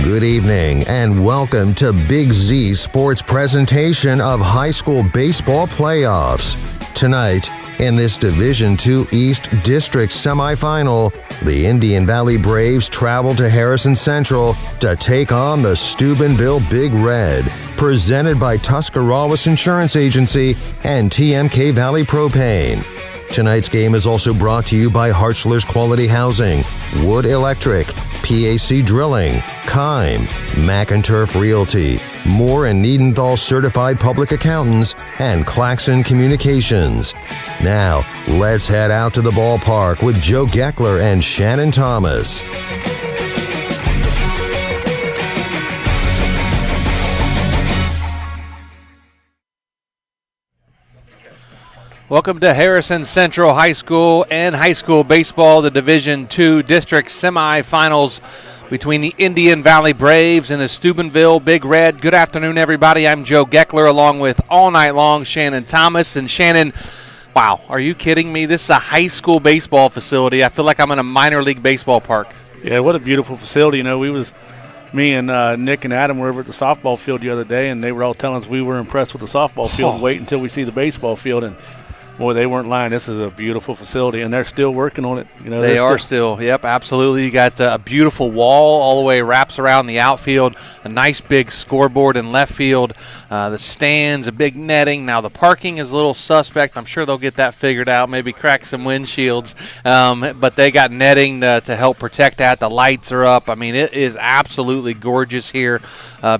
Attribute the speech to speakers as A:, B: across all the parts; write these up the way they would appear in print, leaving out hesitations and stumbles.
A: Good evening and welcome to Big Z Sports presentation of high school baseball playoffs. Tonight, in this Division II East District semifinal, the Indian Valley Braves travel to Harrison Central to take on the Steubenville Big Red, presented by Tuscarawas Insurance Agency and TMK Valley Propane. Tonight's game is also brought to you by Hartzler's Quality Housing, Wood Electric, PAC Drilling, Kime, McInturf Realty, Moore and Niedenthal Certified Public Accountants, and Claxon Communications. Now, let's head out to the ballpark with Joe Geckler and Shannon Thomas.
B: Welcome to Harrison Central High School and high school baseball, the Division II District semifinals between the Indian Valley Braves and the Steubenville Big Red. Good afternoon, everybody. I'm Joe Geckler along with all night long Shannon Thomas. And Shannon, wow, are you kidding me? This is a high school baseball facility. I feel like I'm in a minor league baseball park.
C: Yeah, what a beautiful facility. You know, me and Nick and Adam were over at the softball field the other day, and they were all telling us we were impressed with the softball field. Wait until we see the baseball field, and boy, they weren't lying. This is a beautiful facility, and they're still working on it. You know,
B: they are still. Yep, absolutely. You got a beautiful wall all the way wraps around the outfield, a nice big scoreboard in left field, the stands, a big netting. Now the parking is a little suspect. I'm sure they'll get that figured out, maybe crack some windshields. But they got netting to help protect that. The lights are up. I mean, it is absolutely gorgeous here.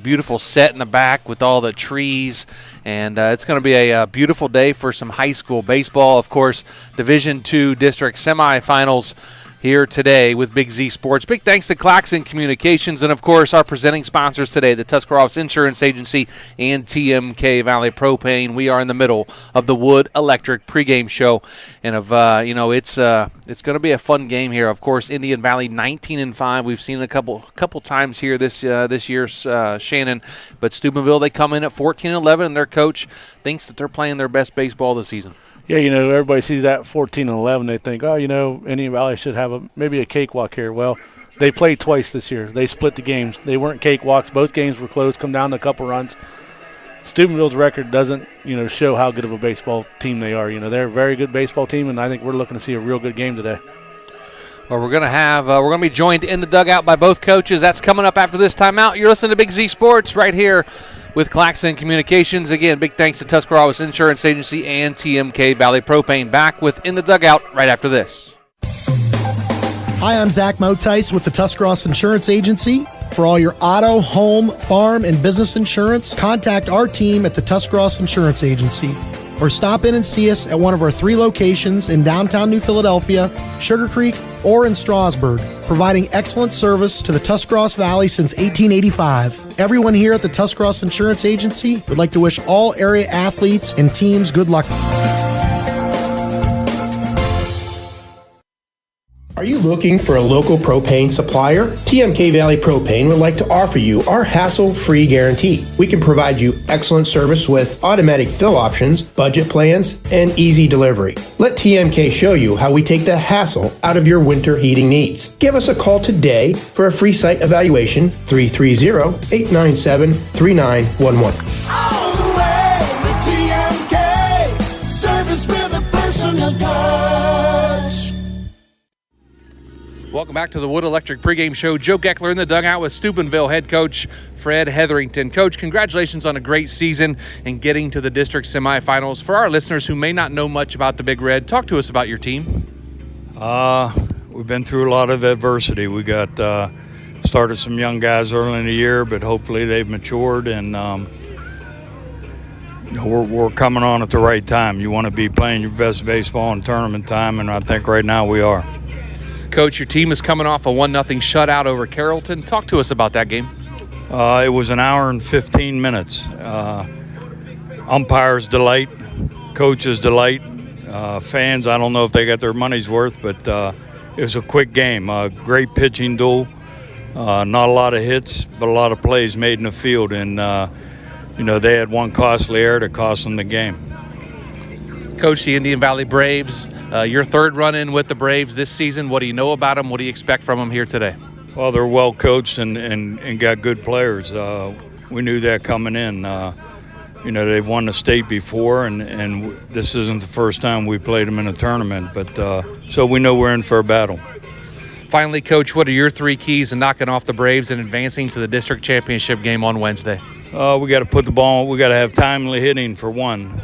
B: Beautiful set in the back with all the trees. And it's going to be a beautiful day for some high school baseball. Of course, Division II District semifinals here today with Big Z Sports. Big thanks to Claxon Communications and, of course, our presenting sponsors today, the Tuscarawas Insurance Agency and TMK Valley Propane. We are in the middle of the Wood Electric pregame show. And, it's going to be a fun game here. Of course, Indian Valley 19-5. We've seen it a couple times here this year, Shannon. But Steubenville, they come in at 14-11, and their coach thinks that they're playing their best baseball this season.
C: Yeah, you know, everybody sees that 14-11. They think, oh, you know, Indian Valley should have maybe a cakewalk here. Well, they played twice this year. They split the games. They weren't cakewalks. Both games were close, come down to a couple runs. Steubenville's record doesn't, show how good of a baseball team they are. You know, they're a very good baseball team, and I think we're looking to see a real good game today.
B: Well, we're going to be joined in the dugout by both coaches. That's coming up after this timeout. You're listening to Big Z Sports right here with Claxon Communications. Again, big thanks to Tuscarawas Insurance Agency and TMK Valley Propane. Back with In the Dugout right after this.
D: Hi, I'm Zach Motice with the Tuscarawas Insurance Agency. For all your auto, home, farm, and business insurance, contact our team at the Tuscarawas Insurance Agency. Or stop in and see us at one of our 3 locations in downtown New Philadelphia, Sugar Creek, or in Strasburg, providing excellent service to the Tuscarawas Valley since 1885. Everyone here at the Tuscarawas Insurance Agency would like to wish all area athletes and teams good luck.
E: Are you looking for a local propane supplier? TMK Valley Propane would like to offer you our hassle-free guarantee. We can provide you excellent service with automatic fill options, budget plans, and easy delivery. Let TMK show you how we take the hassle out of your winter heating needs. Give us a call today for a free site evaluation, 330-897-3911.
F: All the way with TMK, service with a personal touch.
B: Welcome back to the Wood Electric pregame show. Joe Geckler in the dugout with Steubenville head coach Fred Hetherington. Coach, congratulations on a great season and getting to the district semifinals. For our listeners who may not know much about the Big Red, talk to us about your team.
G: We've been through a lot of adversity. We got started some young guys early in the year, but hopefully they've matured, and we're coming on at the right time. You want to be playing your best baseball in tournament time, and I think right now we are.
B: Coach, your team is coming off a 1-0 shutout over Carrollton. Talk to us about that game.
G: It was an hour and 15 minutes. Umpires' delight, coaches' delight, fans, I don't know if they got their money's worth, but it was a quick game. Great pitching duel. Not a lot of hits, but a lot of plays made in the field. And, they had one costly error that cost them the game.
B: Coach, the Indian Valley Braves, your third run-in with the Braves this season. What do you know about them? What do you expect from them here today?
G: Well, they're well coached and got good players. We knew that coming in. They've won the state before, and this isn't the first time we played them in a tournament. But so we know we're in for a battle.
B: Finally, Coach, what are your 3 keys to knocking off the Braves and advancing to the district championship game on Wednesday?
G: We got to put the ball. We got to have timely hitting for one.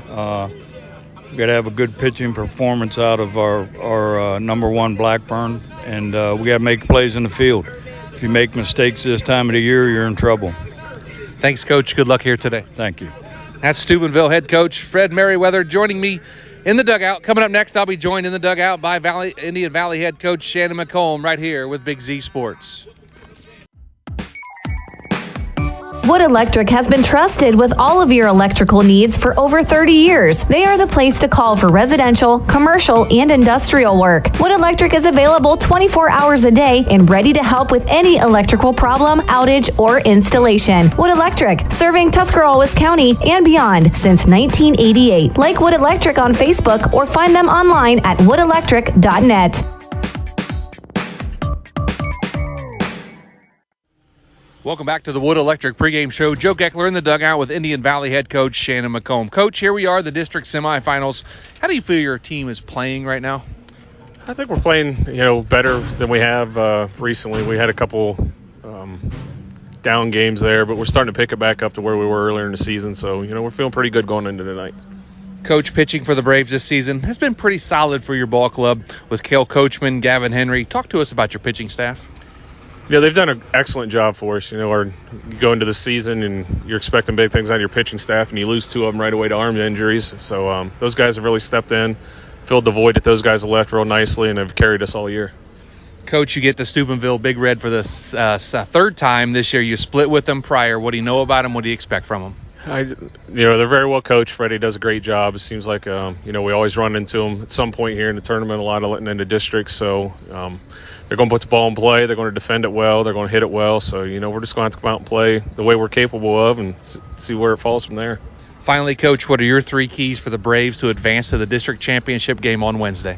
G: We got to have a good pitching performance out of our number 1 Blackburn, and we got to make plays in the field. If you make mistakes this time of the year, you're in trouble.
B: Thanks, Coach. Good luck here today.
G: Thank you.
B: That's Steubenville head coach Fred Merriweather joining me in the dugout. Coming up next, I'll be joined in the dugout by Indian Valley head coach Shannon McComb right here with Big Z Sports.
H: Wood Electric has been trusted with all of your electrical needs for over 30 years. They are the place to call for residential, commercial, and industrial work. Wood Electric is available 24 hours a day and ready to help with any electrical problem, outage, or installation. Wood Electric, serving Tuscarawas County and beyond since 1988. Like Wood Electric on Facebook or find them online at woodelectric.net.
B: Welcome back to the Wood Electric pregame show. Joe Geckler in the dugout with Indian Valley head coach Shannon McComb. Coach, here we are, the district semifinals. How do you feel your team is playing right now?
I: I think we're playing, better than we have recently. We had a couple down games there, but we're starting to pick it back up to where we were earlier in the season. So, we're feeling pretty good going into tonight.
B: Coach, pitching for the Braves this season has been pretty solid for your ball club with Cale Coachman, Gavin Henry. Talk to us about your pitching staff.
I: They've done an excellent job for us. You go into the season and you're expecting big things out of your pitching staff, and you lose 2 of them right away to arm injuries. So those guys have really stepped in, filled the void that those guys have left real nicely, and have carried us all year.
B: Coach, you get the Steubenville Big Red for the 3rd time this year. You split with them prior. What do you know about them? What do you expect from them?
I: They're very well coached. Freddie does a great job. It seems like, we always run into them at some point here in the tournament, a lot of letting into districts. So they're going to put the ball in play. They're going to defend it well. They're going to hit it well. So, we're just going to have to come out and play the way we're capable of and see where it falls from there.
B: Finally, Coach, what are your 3 keys for the Braves to advance to the district championship game on Wednesday?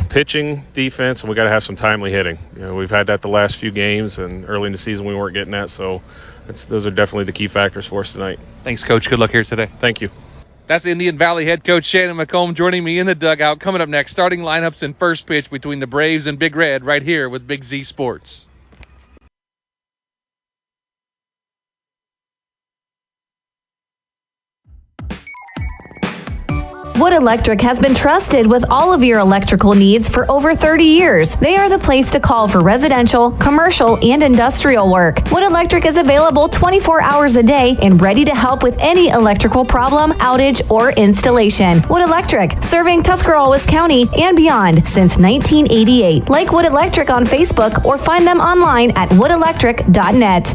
I: Pitching, defense, and we got to have some timely hitting. We've had that the last few games, and early in the season we weren't getting that. So those are definitely the key factors for us tonight.
B: Thanks, Coach. Good luck here today.
I: Thank you.
B: That's Indian Valley head coach Shannon McComb joining me in the dugout. Coming up next, starting lineups and first pitch between the Braves and Big Red right here with Big Z Sports.
H: Wood Electric has been trusted with all of your electrical needs for over 30 years. They are the place to call for residential, commercial, and industrial work. Wood Electric is available 24 hours a day and ready to help with any electrical problem, outage, or installation. Wood Electric, serving Tuscarawas County and beyond since 1988. Like Wood Electric on Facebook or find them online at woodelectric.net.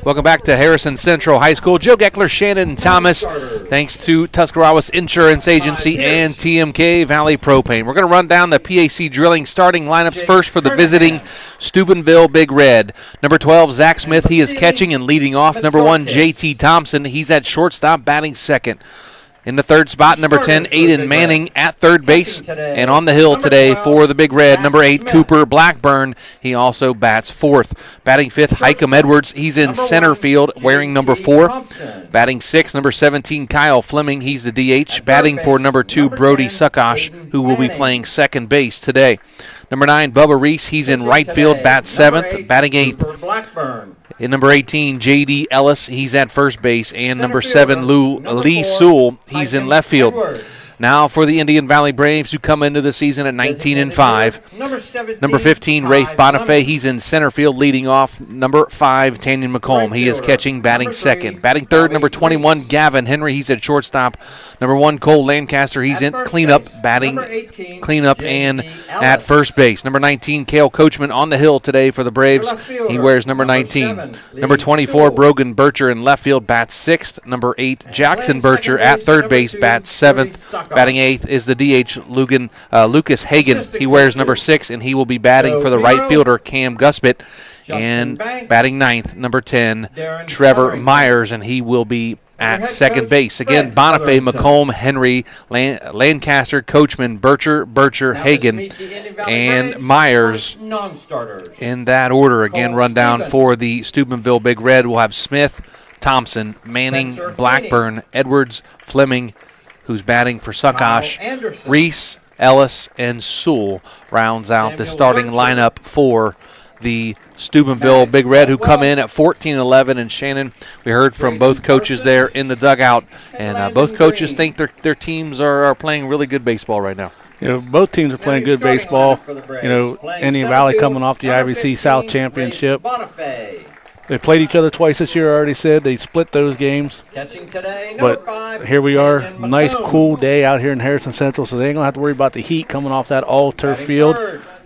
B: Welcome back to Harrison Central High School. Joe Geckler, Shannon Thomas, thanks to Tuscarawas Insurance Agency and TMK Valley Propane. We're going to run down the PAC drilling starting lineups first for the visiting Steubenville Big Red. Number 12, Zach Smith, he is catching and leading off. Number 1, JT Thompson, he's at shortstop, batting second. In the third spot, number 10, Aiden Manning at third base. And on the hill today for the Big Red, number 8, Cooper Blackburn. He also bats fourth. Batting fifth, Hikem Edwards. He's in center field wearing number 4. Batting sixth, number 17, Kyle Fleming. He's the DH. Batting for number 2, Brody Suckosh, who will be playing second base today. Number 9, Bubba Reese. He's in right field, bats seventh. Batting eighth. In number 18, J.D. Ellis, he's at first base. And number 7, Lee Sewell, he's in left field. Now for the Indian Valley Braves, who come into the season at 19-5. Number 15, Rafe Bonifay, he's in center field leading off. Number 5, Tanyan McComb, he is catching, batting second. Batting third, number 21, Gavin Henry, he's at shortstop. Number 1, Cole Lancaster, he's in cleanup, batting cleanup and at first base. Number 19, Cale Coachman on the hill today for the Braves. He wears number 19. Number 24, Brogan Bircher in left field, bats sixth. Number 8, Jackson Bircher at third base, bats seventh. Batting eighth is the DH, Lucas Hagan. He wears number 6, and he will be batting for the right fielder, Cam Guspit. And batting ninth, number 10, Trevor Myers, and he will be at second base. Again, Bonifay, McComb, Henry, Lancaster, Coachman, Bircher, Hagan, and Myers in that order. Again, rundown for the Steubenville Big Red. We'll have Smith, Thompson, Manning, Blackburn, Edwards, Fleming, who's batting for Succosh, Reese, Ellis, and Sewell rounds out the starting lineup for the Steubenville Big Red, who come in at 14-11. And Shannon, we heard from both coaches there in the dugout, and both coaches think their teams are playing really good baseball right now.
C: Both teams are playing good baseball. Indian Valley coming off the IVC South Championship. They played each other twice this year, I already said. They split those games. But here we are, nice cool day out here in Harrison Central, so they ain't going to have to worry about the heat coming off that all-turf field.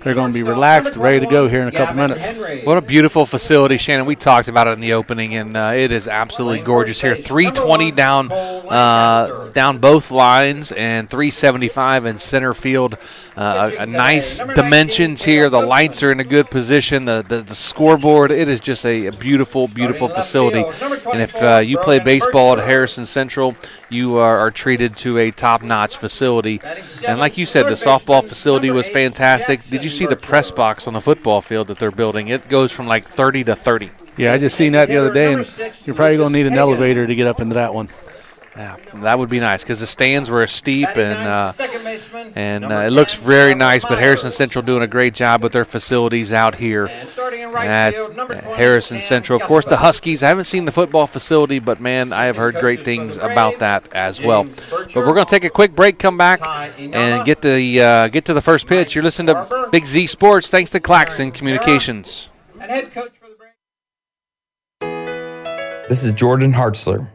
C: They're going to be relaxed, ready to go here in a couple minutes.
B: What a beautiful facility, Shannon. We talked about it in the opening, and it is absolutely gorgeous here. 320 down both lines and 375 in center field. A nice dimensions here. The lights are in a good position. The scoreboard, it is just a beautiful, beautiful facility. And if you play baseball at Harrison Central, you are treated to a top-notch facility. And like you said, the softball facility was fantastic. Did you see the press box on the football field that they're building? It goes from like 30 to 30.
C: Yeah, I just seen that the other day, and you're probably going to need an elevator to get up into that one.
B: Yeah, that would be nice because the stands were steep and it looks very nice. But Harrison Central doing a great job with their facilities out here at Harrison Central. Of course, the Huskies. I haven't seen the football facility, but man, I have heard great things about that as well. But we're going to take a quick break, come back, and get to the first pitch. You're listening to Big Z Sports, thanks to Claxon Communications.
J: This is Jordan Hartzler.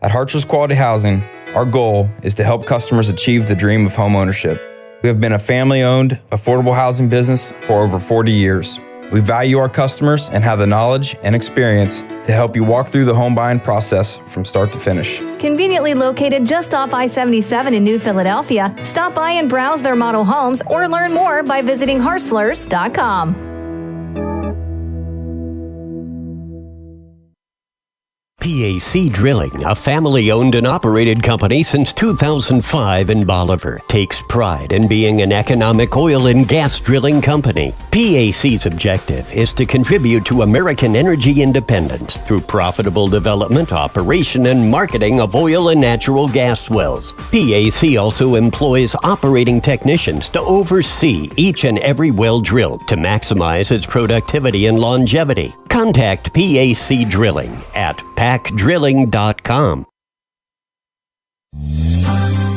J: At Hartzler's Quality Housing, our goal is to help customers achieve the dream of home ownership. We have been a family-owned, affordable housing business for over 40 years. We value our customers and have the knowledge and experience to help you walk through the home buying process from start to finish.
H: Conveniently located just off I-77 in New Philadelphia, stop by and browse their model homes or learn more by visiting Hartzlers.com.
K: PAC Drilling, a family-owned and operated company since 2005 in Bolivar, takes pride in being an economic oil and gas drilling company. PAC's objective is to contribute to American energy independence through profitable development, operation, and marketing of oil and natural gas wells. PAC also employs operating technicians to oversee each and every well drilled to maximize its productivity and longevity. Contact PAC Drilling at pacdrilling.com.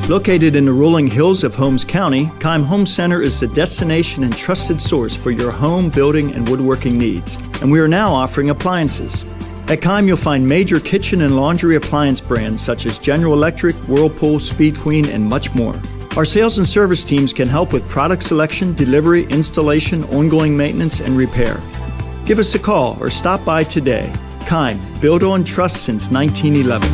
L: Located in the rolling hills of Holmes County, Keim Home Center is the destination and trusted source for your home, building, and woodworking needs. And we are now offering appliances. At Keim, you'll find major kitchen and laundry appliance brands such as General Electric, Whirlpool, Speed Queen, and much more. Our sales and service teams can help with product selection, delivery, installation, ongoing maintenance, and repair. Give us a call or stop by today. Keim, built on trust since 1911.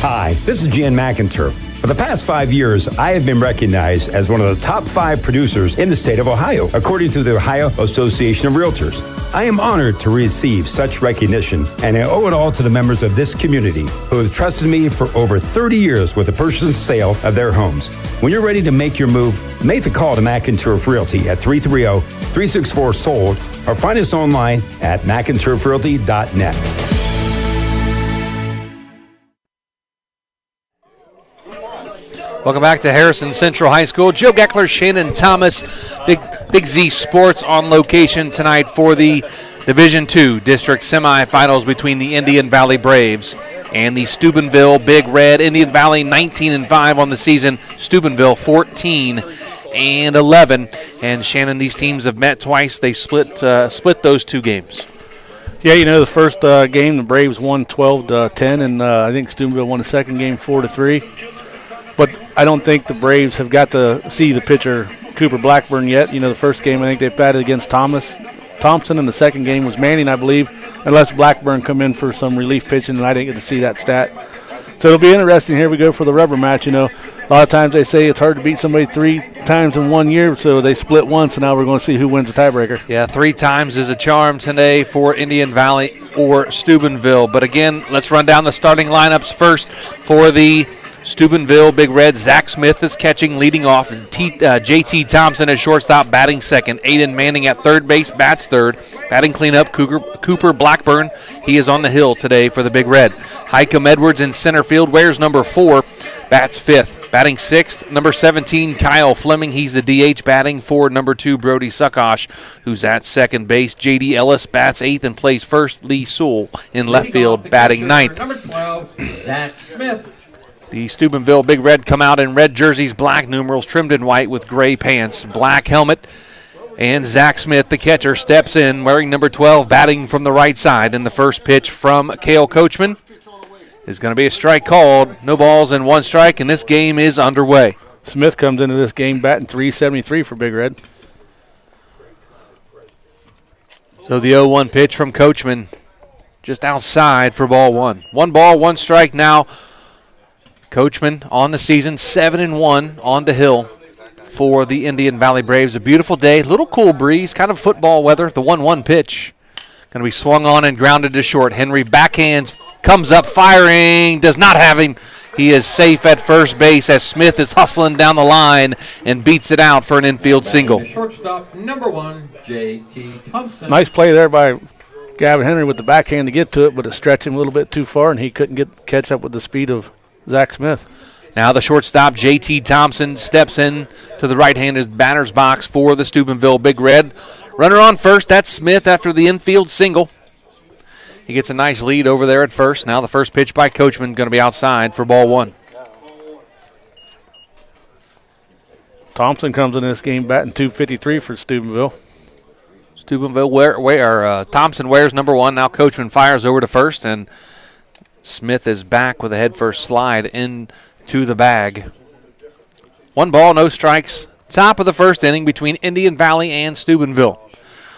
M: Hi, this is Jan McInturf. For the past 5 years, I have been recognized as one of the top 5 producers in the state of Ohio, according to the Ohio Association of Realtors. I am honored to receive such recognition, and I owe it all to the members of this community who have trusted me for over 30 years with the purchase and sale of their homes. When you're ready to make your move, make the call to McInturf Realty at 330-364-SOLD or find us online at McInturfRealty.net.
B: Welcome back to Harrison Central High School. Joe Geckler, Shannon Thomas, Big Z Sports on location tonight for the Division II District Semifinals between the Indian Valley Braves and the Steubenville Big Red. Indian Valley 19-5 on the season. Steubenville 14-11. And Shannon, these teams have met twice. They split those two games.
C: Yeah, the first game the Braves won 12-10, and I think Steubenville won the second game 4-3. But I don't think the Braves have got to see the pitcher Cooper Blackburn yet. The first game I think they batted against Thompson, and the second game was Manning, I believe, unless Blackburn come in for some relief pitching, and I didn't get to see that stat. So it'll be interesting. Here we go for the rubber match. A lot of times they say it's hard to beat somebody 3 times in 1 year, so they split once, and now we're going to see who wins the tiebreaker.
B: Yeah, 3 times is a charm today for Indian Valley or Steubenville. But again, let's run down the starting lineups first for the Steubenville Big Red. Zach Smith is catching, leading off. J.T. Thompson at shortstop, batting second. Aiden Manning at third base, bats third. Batting cleanup, Cooper Blackburn. He is on the hill today for the Big Red. Hikem Edwards in center field, wears number 4, bats fifth. Batting sixth, number 17, Kyle Fleming. He's the DH, batting for number 2, Brody Suckosh, who's at second base. J.D. Ellis bats eighth and plays first. Lee Sewell in left field, batting ninth.
N: Number 12, Zach Smith.
B: The Steubenville Big Red come out in red jerseys, black numerals, trimmed in white with gray pants, black helmet. And Zach Smith, the catcher, steps in wearing number 12, batting from the right side. And the first pitch from Cale Coachman is going to be a strike called. No balls and 1 strike, and this game is underway.
C: Smith comes into this game batting .373 for Big Red.
B: So the 0-1 pitch from Coachman just outside for ball 1. 1 ball, 1 strike now. Coachman on the season, 7-1 on the hill for the Indian Valley Braves. A beautiful day, little cool breeze, kind of football weather. The 1-1 pitch going to be swung on and grounded to short. Henry backhands, comes up firing, does not have him. He is safe at first base as Smith is hustling down the line and beats it out for an infield single.
N: Shortstop, number 1, J.T. Thompson.
C: Nice play there by Gavin Henry with the backhand to get to it, but it stretched him a little bit too far, and he couldn't catch up with the speed of Zach Smith.
B: Now the shortstop, J.T. Thompson, steps in to the right-handed batter's box for the Steubenville Big Red. Runner on first, that's Smith after the infield single. He gets a nice lead over there at first. Now the first pitch by Coachman going to be outside for ball 1.
C: Thompson comes in this game batting .253 for Steubenville.
B: Thompson wears number 1. Now Coachman fires over to first, and Smith is back with a head-first slide into the bag. 1 ball, no strikes. Top of the first inning between Indian Valley and Steubenville.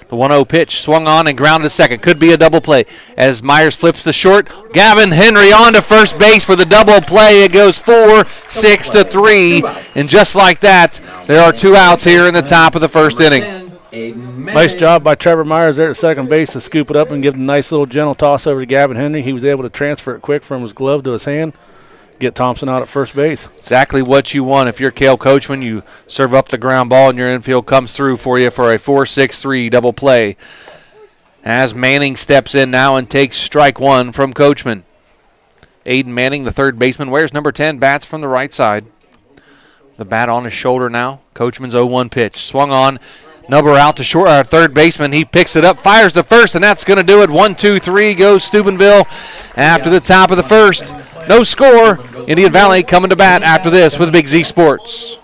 B: The 1-0 pitch swung on and grounded to second. Could be a double play as Myers flips to short. Gavin Henry on to first base for the double play. It goes 4-6-3. And just like that, there are 2 outs here in the top of the first inning.
C: Nice job by Trevor Myers there at second base to scoop it up and give a nice little gentle toss over to Gavin Henry. He was able to transfer it quick from his glove to his hand, get Thompson out at first base.
B: Exactly what you want. If you're Cale Coachman, you serve up the ground ball and your infield comes through for you for a 4-6-3 double play. As Manning steps in now and takes strike 1 from Coachman. Aiden Manning, the third baseman, wears number 10, bats from the right side. The bat on his shoulder now. Coachman's 0-1 pitch. Swung on. Number out to third baseman. He picks it up, fires to first, and that's going to do it. 1-2-3 goes Steubenville after the top of the first. No score. Indian Valley coming to bat after this with Big Z Sports.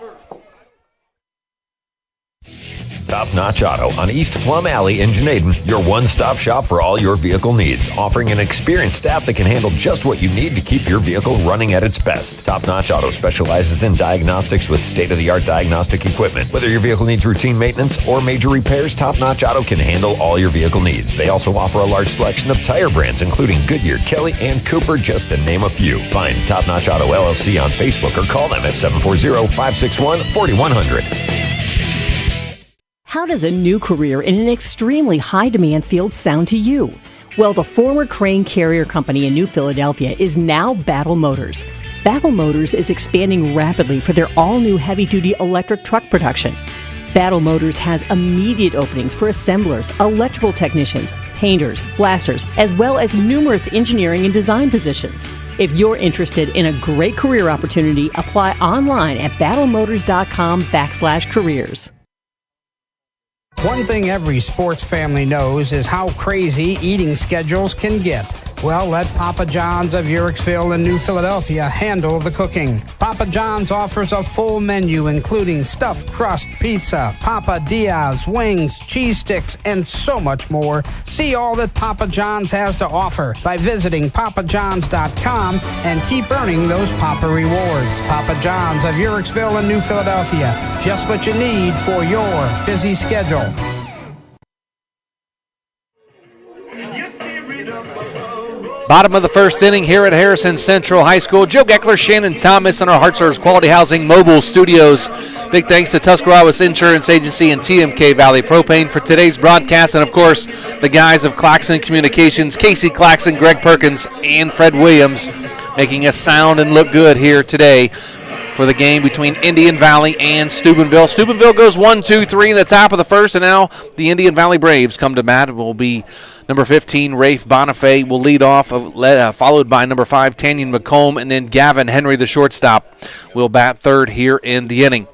O: Top Notch Auto on East Plum Alley in Janaden, your one-stop shop for all your vehicle needs, offering an experienced staff that can handle just what you need to keep your vehicle running at its best. Top Notch Auto specializes in diagnostics with state-of-the-art diagnostic equipment. Whether your vehicle needs routine maintenance or major repairs, Top Notch Auto can handle all your vehicle needs. They also offer a large selection of tire brands, including Goodyear, Kelly, and Cooper, just to name a few. Find Top Notch Auto LLC on Facebook or call them at 740-561-4100.
P: How does a new career in an extremely high-demand field sound to you? Well, the former Crane Carrier Company in New Philadelphia is now Battle Motors. Battle Motors is expanding rapidly for their all-new heavy-duty electric truck production. Battle Motors has immediate openings for assemblers, electrical technicians, painters, blasters, as well as numerous engineering and design positions. If you're interested in a great career opportunity, apply online at battlemotors.com/careers.
Q: One thing every sports family knows is how crazy eating schedules can get. Well, let Papa John's of Uhrichsville and New Philadelphia handle the cooking. Papa John's offers a full menu including stuffed crust pizza, Papa Diaz, wings, cheese sticks, and so much more. See all that Papa John's has to offer by visiting papajohns.com and keep earning those Papa rewards. Papa John's of Uhrichsville and New Philadelphia. Just what you need for your busy schedule.
B: Bottom of the first inning here at Harrison Central High School. Joe Geckler, Shannon Thomas in our Hartzler's Quality Housing Mobile Studios. Big thanks to Tuscarawas Insurance Agency and TMK Valley Propane for today's broadcast. And, of course, the guys of Claxon Communications, Casey Claxon, Greg Perkins, and Fred Williams making us sound and look good here today for the game between Indian Valley and Steubenville. Steubenville goes 1-2-3 in the top of the first, and now the Indian Valley Braves come to bat. It will be number 15, Rafe Bonifay, will lead off, followed by number 5, Tanyan McComb, and then Gavin Henry, the shortstop, will bat third here in the inning.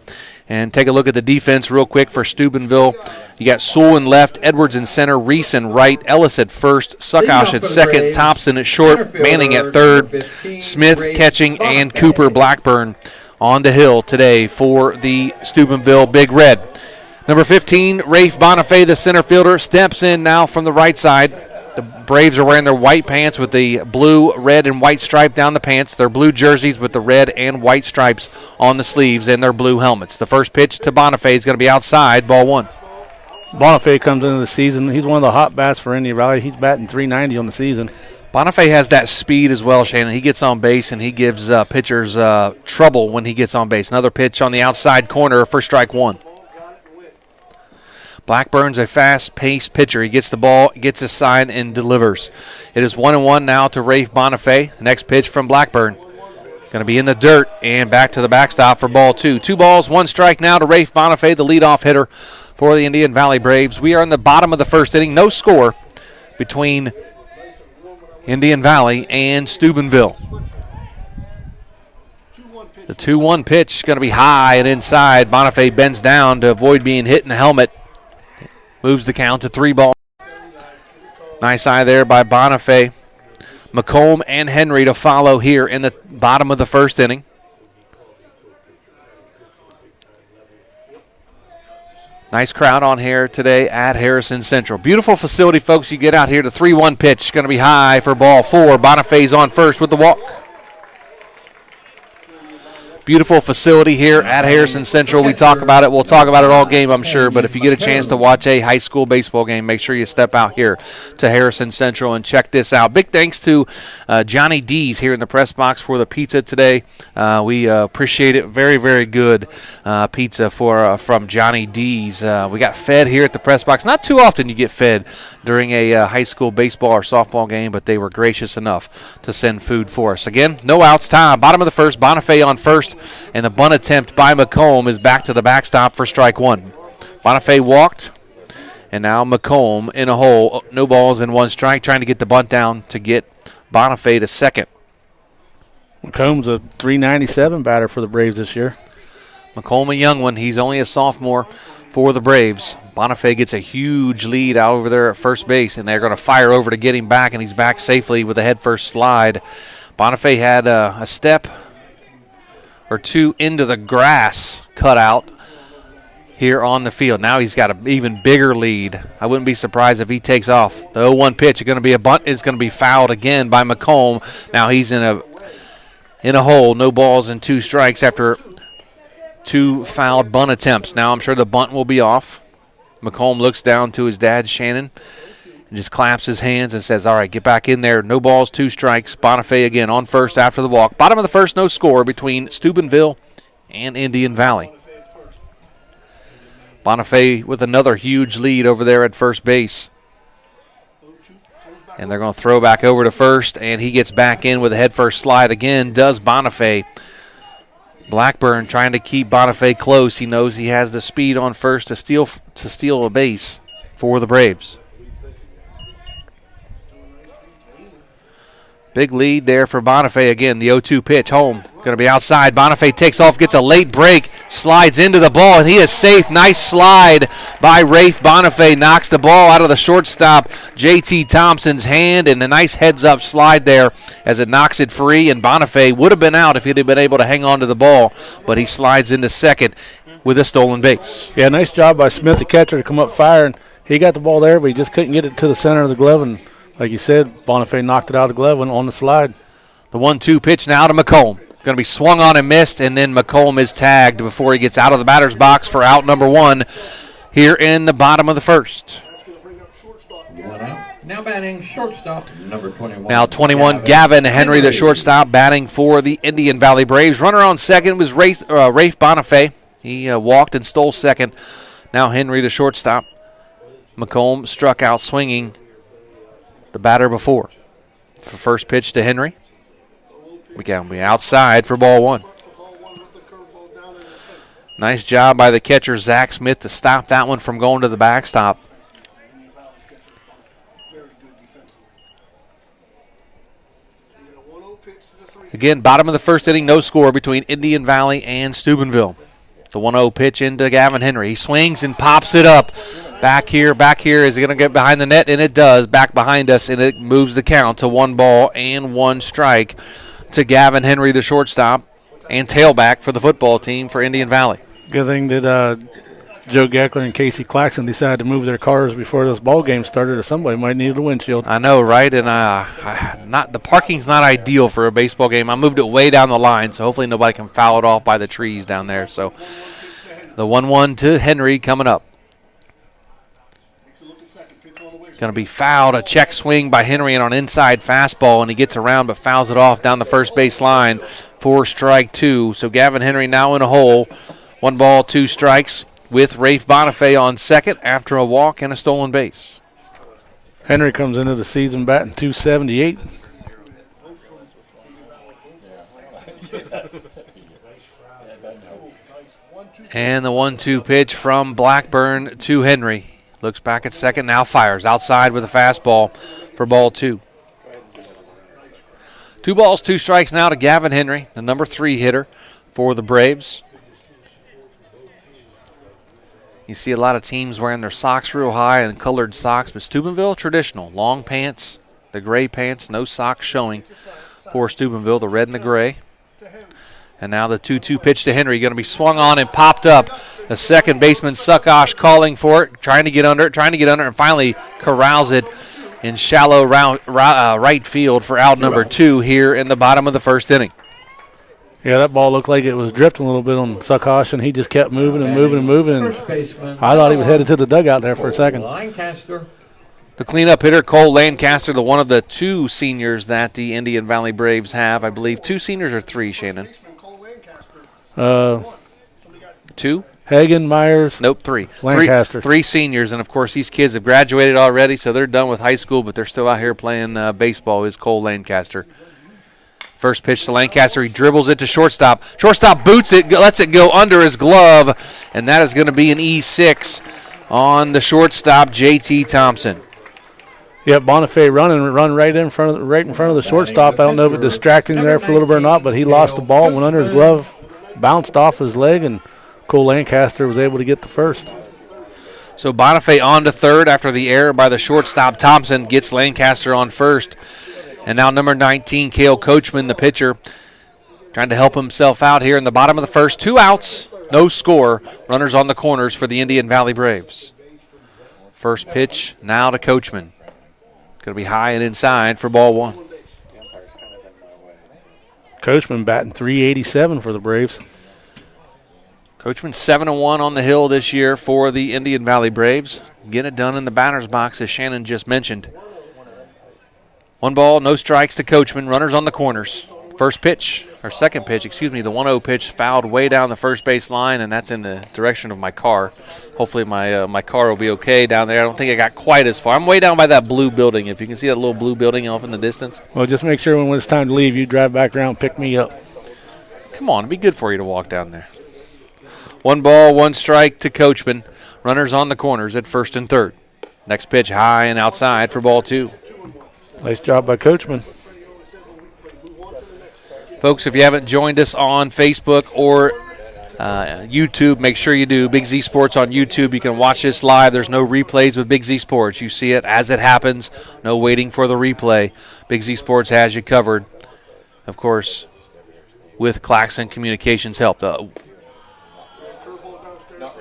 B: And take a look at the defense real quick for Steubenville. You got Sewell in left, Edwards in center, Reese in right, Ellis at first, Suckosh at second, Thompson at short, Manning at third, Smith catching, and Cooper Blackburn on the hill today for the Steubenville Big Red. Number 15, Rafe Bonifay, the center fielder, steps in now from the right side. The Braves are wearing their white pants with the blue, red, and white stripe down the pants. Their blue jerseys with the red and white stripes on the sleeves and their blue helmets. The first pitch to Bonifay is going to be outside, ball one.
C: Bonifay comes into the season. He's one of the hot bats for Indian Valley. He's batting .390 on the season.
B: Bonifay has that speed as well, Shannon. He gets on base, and he gives pitchers trouble when he gets on base. Another pitch on the outside corner for strike one. Blackburn's a fast-paced pitcher. He gets the ball, gets his sign, and delivers. It is 1-1 now to Rafe Bonifay. The next pitch from Blackburn. Going to be in the dirt and back to the backstop for ball two. 2 balls, 1 strike now to Rafe Bonifay, the leadoff hitter for the Indian Valley Braves. We are in the bottom of the first inning. No score between Indian Valley and Steubenville. The 2-1 pitch is going to be high and inside. Bonifay bends down to avoid being hit in the helmet. Moves the count to 3 balls. Nice eye there by Bonifay. McComb and Henry to follow here in the bottom of the first inning. Nice crowd on here today at Harrison Central. Beautiful facility, folks. You get out here. The 3-1 pitch going to be high for ball 4. Bonifay's on first with the walk. Beautiful facility here at Harrison Central. We talk about it. We'll talk about it all game, I'm sure. But if you get a chance to watch a high school baseball game, make sure you step out here to Harrison Central and check this out. Big thanks to Johnny D's here in the press box for the pizza today. We appreciate it. Very, very good pizza from Johnny D's. We got fed here at the press box. Not too often you get fed during a high school baseball or softball game, but they were gracious enough to send food for us. Again, no outs, time. Bottom of the first, Bonifay on first. And the bunt attempt by McComb is back to the backstop for strike one. Bonifay walked, and now McComb in a hole. No balls and 1 strike, trying to get the bunt down to get Bonifay to second.
C: McComb's a .397 batter for the Braves this year.
B: McComb, a young one. He's only a sophomore for the Braves. Bonifay gets a huge lead out over there at first base, and they're going to fire over to get him back, and he's back safely with a head-first slide. Bonifay had a step or 2 into the grass cutout here on the field. Now he's got an even bigger lead. I wouldn't be surprised if he takes off. The 0-1 pitch is going to be a bunt. It's going to be fouled again by McComb. Now he's in a hole. No balls and 2 strikes after 2 fouled bunt attempts. Now I'm sure the bunt will be off. McComb looks down to his dad, Shannon, and just claps his hands and says, all right, get back in there. No balls, 2 strikes. Bonifay again on first after the walk. Bottom of the first, no score between Steubenville and Indian Valley. Bonifay with another huge lead over there at first base. And they're going to throw back over to first, and he gets back in with a head-first slide again. Does Bonifay. Blackburn trying to keep Bonifay close. He knows he has the speed on first to steal a base for the Braves. Big lead there for Bonifay again. The 0-2 pitch home. Going to be outside. Bonifay takes off, gets a late break, slides into the ball, and he is safe. Nice slide by Rafe Bonifay. Knocks the ball out of the shortstop, J.T. Thompson's hand, and a nice heads-up slide there as it knocks it free. And Bonifay would have been out if he'd have been able to hang on to the ball, but he slides into second with a stolen base.
C: Yeah, nice job by Smith, the catcher, to come up firing. He got the ball there, but he just couldn't get it to the center of the glove, and like you said, Bonifay knocked it out of the glove and on the slide.
B: The 1-2 pitch now to McComb. Going to be swung on and missed, and then McComb is tagged before he gets out of the batter's box for out number 1 here in the bottom of the first.
N: Now batting shortstop, number 21.
B: Now 21, Gavin Henry, the shortstop, batting for the Indian Valley Braves. Runner on second was Rafe Bonifay. He walked and stole second. Now Henry, the shortstop. McComb struck out swinging the batter before. For first pitch to Henry. We can be outside for ball one. Nice job by the catcher, Zach Smith, to stop that one from going to the backstop. Again, bottom of the first inning, no score between Indian Valley and Steubenville. The 1-0 pitch into Gavin Henry. He swings and pops it up. Back here. Is it going to get behind the net? And it does. Back behind us, and it moves the count to 1 ball and 1 strike to Gavin Henry, the shortstop, and tailback for the football team for Indian Valley.
C: Good thing that Joe Geckler and Casey Claxon decided to move their cars before this ball game started, or somebody might need a windshield.
B: I know, right? And the parking's not ideal for a baseball game. I moved it way down the line, so hopefully nobody can foul it off by the trees down there. So the 1-1 to Henry coming up. Going to be fouled. A check swing by Henry and on inside fastball, and he gets around but fouls it off down the first base line for strike 2. So Gavin Henry now in a hole. 1 ball, 2 strikes with Rafe Bonifay on second after a walk and a stolen base.
C: Henry comes into the season batting .278.
B: And the 1-2 pitch from Blackburn to Henry. Looks back at second, now fires outside with a fastball for ball 2. 2 balls, 2 strikes now to Gavin Henry, the number 3 hitter for the Braves. You see a lot of teams wearing their socks real high and colored socks, but Steubenville, traditional. Long pants, the gray pants, no socks showing for Steubenville, the red and the gray. And now the 2-2 pitch to Henry, going to be swung on and popped up. The second baseman, Suckosh, calling for it, trying to get under it, and finally corrals it in shallow right field for out number 2 here in the bottom of the first inning.
C: Yeah, that ball looked like it was drifting a little bit on Suckosh, and he just kept moving and moving and moving. And I thought he was headed to the dugout there for a second.
N: Lancaster.
B: The cleanup hitter, Cole Lancaster, the one of the 2 seniors that the Indian Valley Braves have. I believe 2 seniors or 3, Shannon? 2?
C: Hagen, Myers.
B: Nope, 3.
C: Lancaster.
B: 3 seniors, and of course these kids have graduated already, so they're done with high school, but they're still out here playing baseball. Is Cole Lancaster. First pitch to Lancaster. He dribbles it to shortstop. Shortstop boots it, lets it go under his glove, and that is going to be an E6 on the shortstop, J.T. Thompson.
C: Yeah, Bonifay run right in front of the shortstop. I don't know if it distracted him there for a little bit or not, but he lost the ball, went under his glove, bounced off his leg, and Cole Lancaster was able to get the first.
B: So Bonifay on to third after the error by the shortstop. Thompson gets Lancaster on first. And now number 19, Cale Coachman, the pitcher, trying to help himself out here in the bottom of the first. 2 outs, no score. Runners on the corners for the Indian Valley Braves. First pitch now to Coachman. Going to be high and inside for ball 1.
C: Coachman batting .387 for the Braves.
B: Coachman 7-1 on the hill this year for the Indian Valley Braves. Getting it done in the batter's box, as Shannon just mentioned. 1 ball, no strikes to Coachman. Runners on the corners. Second pitch, the 1-0 pitch fouled way down the first base line, and that's in the direction of my car. Hopefully my car will be okay down there. I don't think I got quite as far. I'm way down by that blue building, if you can see that little blue building off in the distance.
C: Well, just make sure when it's time to leave, you drive back around and pick me up.
B: Come on, it'd be good for you to walk down there. 1 ball, 1 strike to Coachman. Runners on the corners at first and third. Next pitch high and outside for ball 2.
C: Nice job by Coachman.
B: Folks, if you haven't joined us on Facebook or YouTube, make sure you do. Big Z Sports on YouTube. You can watch this live. There's no replays with Big Z Sports. You see it as it happens. No waiting for the replay. Big Z Sports has you covered, of course, with Claxon Communications help.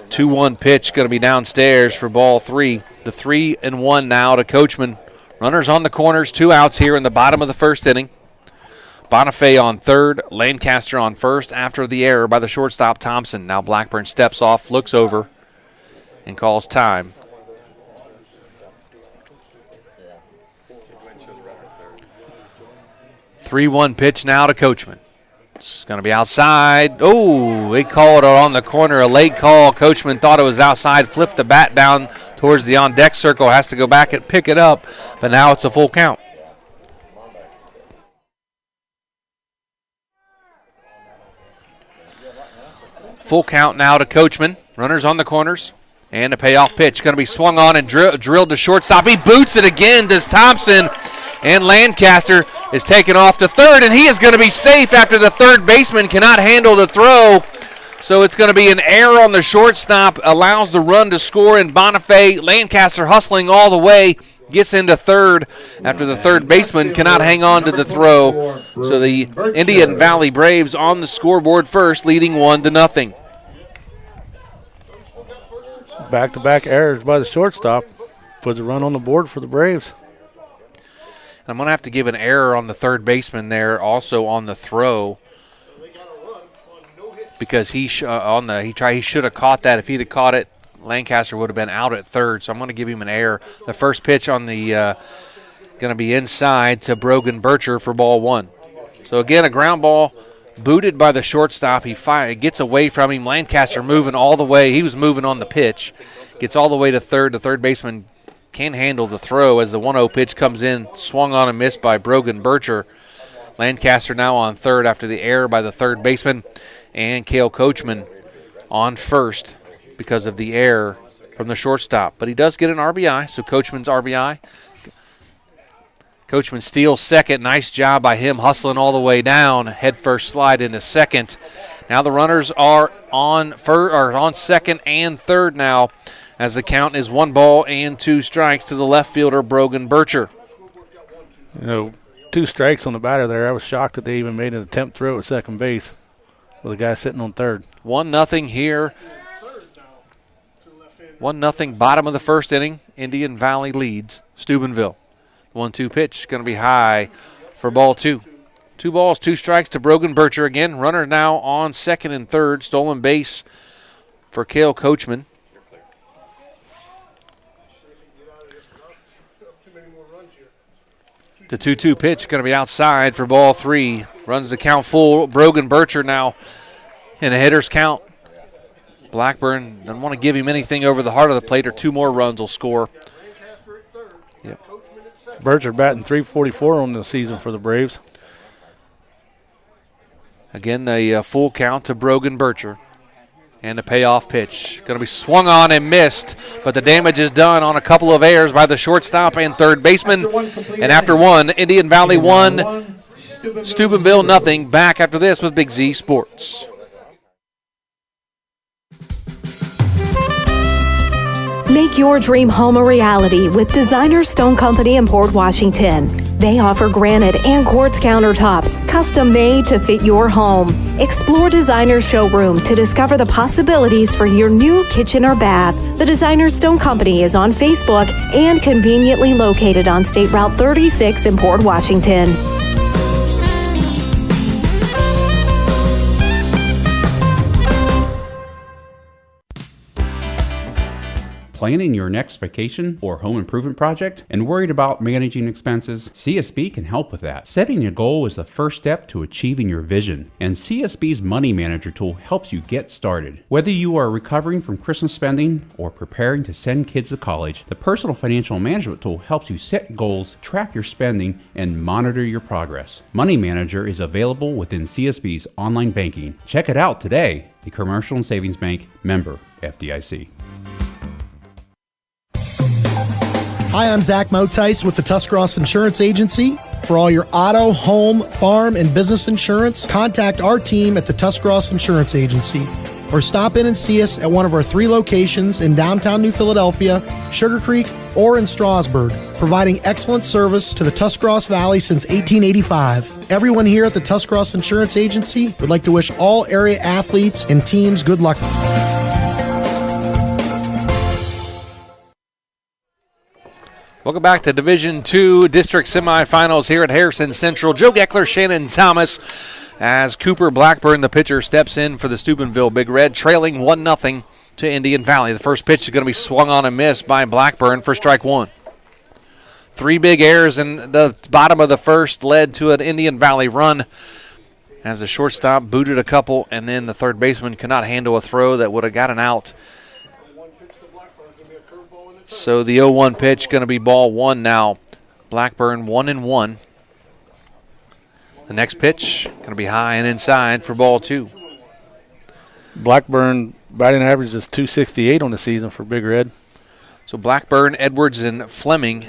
B: 2-1 pitch going to be downstairs for ball 3. The 3-1 now to Coachman. Runners on the corners, 2 outs here in the bottom of the first inning. Bonifay on third, Lancaster on first after the error by the shortstop Thompson. Now Blackburn steps off, looks over, and calls time. 3-1 pitch now to Coachman. It's going to be outside. Oh, they called it on the corner. A late call. Coachman thought it was outside, flipped the bat down towards the on-deck circle. Has to go back and pick it up, but now it's a full count. Full count now to Coachman. Runners on the corners. And a payoff pitch. Going to be swung on and drilled to shortstop. He boots it again, does Thompson. And Lancaster is taken off to third, and he is going to be safe after the third baseman cannot handle the throw. So it's going to be an error on the shortstop, allows the run to score, and Bonifay, Lancaster hustling all the way, gets into third after the third baseman cannot hang on to the throw. So the Indian Valley Braves on the scoreboard first, leading 1-0.
C: Back-to-back errors by the shortstop. Puts a run on the board for the Braves.
B: I'm going to have to give an error on the third baseman there, also on the throw, because he should have caught that. If he'd have caught it, Lancaster would have been out at third. So I'm going to give him an error. The first pitch on the going to be inside to Brogan Bircher for ball one. So again, a ground ball booted by the shortstop. He gets away from him. Lancaster moving all the way. He was moving on the pitch. Gets all the way to third. The third baseman can't handle the throw as the 1-0 pitch comes in, swung on and missed by Brogan Bircher. Lancaster now on third after the error by the third baseman, and Cale Coachman on first because of the error from the shortstop. But he does get an RBI, so Coachman's RBI. Coachman steals second. Nice job by him hustling all the way down. Head first slide into second. Now the runners are on second and third now, as the count is 1-2 strikes to the left fielder, Brogan Bircher.
C: 2 strikes on the batter there. I was shocked that they even made an attempt throw at second base with a guy sitting on third.
B: 1-0 here. 1-0 bottom of the first inning. Indian Valley leads Steubenville. 1-2 pitch going to be high for ball 2. 2 balls, 2 strikes to Brogan Bircher again. Runner now on second and third. Stolen base for Cale Coachman. The 2-2 pitch going to be outside for ball 3. Runs the count full. Brogan Bircher now in a hitter's count. Blackburn doesn't want to give him anything over the heart of the plate, or 2 more runs will score. Yep.
C: Bircher batting .344 on the season for the Braves.
B: Again, the full count to Brogan Bircher. And a payoff pitch. Going to be swung on and missed, but the damage is done on a couple of errors by the shortstop and third baseman. And after one, Indian Valley 1, Steubenville nothing. Back after this with Big Z Sports.
H: Make your dream home a reality with Designer Stone Company in Port Washington. They offer granite and quartz countertops, custom made to fit your home. Explore Designer Showroom to discover the possibilities for your new kitchen or bath. The Designer Stone Company is on Facebook and conveniently located on State Route 36 in Port Washington.
R: Planning your next vacation or home improvement project and worried about managing expenses? CSB can help with that. Setting a goal is the first step to achieving your vision, and CSB's Money Manager tool helps you get started. Whether you are recovering from Christmas spending or preparing to send kids to college, the Personal Financial Management tool helps you set goals, track your spending, and monitor your progress. Money Manager is available within CSB's online banking. Check it out today. A Commercial and Savings Bank, member FDIC.
D: Hi, I'm Zach Motice with the Tuscarawas Insurance Agency. For all your auto, home, farm, and business insurance, contact our team at the Tuscarawas Insurance Agency. Or stop in and see us at one of our 3 locations in downtown New Philadelphia, Sugar Creek, or in Strasburg, providing excellent service to the Tuscarawas Valley since 1885. Everyone here at the Tuscarawas Insurance Agency would like to wish all area athletes and teams good luck.
B: Welcome back to Division II District Semifinals here at Harrison Central. Joe Geckler, Shannon Thomas, as Cooper Blackburn, the pitcher, steps in for the Steubenville Big Red, trailing 1-0 to Indian Valley. The first pitch is going to be swung on and missed by Blackburn for strike 1. 3 big errors in the bottom of the first led to an Indian Valley run as the shortstop booted a couple, and then the third baseman could not handle a throw that would have got an out. So the 0-1 pitch going to be ball 1 now. Blackburn 1-1. The next pitch going to be high and inside for ball 2.
C: Blackburn batting average is .268 on the season for Big Red.
B: So Blackburn, Edwards, and Fleming.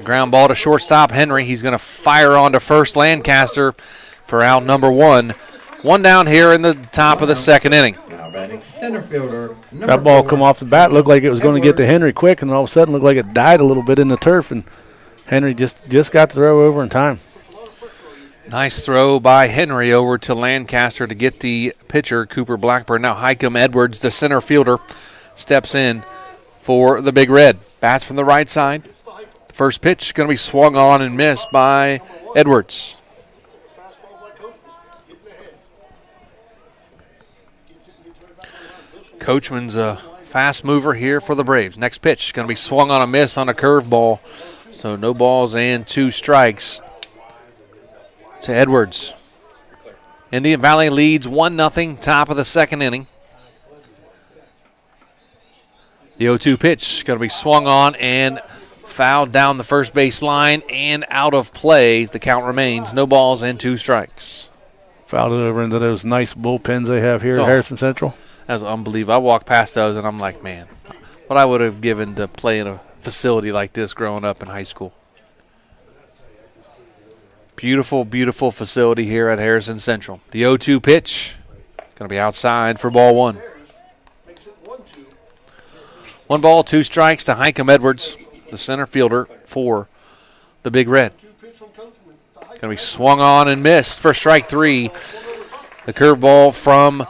B: Ground ball to shortstop Henry. He's going to fire on to first Lancaster for out number 1. 1 down here in the top of the second inning.
N: Now batting center fielder.
C: That ball come off the bat, looked like it was going to get to Henry quick, and all of a sudden looked like it died a little bit in the turf, and Henry just got the throw over in time.
B: Nice throw by Henry over to Lancaster to get the pitcher, Cooper Blackburn. Now Highcomb Edwards, the center fielder, steps in for the Big Red. Bats from the right side. The first pitch going to be swung on and missed by Edwards. Coachman's a fast mover here for the Braves. Next pitch going to be swung on a miss on a curveball. So no balls and 2 strikes to Edwards. Indian Valley leads 1-0, top of the second inning. The 0-2 pitch going to be swung on and fouled down the first base line and out of play. The count remains no balls and 2 strikes.
C: Fouled it over into those nice bullpens they have here at Harrison Central.
B: That's unbelievable. I walked past those and I'm like, man, what I would have given to play in a facility like this growing up in high school. Beautiful, beautiful facility here at Harrison Central. The 0-2 pitch going to be outside for ball 1. 1 ball, 2 strikes to Highcomb Edwards, the center fielder for the Big Red. Going to be swung on and missed for strike 3. The curveball from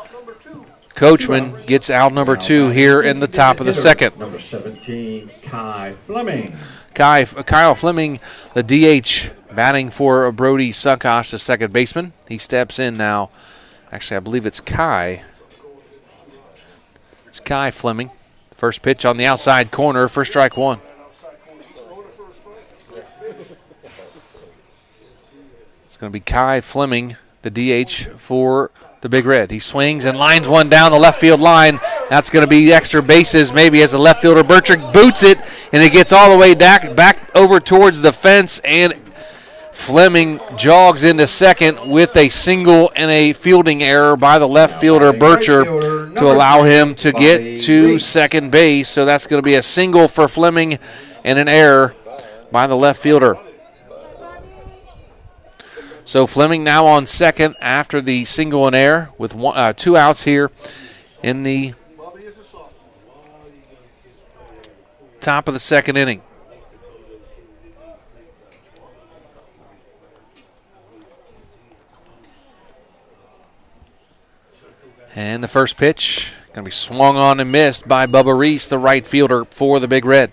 B: Coachman gets out number 2 here in the top of the second.
N: Number 17, Kai Fleming.
B: Kyle Fleming, the DH, batting for Brody Suckosh, the second baseman. He steps in now. Actually, I believe it's Kai. It's Kai Fleming. First pitch on the outside corner for strike 1. It's going to be Kai Fleming, the DH for the Big Red. He swings and lines one down the left field line. That's going to be extra bases maybe as the left fielder Burtrick boots it, and it gets all the way back over towards the fence, and Fleming jogs into second with a single and a fielding error by the left fielder Burcher to allow him to get to second base. So that's going to be a single for Fleming and an error by the left fielder. So Fleming now on second after the single and error with 2 outs here in the top of the second inning. And the first pitch going to be swung on and missed by Bubba Reese, the right fielder for the Big Red.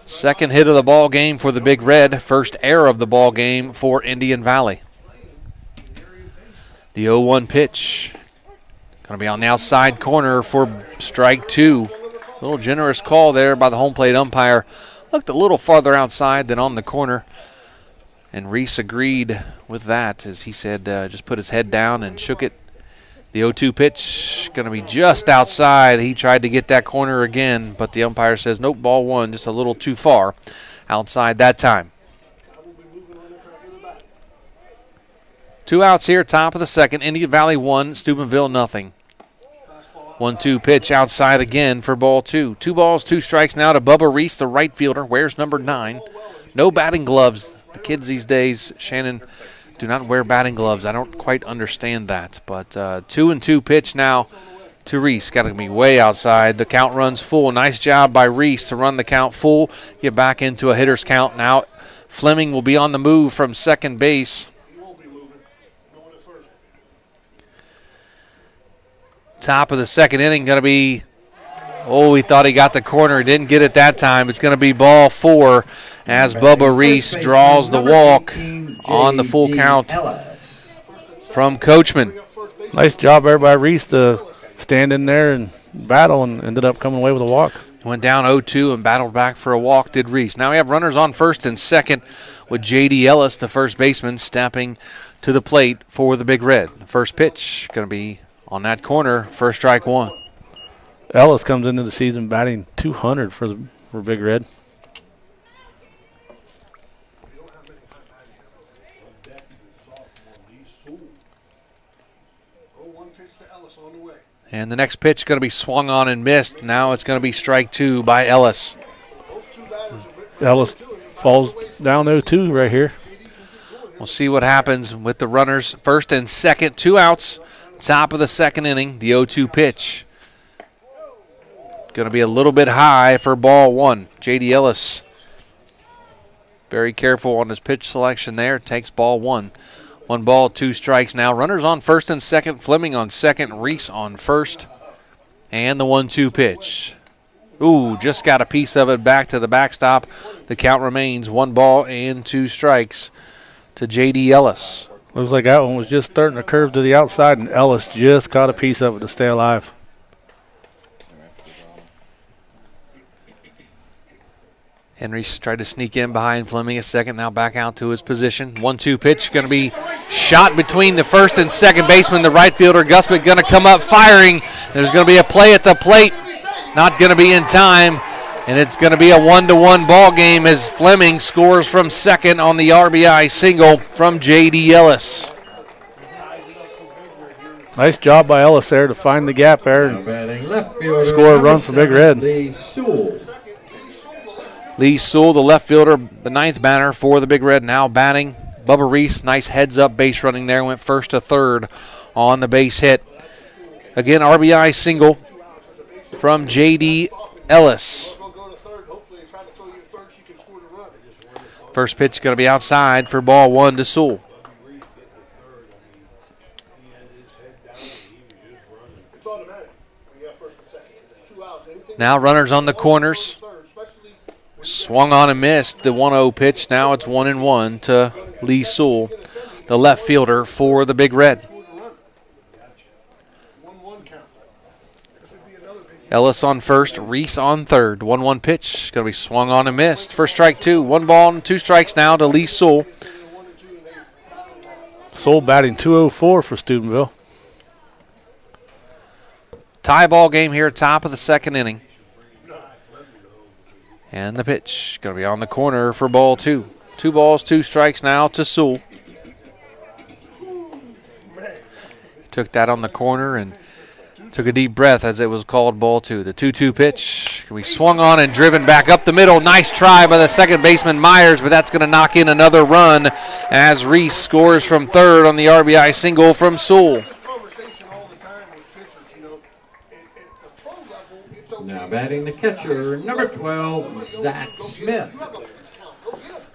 B: Second hit of the ball game for the Big Red. First error of the ball game for Indian Valley. The 0-1 pitch going to be on the outside corner for strike 2. A little generous call there by the home plate umpire. Looked a little farther outside than on the corner. And Reese agreed with that as he said just put his head down and shook it. The 0-2 pitch going to be just outside. He tried to get that corner again, but the umpire says, nope, ball 1, just a little too far outside that time. 2 outs here, top of the second. Indian Valley 1, Steubenville nothing. 1-2 pitch outside again for ball 2. 2 balls, 2 strikes now to Bubba Reese, the right fielder, wears number 9. No batting gloves. The kids these days, Shannon, do not wear batting gloves. I don't quite understand that. But 2-2 pitch now to Reese. Got to be way outside. The count runs full. Nice job by Reese to run the count full. Get back into a hitter's count. Now Fleming will be on the move from second base. Top of the second inning going to be, he thought he got the corner. Didn't get it that time. It's going to be ball 4 as Bubba Reese draws the walk on the full count from Coachman.
C: Nice job there by Reese to stand in there and battle and ended up coming away with a walk.
B: Went down 0-2 and battled back for a walk, did Reese. Now we have runners on first and second with J.D. Ellis, the first baseman, stepping to the plate for the Big Red. The first pitch going to be on that corner for strike one.
C: Ellis comes into the season batting .200 for Big Red.
B: And the next pitch is going to be swung on and missed. Now it's going to be strike two by Ellis.
C: Ellis falls down 0-2 right here.
B: We'll see what happens with the runners first and second. 2 outs, top of the second inning. The 0-2 pitch. Going to be a little bit high for ball one. J.D. Ellis very careful on his pitch selection there. Takes ball one. 1 ball, 2 strikes now. Runners on first and second. Fleming on second. Reese on first. And the 1-2 pitch. Ooh, just got a piece of it back to the backstop. The count remains 1 ball and 2 strikes to J.D. Ellis.
C: Looks like that one was just starting to curve to the outside, and Ellis just caught a piece of it to stay alive.
B: Henry tried to sneak in behind Fleming a second, now back out to his position. 1-2 pitch going to be shot between the first and second baseman. The right fielder, Gusman, going to come up firing. There's going to be a play at the plate. Not going to be in time, and it's going to be a 1-1 ball game as Fleming scores from second on the RBI single from J.D. Ellis.
C: Nice job by Ellis there to find the gap there and score a run for Big Red.
B: Lee Sewell, the left fielder, the 9th batter for the Big Red, now batting. Bubba Reese, nice heads-up base running there, went first to third on the base hit. Again, RBI single from J.D. Ellis. First pitch going to be outside for ball one to Sewell. Now runners on the corners. Swung on and missed the 1-0 pitch. Now it's 1-1 to Lee Sewell, the left fielder for the Big Red. Ellis on first, Reese on third. 1-1 pitch. Going to be swung on and missed. First strike 2. 1 ball and 2 strikes now to Lee Sewell.
C: Sewell batting .204 for Steubenville.
B: Tie ball game here, top of the second inning. And the pitch going to be on the corner for ball 2. 2 balls, 2 strikes now to Sewell. Took that on the corner and took a deep breath as it was called ball 2. The 2-2 pitch. We swung on and driven back up the middle. Nice try by the second baseman Myers, but that's going to knock in another run as Reese scores from third on the RBI single from Sewell.
N: Now batting the catcher, number 12, Zach Smith.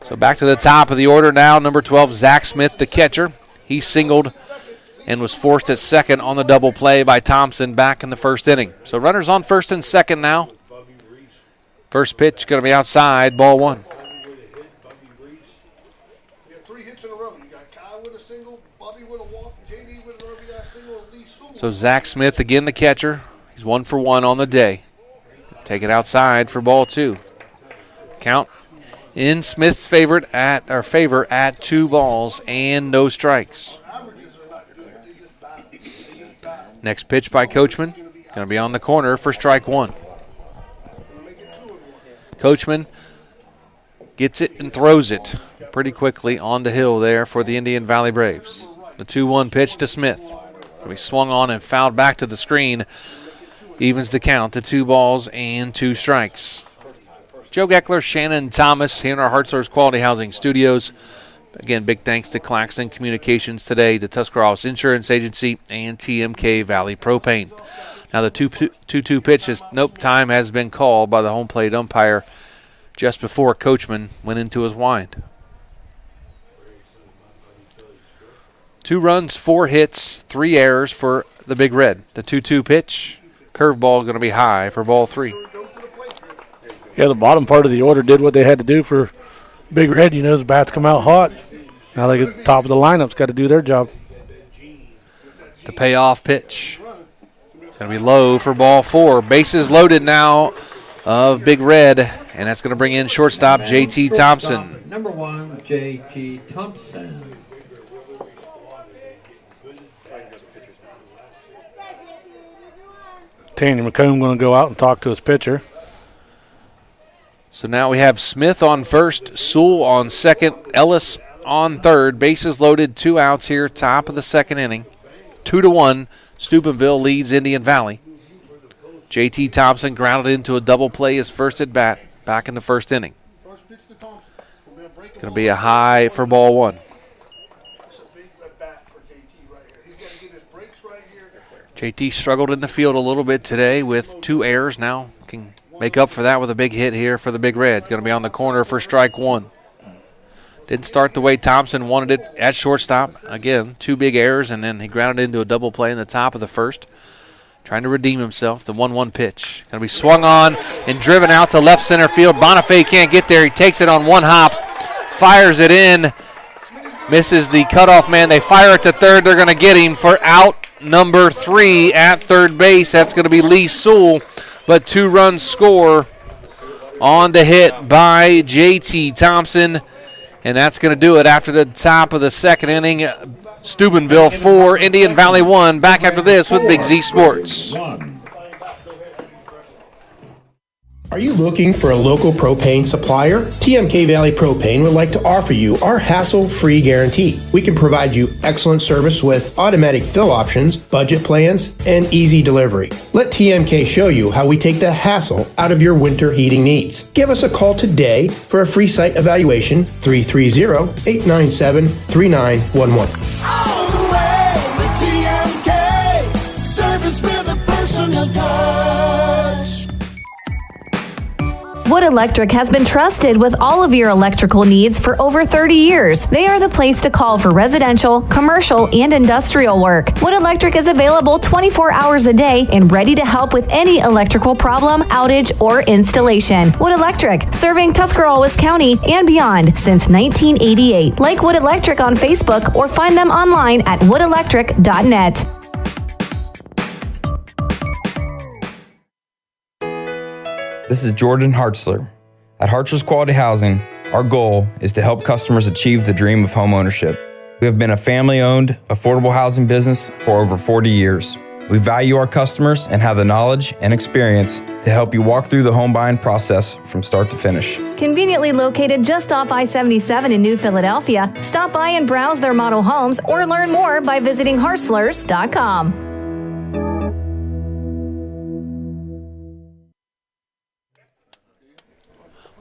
B: So back to the top of the order now. Number 12, Zach Smith, the catcher. He singled and was forced at second on the double play by Thompson back in the first inning. So runners on first and second now. First pitch going to be outside, ball 1. So Zach Smith again, the catcher. He's 1 for 1 on the day. Take it outside for ball 2. Count in Smith's favor at 2 balls and no strikes. Next pitch by Coachman. Going to be on the corner for strike 1. Coachman gets it and throws it pretty quickly on the hill there for the Indian Valley Braves. The 2-1 pitch to Smith. He swung on and fouled back to the screen. Evens the count to 2 balls and 2 strikes. Joe Geckler, Shannon Thomas here in our Hartzler's Quality Housing Studios. Again, big thanks to Claxon Communications today, to Tuscarawas Insurance Agency, and TMK Valley Propane. Now the 2-2 pitch is, time has been called by the home plate umpire just before Coachman went into his wind. 2 runs, 4 hits, 3 errors for the Big Red. The 2-2 pitch. Curveball going to be high for ball 3.
C: Yeah, the bottom part of the order did what they had to do for Big Red. You know, the bats come out hot. Now they get top of the lineup's got to do their job.
B: The payoff pitch. Going to be low for ball 4. Bases loaded now of Big Red, and that's going to bring in shortstop J.T. Thompson.
N: Number 1, J.T. Thompson.
C: Tanny McComb going to go out and talk to his pitcher.
B: So now we have Smith on first, Sewell on second, Ellis on third. Bases loaded, 2 outs here, top of the second inning. 2-1, Steubenville leads Indian Valley. J.T. Thompson grounded into a double play his first at bat back in the first inning. It's going to be a high for ball 1. J.T. struggled in the field a little bit today with 2 errors. Now can make up for that with a big hit here for the Big Red. Going to be on the corner for strike 1. Didn't start the way Thompson wanted it at shortstop. Again, 2 big errors, and then he grounded into a double play in the top of the first. Trying to redeem himself. The 1-1 pitch. Going to be swung on and driven out to left center field. Bonifay can't get there. He takes it on 1 hop. Fires it in. Misses the cutoff man. They fire it to third. They're going to get him for out number 3 at third base. That's going to be Lee Sewell. But 2 runs score on the hit by J.T. Thompson. And that's going to do it after the top of the second inning. Steubenville 4, Indian Valley 1. Back after this with Big Z Sports.
E: Are you looking for a local propane supplier? TMK Valley Propane would like to offer you our hassle-free guarantee. We can provide you excellent service with automatic fill options, budget plans, and easy delivery. Let TMK show you how we take the hassle out of your winter heating needs. Give us a call today for a free site evaluation, 330-897-3911.
F: All the way with TMK, service with a personal touch.
H: Wood Electric has been trusted with all of your electrical needs for over 30 years. They are the place to call for residential, commercial, and industrial work. Wood Electric is available 24 hours a day and ready to help with any electrical problem, outage, or installation. Wood Electric, serving Tuscarawas County and beyond since 1988. Like Wood Electric on Facebook or find them online at woodelectric.net.
J: This is Jordan Hartzler. At Hartzler's Quality Housing, our goal is to help customers achieve the dream of homeownership. We have been a family-owned, affordable housing business for over 40 years. We value our customers and have the knowledge and experience to help you walk through the home buying process from start to finish.
H: Conveniently located just off I-77 in New Philadelphia, stop by and browse their model homes or learn more by visiting hartzlers.com.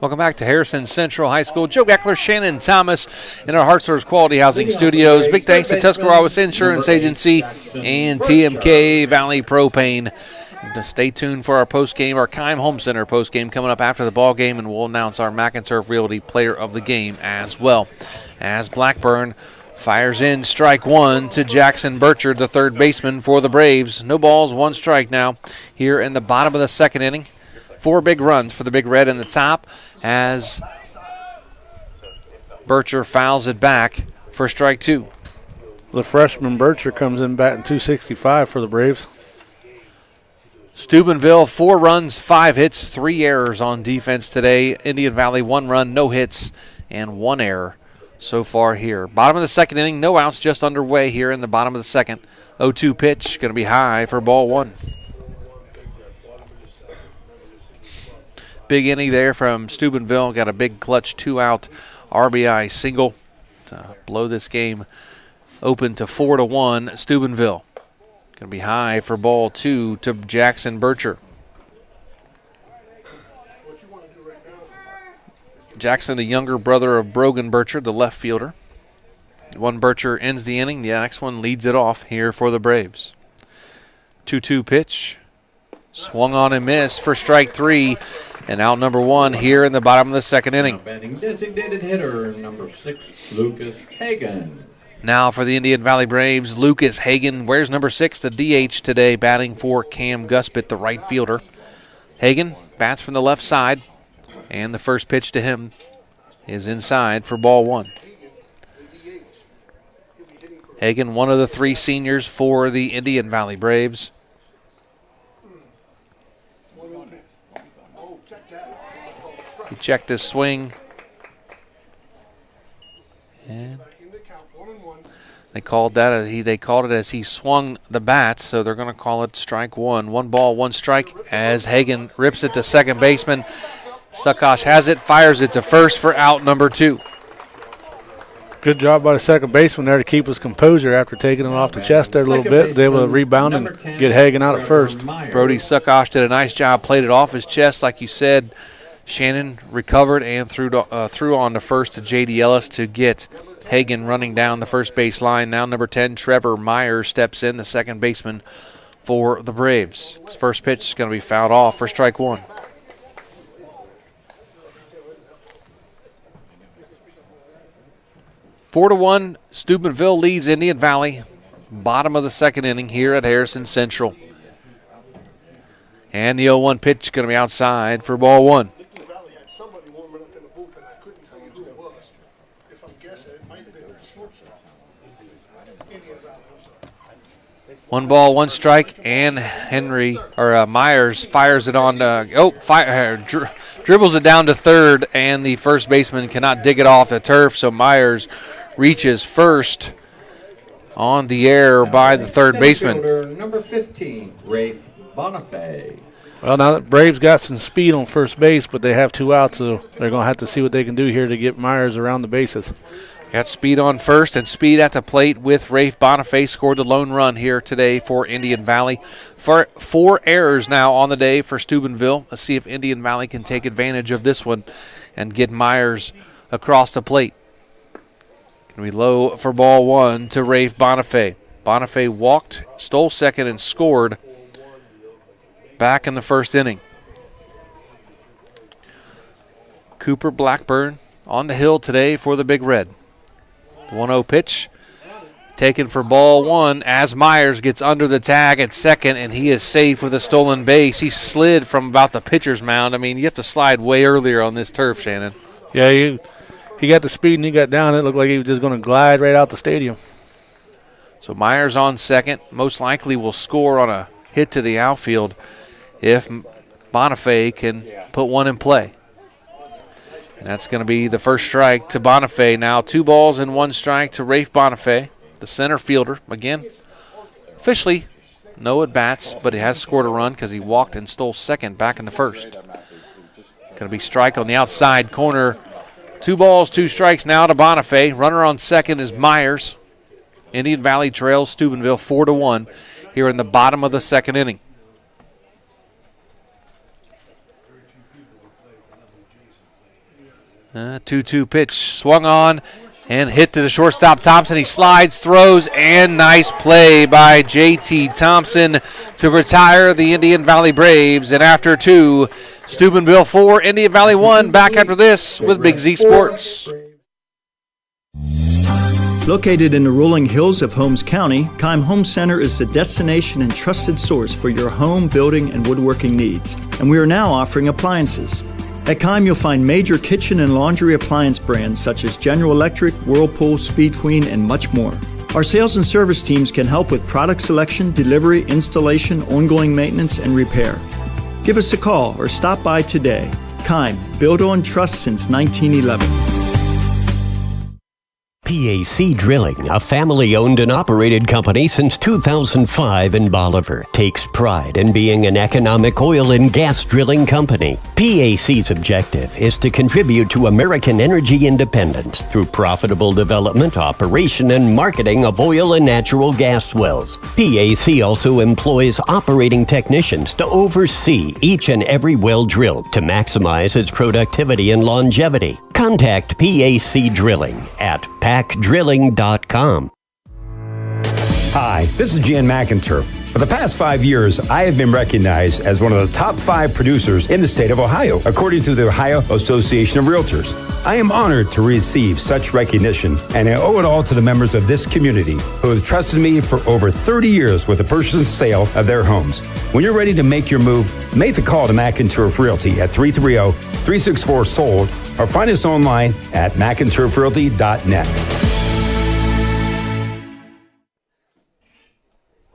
B: Welcome back to Harrison Central High School. Joe Geckler, Shannon Thomas in our Hartzler's Quality Housing Studios. Big thanks to Tuscarawas Insurance Agency and TMK Valley Propane. Stay tuned for our postgame, our Keim Home Center postgame coming up after the ball game, and we'll announce our McInturf Realty Player of the Game as well. As Blackburn fires in strike 1 to Jackson Burchard, the third baseman for the Braves. No balls, 1 strike now here in the bottom of the second inning. 4 big runs for the Big Red in the top as Burcher fouls it back for strike 2.
C: The freshman Burcher comes in batting .265 for the Braves.
B: Steubenville, 4 runs, 5 hits, 3 errors on defense today. Indian Valley, 1 run, no hits, and 1 error so far here. Bottom of the second inning, no outs just underway here in the bottom of the second. 0-2 pitch, going to be high for ball 1. Big inning there from Steubenville. Got a big clutch 2-out RBI single to blow this game open to 4-1 Steubenville. Going to be high for ball 2 to Jackson Burcher. Jackson, the younger brother of Brogan Burcher, the left fielder. One Burcher ends the inning. The next one leads it off here for the Braves. 2-2 pitch. Swung on and missed for strike 3. And out number 1 here in the bottom of the second inning.
N: Batting designated hitter, number 6, Lucas Hagan.
B: Now for the Indian Valley Braves, Lucas Hagan. Where's number 6, the DH today, batting for Cam Guspit, the right fielder. Hagan bats from the left side, and the first pitch to him is inside for ball 1. Hagan, one of the 3 seniors for the Indian Valley Braves. checked his swing. And they called it as he swung the bat, so they're going to call it strike one. 1 ball, 1 strike as Hagan rips it to second baseman. Suckosh has it, fires it to first for out number 2.
C: Good job by the second baseman there to keep his composure after taking him off the chest there a little bit. They were able to rebound and get Hagan out at first.
B: Brody Suckosh did a nice job, played it off his chest, like you said. Shannon recovered and threw on to first to J.D. Ellis to get Hagan running down the first base line. Now number 10, Trevor Myers, steps in, the second baseman for the Braves. His first pitch is going to be fouled off for strike 1. Four to 1, Steubenville leads Indian Valley. Bottom of the second inning here at Harrison Central. And the 0-1 pitch is going to be outside for ball 1. 1 ball, 1 strike, and Myers fires it on. Dribbles it down to third, and the first baseman cannot dig it off the turf. So Myers reaches first on the air by the third baseman.
N: Number 15, Rafe Bonifay.
C: Well, now that Braves got some speed on first base, but they have 2 outs, so they're going to have to see what they can do here to get Myers around the bases.
B: Got speed on first and speed at the plate with Rafe Bonifay. Scored the lone run here today for Indian Valley. 4 errors now on the day for Steubenville. Let's see if Indian Valley can take advantage of this one and get Myers across the plate. Going to be low for ball 1 to Rafe Bonifay. Bonifay walked, stole second, and scored back in the first inning. Cooper Blackburn on the hill today for the Big Red. 1-0 pitch taken for ball 1 as Myers gets under the tag at second, and he is safe with a stolen base. He slid from about the pitcher's mound. I mean, you have to slide way earlier on this turf, Shannon.
C: Yeah, he got the speed and he got down. It looked like he was just going to glide right out the stadium.
B: So Myers on second, most likely will score on a hit to the outfield if Bonifay can put one in play. And that's going to be the first strike to Bonifay. Now 2 balls and 1 strike to Rafe Bonifay, the center fielder. Again, officially no at-bats, but he has scored a run because he walked and stole second back in the first. Going to be strike on the outside corner. 2 balls, 2 strikes now to Bonifay. Runner on second is Myers. Indian Valley trails Steubenville 4-1 here in the bottom of the second inning. 2-2 pitch swung on and hit to the shortstop Thompson. He slides, throws, and nice play by J.T. Thompson to retire the Indian Valley Braves. And after 2, Steubenville 4, Indian Valley 1. Back after this with Big Z Sports.
L: Located in the rolling hills of Holmes County, Keim Home Center is the destination and trusted source for your home, building, and woodworking needs. And we are now offering appliances. At Keim, you'll find major kitchen and laundry appliance brands such as General Electric, Whirlpool, Speed Queen, and much more. Our sales and service teams can help with product selection, delivery, installation, ongoing maintenance, and repair. Give us a call or stop by today. Keim, built on trust since 1911.
K: PAC Drilling, a family-owned and operated company since 2005 in Bolivar, takes pride in being an economic oil and gas drilling company. PAC's objective is to contribute to American energy independence through profitable development, operation, and marketing of oil and natural gas wells. PAC also employs operating technicians to oversee each and every well drilled to maximize its productivity and longevity. Contact PAC Drilling at pacdrilling.com.
M: Hi, this is Jan McInturf. For the past 5 years, I have been recognized as one of the top 5 producers in the state of Ohio, according to the Ohio Association of Realtors. I am honored to receive such recognition, and I owe it all to the members of this community who have trusted me for over 30 years with the purchase and sale of their homes. When you're ready to make your move, make the call to McInturf Realty at 330-364-SOLD or find us online at McInturfRealty.net.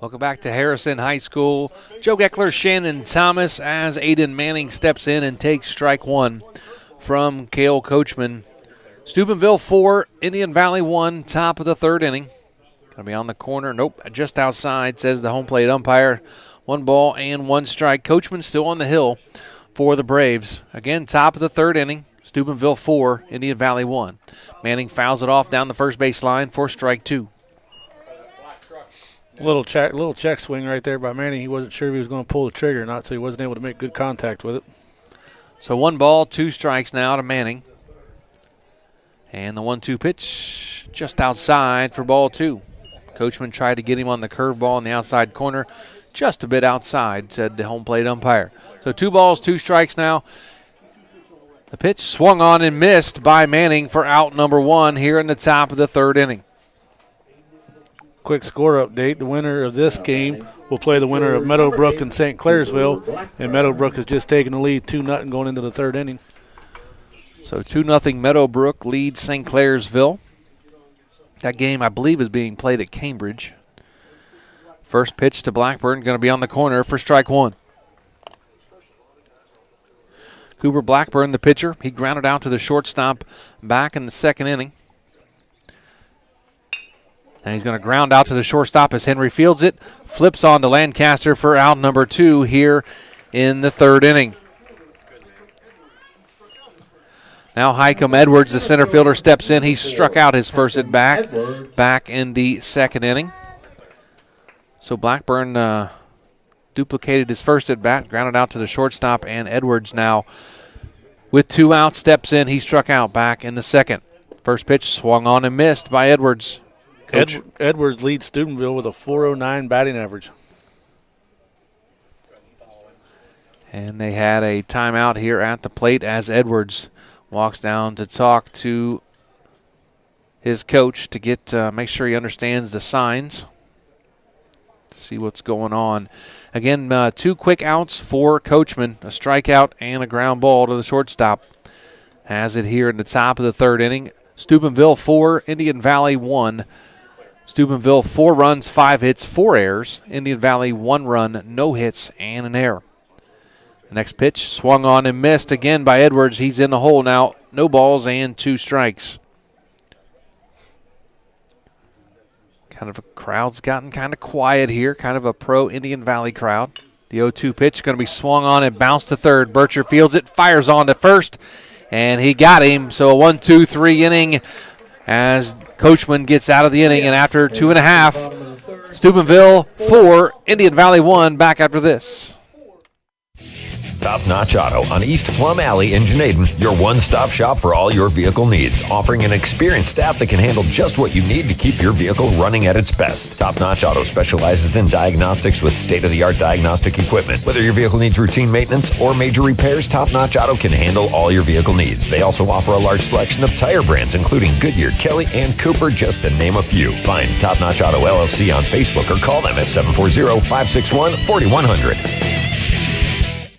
B: Welcome back to Harrison High School. Joe Geckler, Shannon Thomas as Aiden Manning steps in and takes strike 1 from Cale Coachman. Steubenville 4, Indian Valley 1, top of the third inning. Going to be on the corner. Nope, just outside, says the home plate umpire. 1 ball and 1 strike. Coachman still on the hill for the Braves. Again, top of the third inning. Steubenville 4, Indian Valley 1. Manning fouls it off down the first base line for strike 2.
C: Little check swing right there by Manning. He wasn't sure if he was going to pull the trigger or not, so he wasn't able to make good contact with it.
B: So 1 ball, 2 strikes now to Manning. And the 1-2 pitch just outside for ball 2. Coachman tried to get him on the curveball in the outside corner, just a bit outside, said the home plate umpire. So 2 balls, 2 strikes now. The pitch swung on and missed by Manning for out number 1 here in the top of the third inning.
C: Quick score update. The winner of this game will play the winner of Meadowbrook and St. Clairsville, and Meadowbrook has just taken the lead 2-0 going into the third inning.
B: So 2-0 Meadowbrook leads St. Clairsville. That game, I believe, is being played at Cambridge. First pitch to Blackburn, going to be on the corner for strike 1. Cooper Blackburn, the pitcher, he grounded out to the shortstop back in the second inning. And he's going to ground out to the shortstop as Henry fields it. Flips on to Lancaster for out number 2 here in the third inning. Now Highcomb Edwards, the center fielder, steps in. He struck out his first at bat back in the second inning. So Blackburn duplicated his first at bat, grounded out to the shortstop, and Edwards now with 2 outs steps in. He struck out back in the second. First pitch swung on and missed by Edwards.
C: Edwards leads Steubenville with a .409 batting average.
B: And they had a timeout here at the plate as Edwards walks down to talk to his coach to get make sure he understands the signs. See what's going on. Again, 2 quick outs for Coachman, a strikeout and a ground ball to the shortstop. Has it here in the top of the third inning. Steubenville 4, Indian Valley 1. Steubenville 4 runs, 5 hits, 4 errors. Indian Valley 1 run, no hits, and an error. The next pitch swung on and missed again by Edwards. He's in the hole now. No balls and 2 strikes. Kind of a crowd's gotten kind of quiet here. Kind of a pro Indian Valley crowd. The 0-2 pitch going to be swung on and bounced to third. Bircher fields it, fires on to first, and he got him. So a 1-2-3 inning as Coachman gets out of the inning. And after 2.5, Steubenville 4, Indian Valley 1. Back after this.
O: Top Notch Auto on East Plum Alley in Janaden, your one-stop shop for all your vehicle needs, offering an experienced staff that can handle just what you need to keep your vehicle running at its best. Top Notch Auto specializes in diagnostics with state-of-the-art diagnostic equipment. Whether your vehicle needs routine maintenance or major repairs, Top Notch Auto can handle all your vehicle needs. They also offer a large selection of tire brands, including Goodyear, Kelly, and Cooper, just to name a few. Find Top Notch Auto LLC on Facebook or call them at 740-561-4100.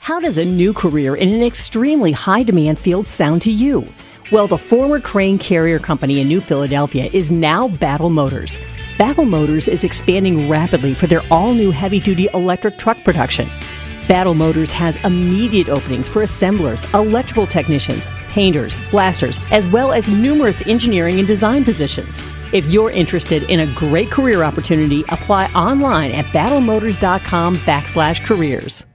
P: How does a new career in an extremely high-demand field sound to you? Well, the former Crane Carrier Company in New Philadelphia is now Battle Motors. Battle Motors is expanding rapidly for their all-new heavy-duty electric truck production. Battle Motors has immediate openings for assemblers, electrical technicians, painters, blasters, as well as numerous engineering and design positions. If you're interested in a great career opportunity, apply online at battlemotors.com/careers.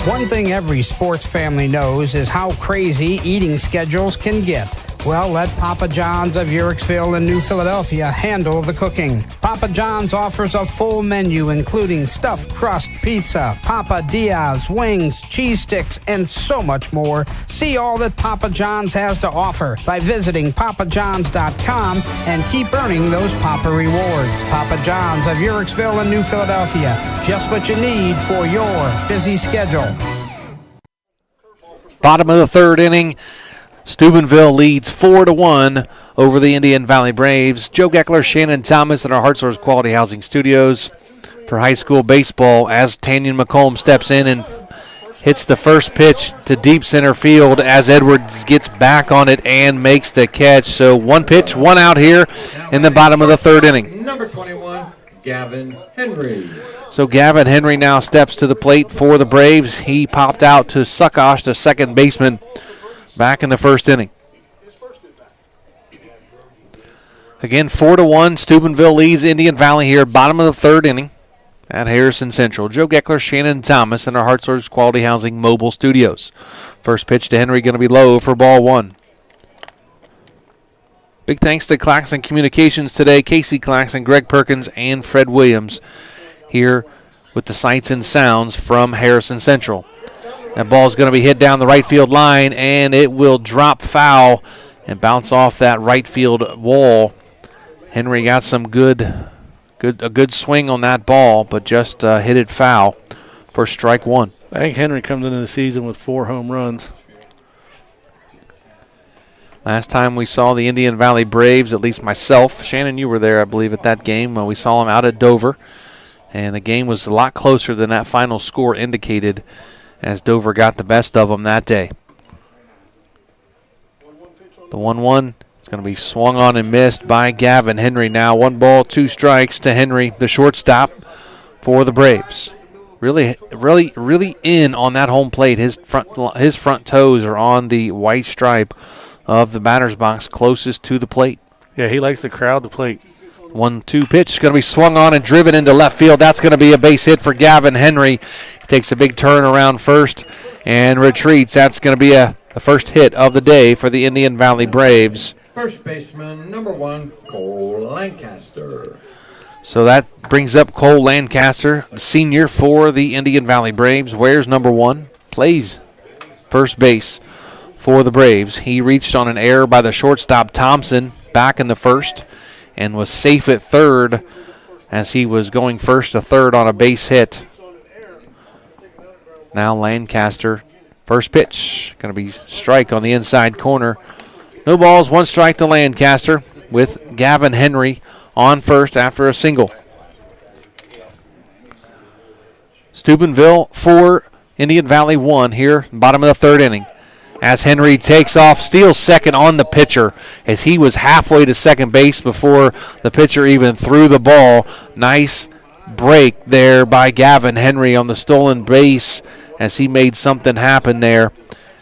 Q: One thing every sports family knows is how crazy eating schedules can get. Well, let Papa John's of Uricksville and New Philadelphia handle the cooking. Papa John's offers a full menu including stuffed crust pizza, Papa Diaz, wings, cheese sticks, and so much more. See all that Papa John's has to offer by visiting papajohns.com and keep earning those Papa rewards. Papa John's of Uricksville and New Philadelphia. Just what you need for your busy schedule.
B: Bottom of the third inning. Steubenville leads 4-1 over the Indian Valley Braves. Joe Geckler, Shannon Thomas in our Hartzler's Quality Housing Studios for high school baseball as Tanyan McComb steps in and hits the first pitch to deep center field as Edwards gets back on it and makes the catch. So 1 pitch, 1 out here in the bottom of the third inning.
N: Number 21, Gavin Henry.
B: So Gavin Henry now steps to the plate for the Braves. He popped out to Suckosh, the second baseman, back in the first inning. Again, 4-1, Steubenville leads Indian Valley here, bottom of the third inning at Harrison Central. Joe Geckler, Shannon Thomas in our Hartzler's Quality Housing Mobile Studios. First pitch to Henry going to be low for ball one. Big thanks to Claxon Communications today. Casey Claxon, Greg Perkins, and Fred Williams here with the sights and sounds from Harrison Central. That ball's going to be hit down the right field line, and it will drop foul and bounce off that right field wall. Henry got some a good swing on that ball, but just hit it foul for strike one.
C: I think Henry comes into the season with 4 home runs.
B: Last time we saw the Indian Valley Braves, at least myself, Shannon, you were there, I believe, at that game. We saw them out at Dover, and the game was a lot closer than that final score indicated as Dover got the best of them that day. The 1-1. It's going to be swung on and missed by Gavin Henry now. 1 ball, 2 strikes to Henry, the shortstop for the Braves. Really in on that home plate. His front toes are on the white stripe of the batter's box closest to the plate.
C: Yeah, he likes to crowd the plate.
B: 1-2 pitch. Going to be swung on and driven into left field. That's going to be a base hit for Gavin Henry. He takes a big turn around first and retreats. That's going to be the first hit of the day for the Indian Valley Braves.
N: First baseman, number 1, Cole Lancaster.
B: So that brings up Cole Lancaster, the senior for the Indian Valley Braves. Wears number 1, plays first base for the Braves. He reached on an error by the shortstop Thompson back in the first and was safe at third as he was going first to third on a base hit. Now Lancaster, first pitch, going to be strike on the inside corner. No balls, 1 strike to Lancaster with Gavin Henry on first after a single. Steubenville 4, Indian Valley 1 here, bottom of the third inning. As Henry takes off, steals second on the pitcher as he was halfway to second base before the pitcher even threw the ball. Nice break there by Gavin Henry on the stolen base as he made something happen there,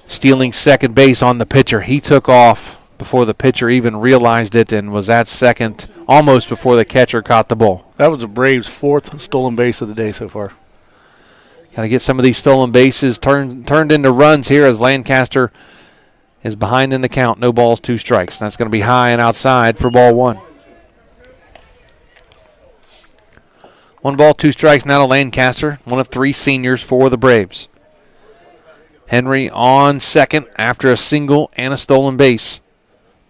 B: stealing second base on the pitcher. He took off before the pitcher even realized it and was at second almost before the catcher caught the ball.
C: That was the Braves' 4th stolen base of the day so far.
B: Got to get some of these stolen bases turned into runs here as Lancaster is behind in the count. No balls, 2 strikes. That's going to be high and outside for ball 1. 1 ball, 2 strikes now to Lancaster, one of 3 seniors for the Braves. Henry on second after a single and a stolen base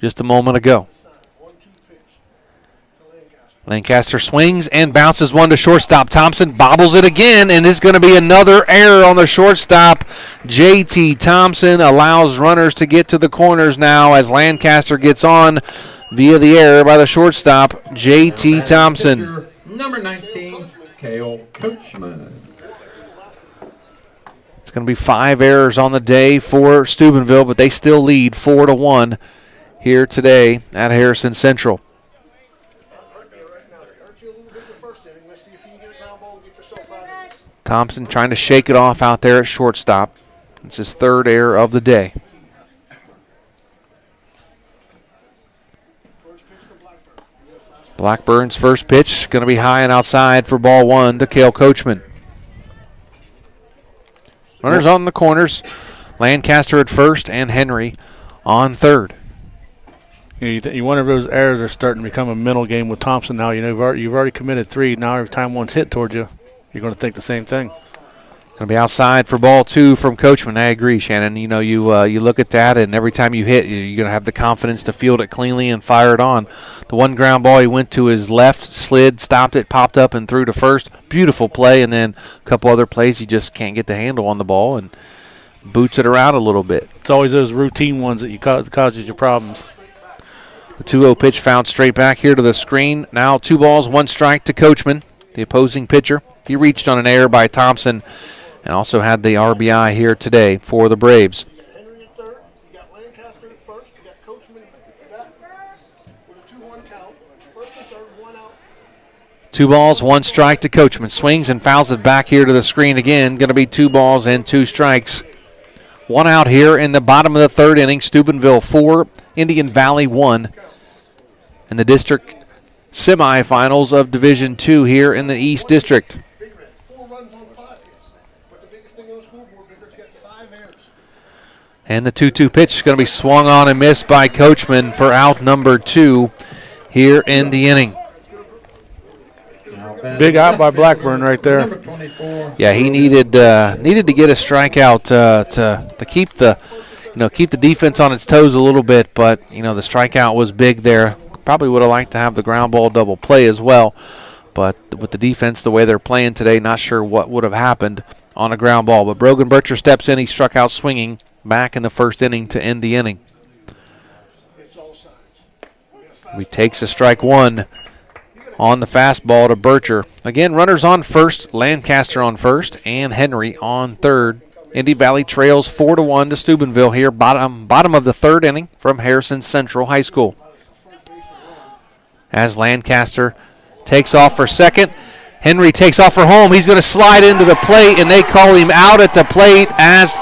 B: just a moment ago. Lancaster swings and bounces one to shortstop. Thompson bobbles it again, and it's going to be another error on the shortstop. J.T. Thompson allows runners to get to the corners now as Lancaster gets on via the error by the shortstop, J.T. Thompson.
N: Number 19, Cale Coachman.
B: It's going to be 5 errors on the day for Steubenville, but they still lead 4-1 here today at Harrison Central. Thompson trying to shake it off out there at shortstop. It's his 3rd error of the day. Blackburn's first pitch going to be high and outside for ball 1 to Cale Coachman. Runners on the corners. Lancaster at first and Henry on third.
C: You wonder if those errors are starting to become a mental game with Thompson now. You know, you've already committed 3. Now every time one's hit towards you, you're going to think the same thing.
B: Going to be outside for ball 2 from Coachman. I agree, Shannon. You know, you look at that, and every time you hit, you're going to have the confidence to field it cleanly and fire it on. The 1 ground ball, he went to his left, slid, stopped it, popped up, and threw to first. Beautiful play, and then a couple other plays, you just can't get the handle on the ball and boots it around a little bit.
C: It's always those routine ones that causes you problems.
B: The 2-0 pitch fouled straight back here to the screen. Now 2 balls, 1 strike to Coachman, the opposing pitcher. He reached on an error by Thompson and also had the RBI here today for the Braves.
D: Henry at third. You got Lancaster at first. You got Coachman back with a 2-1 count. First and third, 1 out.
B: 2 balls, 1 strike to Coachman. Swings and fouls it back here to the screen again. Going to be 2 balls and 2 strikes One out here in the bottom of the third inning. Steubenville 4, Indian Valley 1. In the district semifinals of Division II here in the East District. And the 2-2 pitch is going to be swung on and missed by Coachman for out number 2 here in the inning.
C: Big out by Blackburn right there.
B: Yeah, he needed to get a strikeout to keep the defense on its toes a little bit, but the strikeout was big there. Probably would have liked to have the ground ball double play as well, but with the defense the way they're playing today, not sure what would have happened on a ground ball. But Brogan Bircher steps in. He struck out swinging back in the first inning to end the inning. He takes a strike one on the fastball to Bircher. Again, runners on first, Lancaster on first, and Henry on third. Indy Valley trails 4-1 to Steubenville here, bottom of the third inning from Harrison Central High School. As Lancaster takes off for second, Henry takes off for home. He's going to slide into the plate, and they call him out at the plate as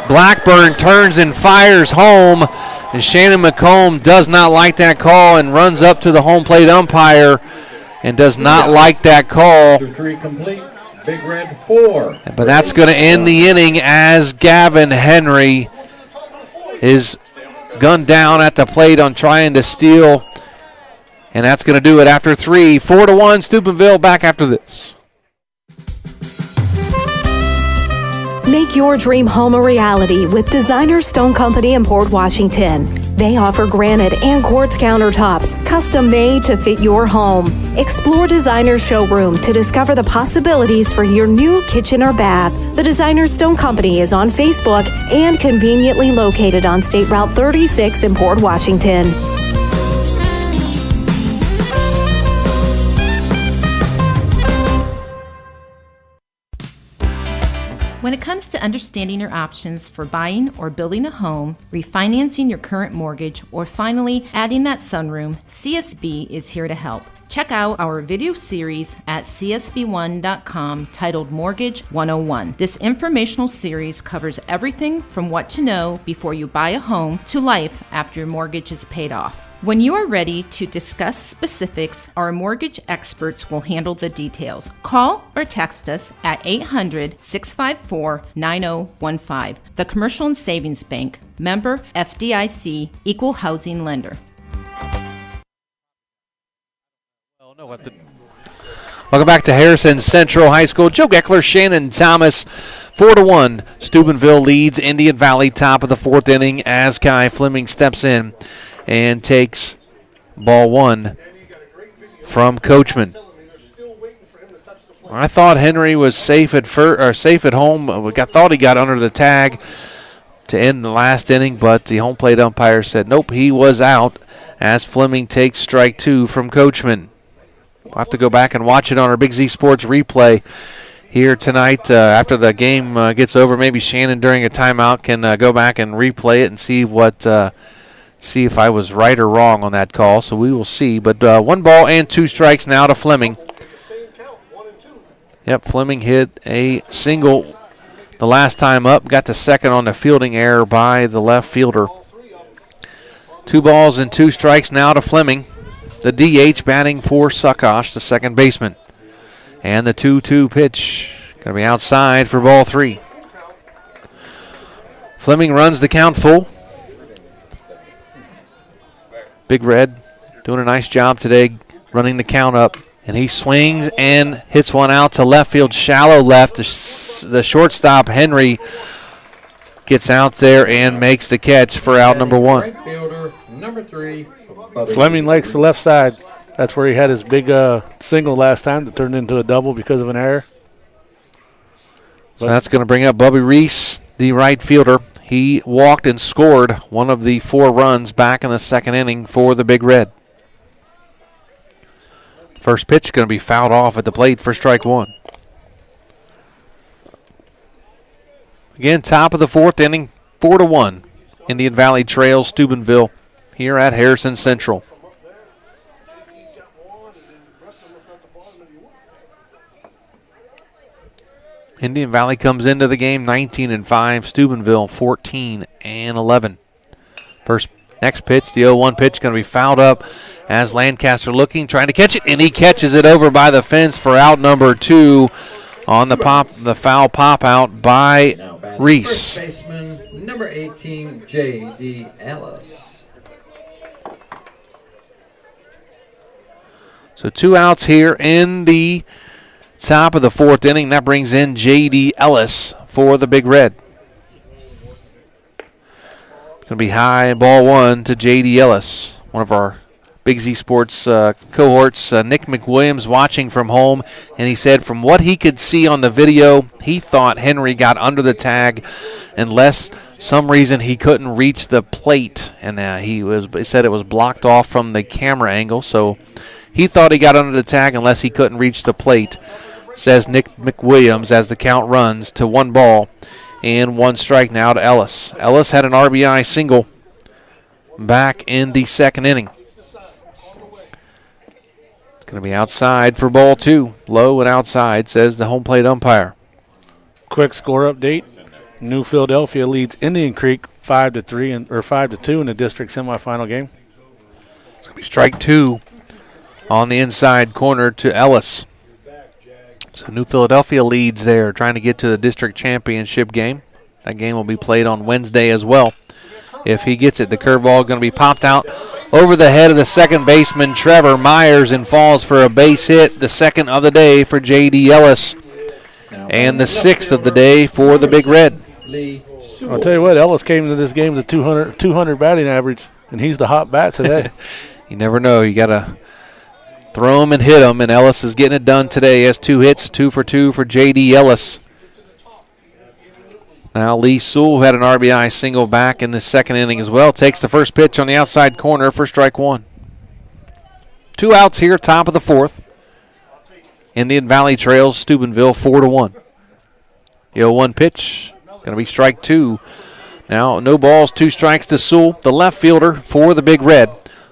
B: Blackburn turns and fires home. And Shannon McComb does not like that call and runs up to the home plate umpire and does not like that call.
N: 3 complete. Big Red 4.
B: But that's going to end the inning as Gavin Henry is gunned down at the plate on trying to steal. And that's going to do it after 3. 4-1 Steubenville. Back after this.
S: Make your dream home a reality with Designer Stone Company in Port Washington. They offer granite and quartz countertops, custom made to fit your home. Explore Designer's showroom to discover the possibilities for your new kitchen or bath. The Designer Stone Company is on Facebook and conveniently located on State Route 36 in Port Washington.
T: When it comes to understanding your options for buying or building a home, refinancing your current mortgage, or finally adding that sunroom, CSB is here to help. Check out our video series at csb1.com titled Mortgage 101. This informational series covers everything from what to know before you buy a home to life after your mortgage is paid off. When you are ready to discuss specifics, our mortgage experts will handle the details. Call or text us at 800-654-9015. The Commercial and Savings Bank, member FDIC, equal housing lender.
B: Welcome back to Harrison Central High School. Joe Geckler, Shannon Thomas, 4-1. Steubenville leads Indian Valley top of the fourth inning as Kai Fleming steps in and takes ball one from Coachman. I thought Henry was safe at home. I thought he got under the tag to end the last inning, but the home plate umpire said nope, he was out as Fleming takes strike 2 from Coachman. We'll have to go back and watch it on our Big Z Sports replay here tonight after the game gets over. Maybe Shannon during a timeout can go back and replay it and see if I was right or wrong on that call. So we will see. But 1 ball and 2 strikes now to Fleming. Yep, Fleming hit a single the last time up. Got to second on the fielding error by the left fielder. 2 balls and 2 strikes now to Fleming. The DH batting for Suckosh, the second baseman. And the 2-2 pitch going to be outside for ball 3. Fleming runs the count full. Big Red doing a nice job today running the count up. And he swings and hits one out to left field, shallow left. The shortstop, Henry, gets out there and makes the catch for out number 1.
N: Right fielder, number 3.
C: Fleming likes the left side. That's where he had his big single last time that turned into a double because of an error.
B: So that's going to bring up Bubby Reese, the right fielder. He walked and scored one of the 4 runs back in the second inning for the Big Red. First pitch is going to be fouled off at the plate for strike 1. Again, top of the fourth inning, 4-1. Indian Valley trails Steubenville here at Harrison Central. Indian Valley comes into the game 19-5. Steubenville 14-11. Next pitch, the 0-1 pitch, going to be fouled up as Lancaster looking, trying to catch it, and he catches it over by the fence for out number 2 on the foul pop out by Reese.
N: First baseman, number 18, J.D. Ellis.
B: So 2 outs here in the top of the 4th inning. That brings in J.D. Ellis for the Big Red. It's going to be high, ball 1 to J.D. Ellis, one of our Big Z Sports cohorts. Nick McWilliams watching from home, and he said from what he could see on the video, he thought Henry got under the tag unless some reason he couldn't reach the plate, and he said it was blocked off from the camera angle, so he thought he got under the tag unless he couldn't reach the plate, says Nick McWilliams as the count runs to 1 ball and 1 strike now to Ellis. Ellis had an RBI single back in the 2nd inning. It's going to be outside for ball 2. Low and outside, says the home plate umpire.
C: Quick score update. New Philadelphia leads Indian Creek 5-3 or 5-2 in the district semifinal game.
B: It's going to be strike 2 on the inside corner to Ellis. So New Philadelphia leads there, trying to get to the district championship game. That game will be played on Wednesday as well. If he gets it, the curveball going to be popped out over the head of the second baseman, Trevor Myers, and falls for a base hit, the 2nd of the day for J.D. Ellis, and the 6th of the day for the Big Red.
C: I'll tell you what, Ellis came into this game with a 200 batting average, and he's the hot bat today.
B: You never know. You got to throw him and hit him, and Ellis is getting it done today. He has 2 hits, 2 for 2 for J.D. Ellis. Now Lee Sewell, who had an RBI single back in the 2nd inning as well, takes the first pitch on the outside corner for strike 1. 2 outs here, top of the 4th. Indian Valley trails Steubenville 4-1. The 0-1 pitch, going to be strike 2. Now no balls, 2 strikes to Sewell, the left fielder for the Big Red.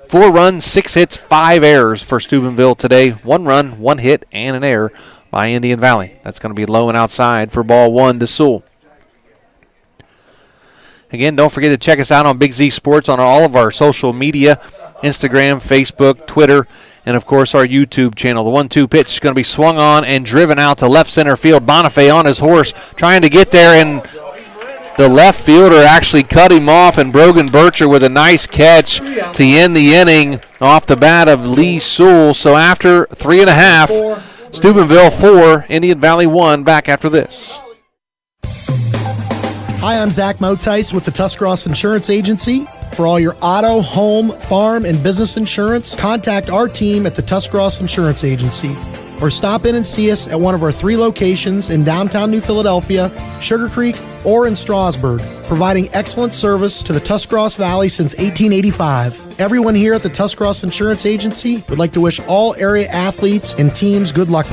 B: 4 runs, 6 hits, 5 errors for Steubenville today. 1 run, 1 hit, and an error by Indian Valley. That's going to be low and outside for ball 1 to Sewell. Again, don't forget to check us out on Big Z Sports on all of our social media, Instagram, Facebook, Twitter, and, of course, our YouTube channel. The 1-2 pitch is going to be swung on and driven out to left center field. Bonifay on his horse trying to get there, and the left fielder actually cut him off, and Brogan Bircher with a nice catch to end the inning off the bat of Lee Sewell. So after 3.5, Steubenville 4, Indian Valley 1, back after this.
D: Hi, I'm Zach Motice with the Tuscarawas Insurance Agency. For all your auto, home, farm, and business insurance, contact our team at the Tuscarawas Insurance Agency. Or stop in and see us at one of our 3 locations in downtown New Philadelphia, Sugar Creek, or in Strasburg, providing excellent service to the Tuscarawas Valley since 1885. Everyone here at the Tuscarawas Insurance Agency would like to wish all area athletes and teams good luck.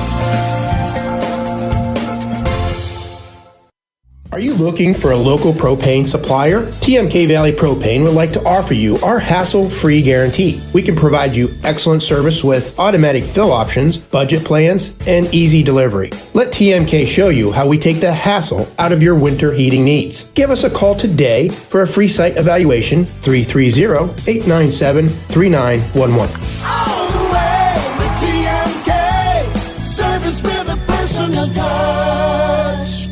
E: Are you looking for a local propane supplier? TMK Valley Propane would like to offer you our hassle-free guarantee. We can provide you excellent service with automatic fill options, budget plans, and easy delivery. Let TMK show you how we take the hassle out of your winter heating needs. Give us a call today for a free site evaluation, 330-897-3911.
F: All the way with TMK, service with a personal touch.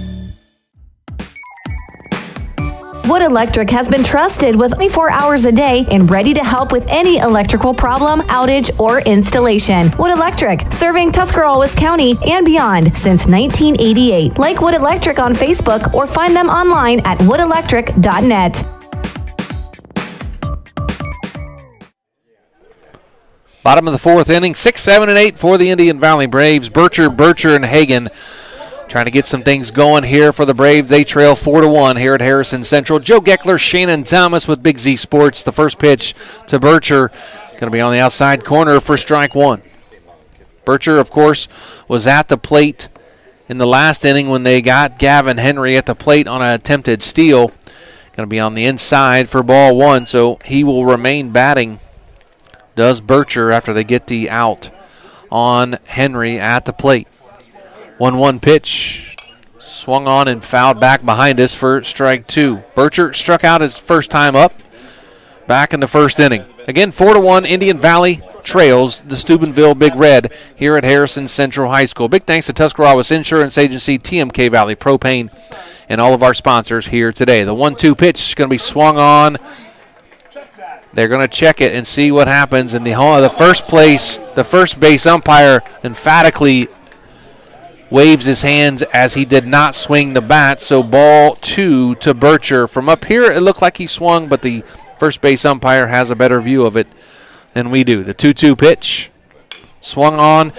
H: Wood Electric has been trusted with 24 hours a day and ready to help with any electrical problem, outage, or installation. Wood Electric, serving Tuscarawas County and beyond since 1988. Like Wood Electric on Facebook or find them online at woodelectric.net.
B: Bottom of the 4th inning, 6, 7, and 8 for the Indian Valley Braves. Bircher, and Hagan trying to get some things going here for the Braves. They trail 4-1 here at Harrison Central. Joe Geckler, Shannon Thomas with Big Z Sports. The first pitch to Bircher going to be on the outside corner for strike 1. Bircher, of course, was at the plate in the last inning when they got Gavin Henry at the plate on an attempted steal. Going to be on the inside for ball 1, so he will remain batting, does Bircher, after they get the out on Henry at the plate. 1-1 pitch Swung on and fouled back behind us for strike 2. Bircher struck out his first time up back in the first inning. Again, 4-1, Indian Valley trails the Steubenville Big Red here at Harrison Central High School. Big thanks to Tuscarawas Insurance Agency, TMK Valley Propane, and all of our sponsors here today. The 1-2 pitch is going to be swung on. They're going to check it and see what happens. And the first base umpire emphatically waves his hands as he did not swing the bat. So ball 2 to Bircher. From up here, it looked like he swung, but the first base umpire has a better view of it than we do. The 2-2 pitch swung on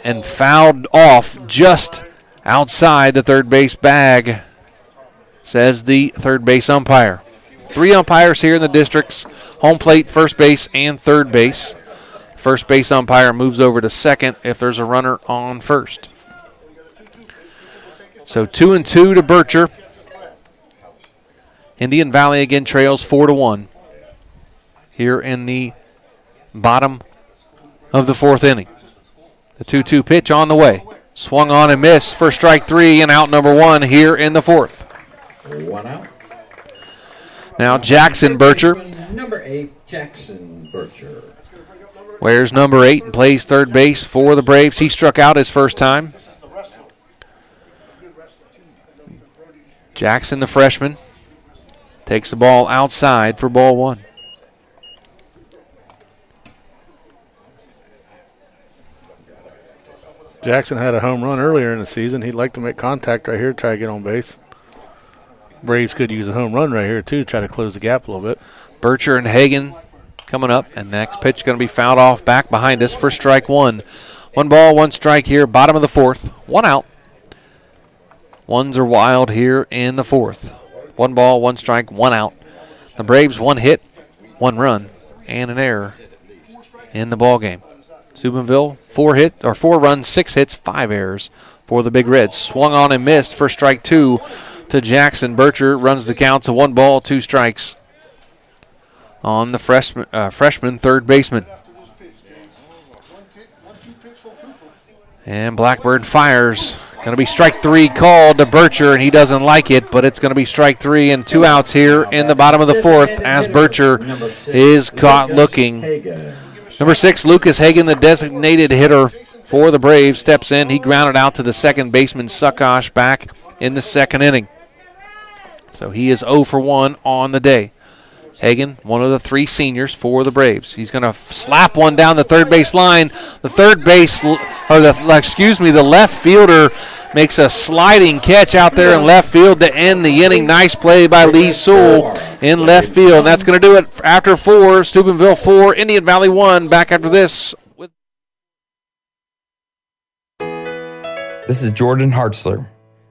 B: and fouled off just outside the third base bag, says the third base umpire. 3 umpires here in the districts, home plate, first base, and third base. First base umpire moves over to second if there's a runner on first. So 2-2 to Bircher. Indian Valley again trails 4-1 here in the bottom of the fourth inning. The 2-2 pitch on the way. Swung on and missed for strike 3 and out number 1 here in the fourth.
N: 1 out.
B: Now Jackson Bircher.
N: Number 8, Jackson Bircher.
B: Wears number 8 and plays third base for the Braves. He struck out his first time. Jackson, the freshman, takes the ball outside for ball 1.
C: Jackson had a home run earlier in the season. He'd like to make contact right here, try to get on base. Braves could use a home run right here, too, try to close the gap a little bit.
B: Bircher and Hagan coming up, and the next pitch going to be fouled off back behind us for strike 1. 1 ball, 1 strike here, bottom of the fourth. 1 out. Ones are wild here in the fourth. 1 ball, 1 strike, 1 out. The Braves 1 hit, 1 run, and an error in the ball game. Steubenville 4 runs, 6 hits, 5 errors for the Big Reds. Swung on and missed for strike 2 to Jackson. Bircher runs the count to 1 ball, 2 strikes on the freshman third baseman. And Blackbird fires. Going to be strike 3 called to Bircher, and he doesn't like it, but it's going to be strike 3 and 2 outs here in the bottom of the fourth as Bircher is caught looking. Number 6, Lucas Hagan, the designated hitter for the Braves, steps in. He grounded out to the second baseman, Suckosh, back in the second inning. So he is 0 for 1 on the day. Hagan, one of the 3 seniors for the Braves. He's going to slap one down the third base line. The left fielder makes a sliding catch out there in left field to end the inning. Nice play by Lee Sewell in left field. And that's going to do it after 4. Steubenville 4, Indian Valley 1. Back after this.
J: This is Jordan Hartzler.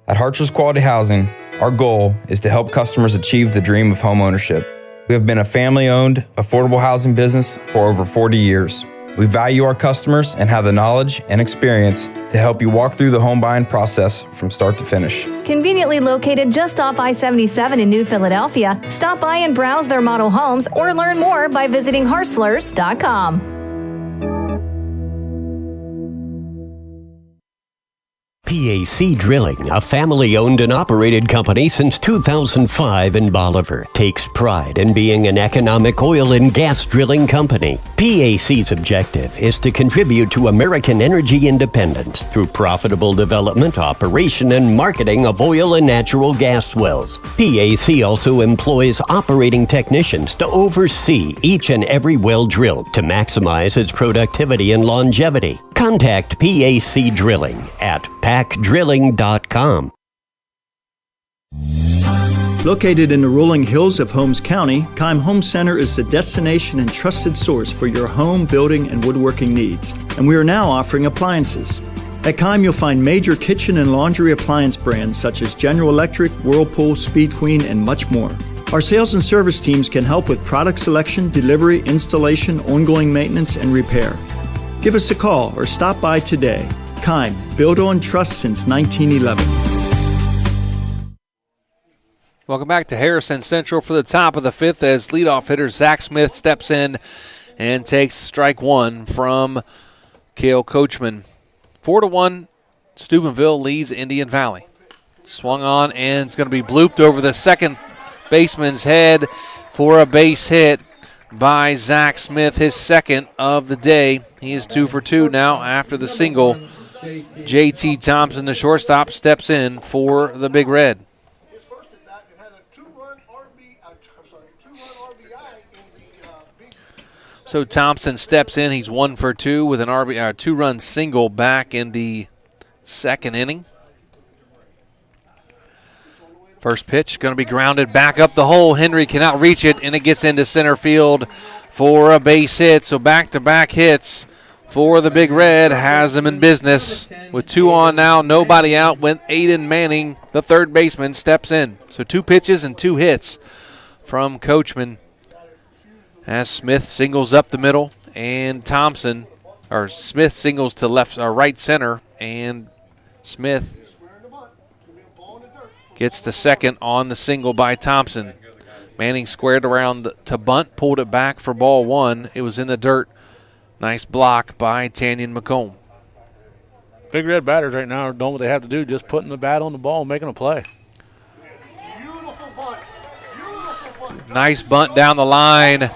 J: At Hartzler's Quality Housing, our goal is to help customers achieve the dream of home ownership. We have been a family-owned, affordable housing business for over 40 years. We value our customers and have the knowledge and experience to help you walk through the home buying process from start to finish.
H: Conveniently located just off I-77 in New Philadelphia, stop by and browse their model homes or learn more by visiting Hartzlers.com.
K: PAC Drilling, a family-owned and operated company since 2005 in Bolivar, takes pride in being an economic oil and gas drilling company. PAC's objective is to contribute to American energy independence through profitable development, operation, and marketing of oil and natural gas wells. PAC also employs operating technicians to oversee each and every well drilled to maximize its productivity and longevity. Contact PAC Drilling at pacdrilling.com.
L: Located in the rolling hills of Holmes County, Keim Home Center is the destination and trusted source for your home, building, and woodworking needs. And we are now offering appliances. At Keim, you'll find major kitchen and laundry appliance brands such as General Electric, Whirlpool, Speed Queen, and much more. Our sales and service teams can help with product selection, delivery, installation, ongoing maintenance, and repair. Give us a call or stop by today. Keim, built on trust since 1911.
B: Welcome back to Harrison Central for the top of the fifth as leadoff hitter Zach Smith steps in and takes strike 1 from Cale Coachman. 4-1, Steubenville leads Indian Valley. Swung on, and it's going to be blooped over the second baseman's head for a base hit by Zach Smith, his second of the day. He is 2 for 2 now after the single. JT Thompson, the shortstop, steps in for the Big Red. So Thompson steps in. He's 1 for 2 with an two-run single back in the second inning. First pitch going to be grounded back up the hole. Henry cannot reach it, and it gets into center field for a base hit. So back-to-back hits for the Big Red has them in business. With 2 on now, nobody out, when Aiden Manning, the third baseman, steps in. So 2 pitches and 2 hits from Coachman as Smith singles up the middle, and Smith singles to left or right center, and Smith gets the second on the single by Thompson. Manning squared around to bunt, pulled it back for ball 1. It was in the dirt. Nice block by Tanyan McComb.
C: Big Red batters right now are doing what they have to do, just putting the bat on the ball and making a play.
B: Nice bunt down the line,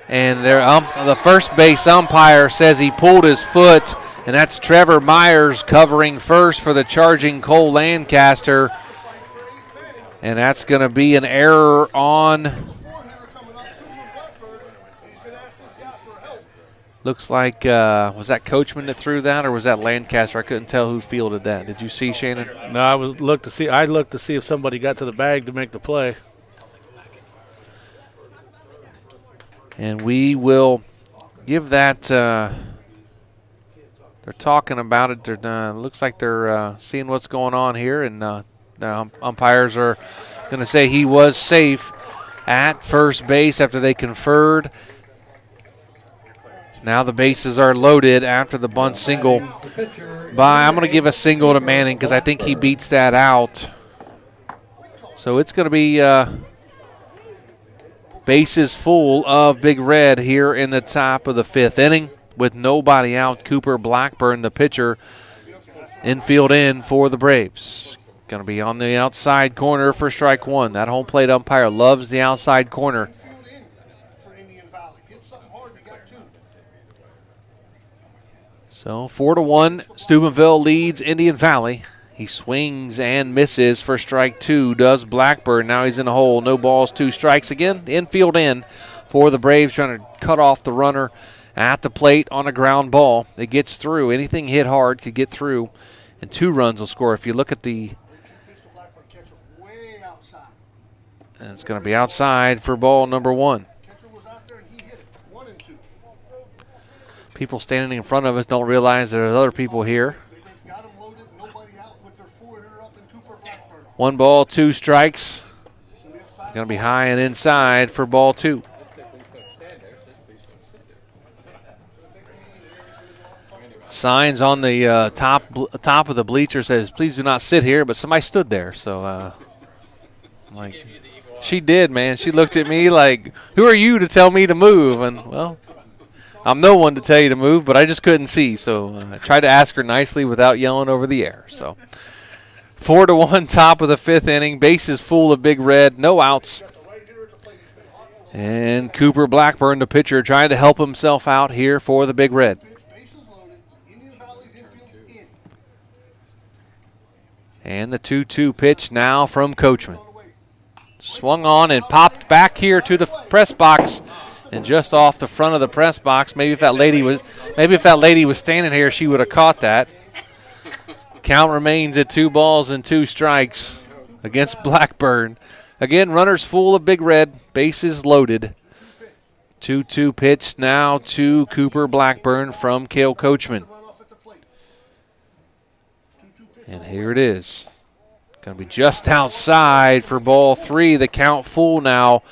B: and the first base umpire says he pulled his foot, and that's Trevor Myers covering first for the charging Cole Lancaster. And that's going to be an error on. Looks like, was that Coachman that threw that, or was that Lancaster? I couldn't tell who fielded that. Did you see, Shannon?
C: No, I looked to see if somebody got to the bag to make the play.
B: And we will give that. They're talking about it. Looks like they're seeing what's going on here, and the umpires are going to say he was safe at first base after they conferred. Now the bases are loaded after the bunt single I'm going to give a single to Manning because I think he beats that out. So it's going to be bases full of Big Red here in the top of the 5th inning with nobody out. Cooper Blackburn, the pitcher, infield in for the Braves. Going to be on the outside corner for strike 1. That home plate umpire loves the outside corner. So 4-1, Steubenville leads Indian Valley. He swings and misses for strike 2, does Blackburn. Now he's in the hole. No balls, 2 strikes. Again, the infield in for the Braves, trying to cut off the runner at the plate on a ground ball. It gets through. Anything hit hard could get through, and 2 runs will score. If you look at the And it's going to be outside for ball number 1. People standing in front of us don't realize there's other people here. 1 ball, 2 strikes. Going to be high and inside for ball 2. Signs on the top of the bleacher says, "Please do not sit here," but somebody stood there, so like, she did, man. She looked at me like, "Who are you to tell me to move?" And, well, I'm no one to tell you to move, but I just couldn't see, so I tried to ask her nicely without yelling over the air. So 4-1, top of the 5th inning. Bases full of Big Red, no outs. And Cooper Blackburn, the pitcher, trying to help himself out here for the Big Red. And the 2-2 pitch now from Coachman. Swung on and popped back here to the press box, and just off the front of the press box. Maybe if that lady was standing here, she would have caught that. Count remains at 2 balls and 2 strikes against Blackburn. Again, runners full of Big Red, bases loaded. 2-2 pitch now to Cooper Blackburn from Cale Coachman. And here it is. Going to be just outside for ball 3. The count full now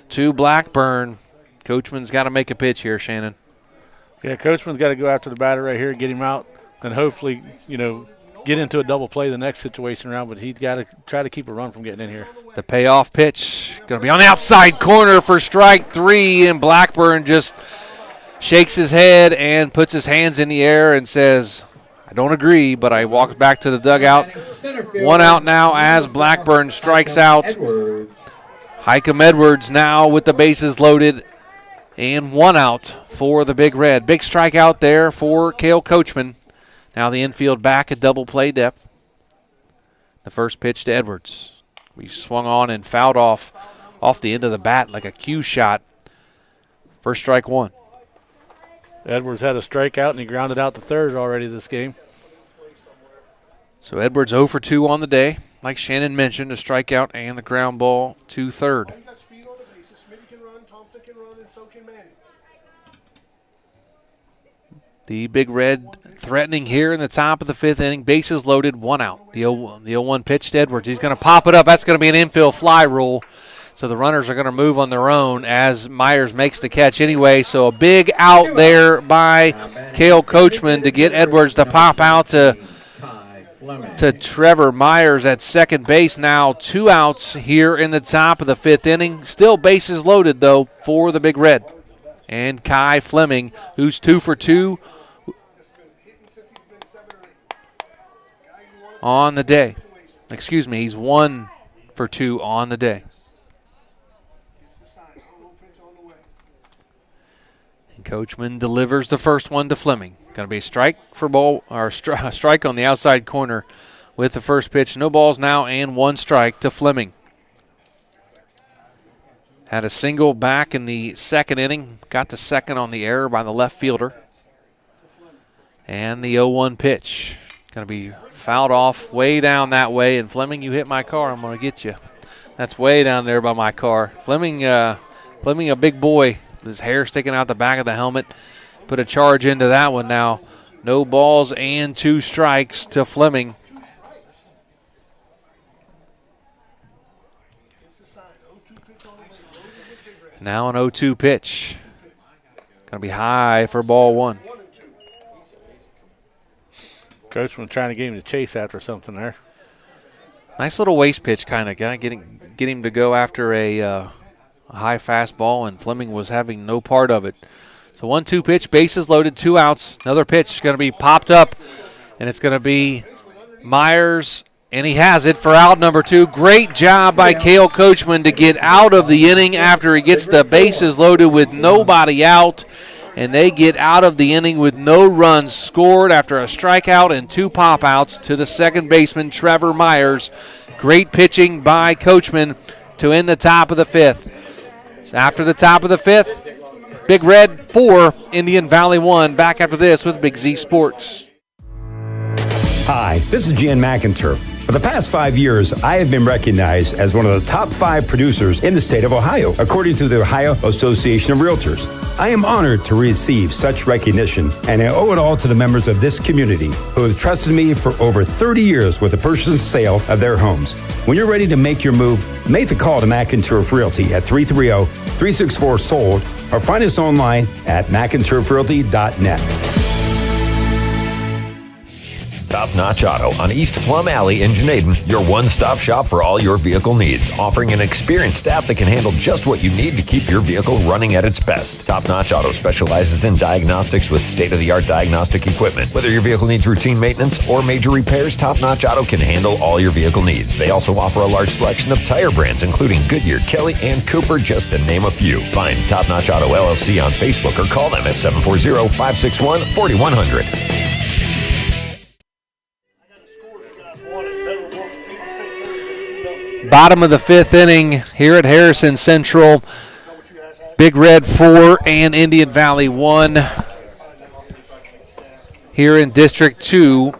B: to Blackburn. Coachman's got to make a pitch here, Shannon.
C: Yeah, Coachman's got to go after the batter right here, get him out, and hopefully, get into a double play the next situation around, but he's got to try to keep a run from getting in here.
B: The payoff pitch going to be on the outside corner for strike 3, and Blackburn just shakes his head and puts his hands in the air and says, "I I don't agree, but I walked back to the dugout. 1 out now as Blackburn strikes out. Hikem Edwards now with the bases loaded, and 1 out for the Big Red. Big strikeout there for Cale Coachman. Now the infield back at double play depth. The first pitch to Edwards. We swung on and fouled off the end of the bat like a cue shot. First strike 1.
C: Edwards had a strikeout, and he grounded out the third already this game.
B: So Edwards 0 for 2 on the day. Like Shannon mentioned, a strikeout and a ground ball to third. The Big Red threatening here in the top of the 5th inning. Bases loaded, 1 out. The 0-1 pitch to Edwards. He's going to pop it up. That's going to be an infield fly rule. So the runners are going to move on their own as Myers makes the catch anyway. So a big out there by Cale Coachman to get Edwards to pop out to Trevor Myers at second base. Now 2 outs here in the top of the 5th inning. Still bases loaded, though, for the Big Red. And Kai Fleming, who's 2 for 2 on the day. Excuse me, he's 1 for 2 on the day. And Coachman delivers the first one to Fleming. Going to be a strike for ball, or strike on the outside corner with the first pitch. No balls now and 1 strike to Fleming. Had a single back in the 2nd inning. Got the second on the error by the left fielder. And the 0-1 pitch. Going to be fouled off way down that way. And Fleming, you hit my car, I'm going to get you. That's way down there by my car. Fleming, a big boy, with his hair sticking out the back of the helmet. Put a charge into that one now. No balls and 2 strikes to Fleming. Now an 0-2 pitch. Going to be high for ball 1.
C: Coachman trying to get him to chase after something there.
B: Nice little waist pitch, kind of get him to go after a high fastball, and Fleming was having no part of it. So 1-2 pitch, bases loaded, 2 outs. Another pitch going to be popped up, and it's going to be Myers, and he has it for out number 2. Great job by Cale Coachman to get out of the inning after he gets the bases loaded with nobody out. And they get out of the inning with no runs scored after a strikeout and 2 pop-outs to the second baseman, Trevor Myers. Great pitching by Coachman to end the top of the 5th. So after the top of the 5th, Big Red 4, Indian Valley 1. Back after this with Big Z Sports.
M: Hi, this is Jan McInturf. For the past 5 years, I have been recognized as one of the top 5 producers in the state of Ohio, according to the Ohio Association of Realtors. I am honored to receive such recognition, and I owe it all to the members of this community who have trusted me for over 30 years with the purchase and sale of their homes. When you're ready to make your move, make the call to McInturf Realty at 330-364-SOLD or find us online at McInturfRealty.net.
O: Top Notch Auto on East Plum Alley in Janaden, your one-stop shop for all your vehicle needs, offering an experienced staff that can handle just what you need to keep your vehicle running at its best. Top Notch Auto specializes in diagnostics with state-of-the-art diagnostic equipment. Whether your vehicle needs routine maintenance or major repairs, Top Notch Auto can handle all your vehicle needs. They also offer a large selection of tire brands, including Goodyear, Kelly, and Cooper, just to name a few. Find Top Notch Auto LLC on Facebook or call them at 740-561-4100.
B: Bottom of the 5th inning here at Harrison Central. Big Red 4 and Indian Valley 1. Here in District 2.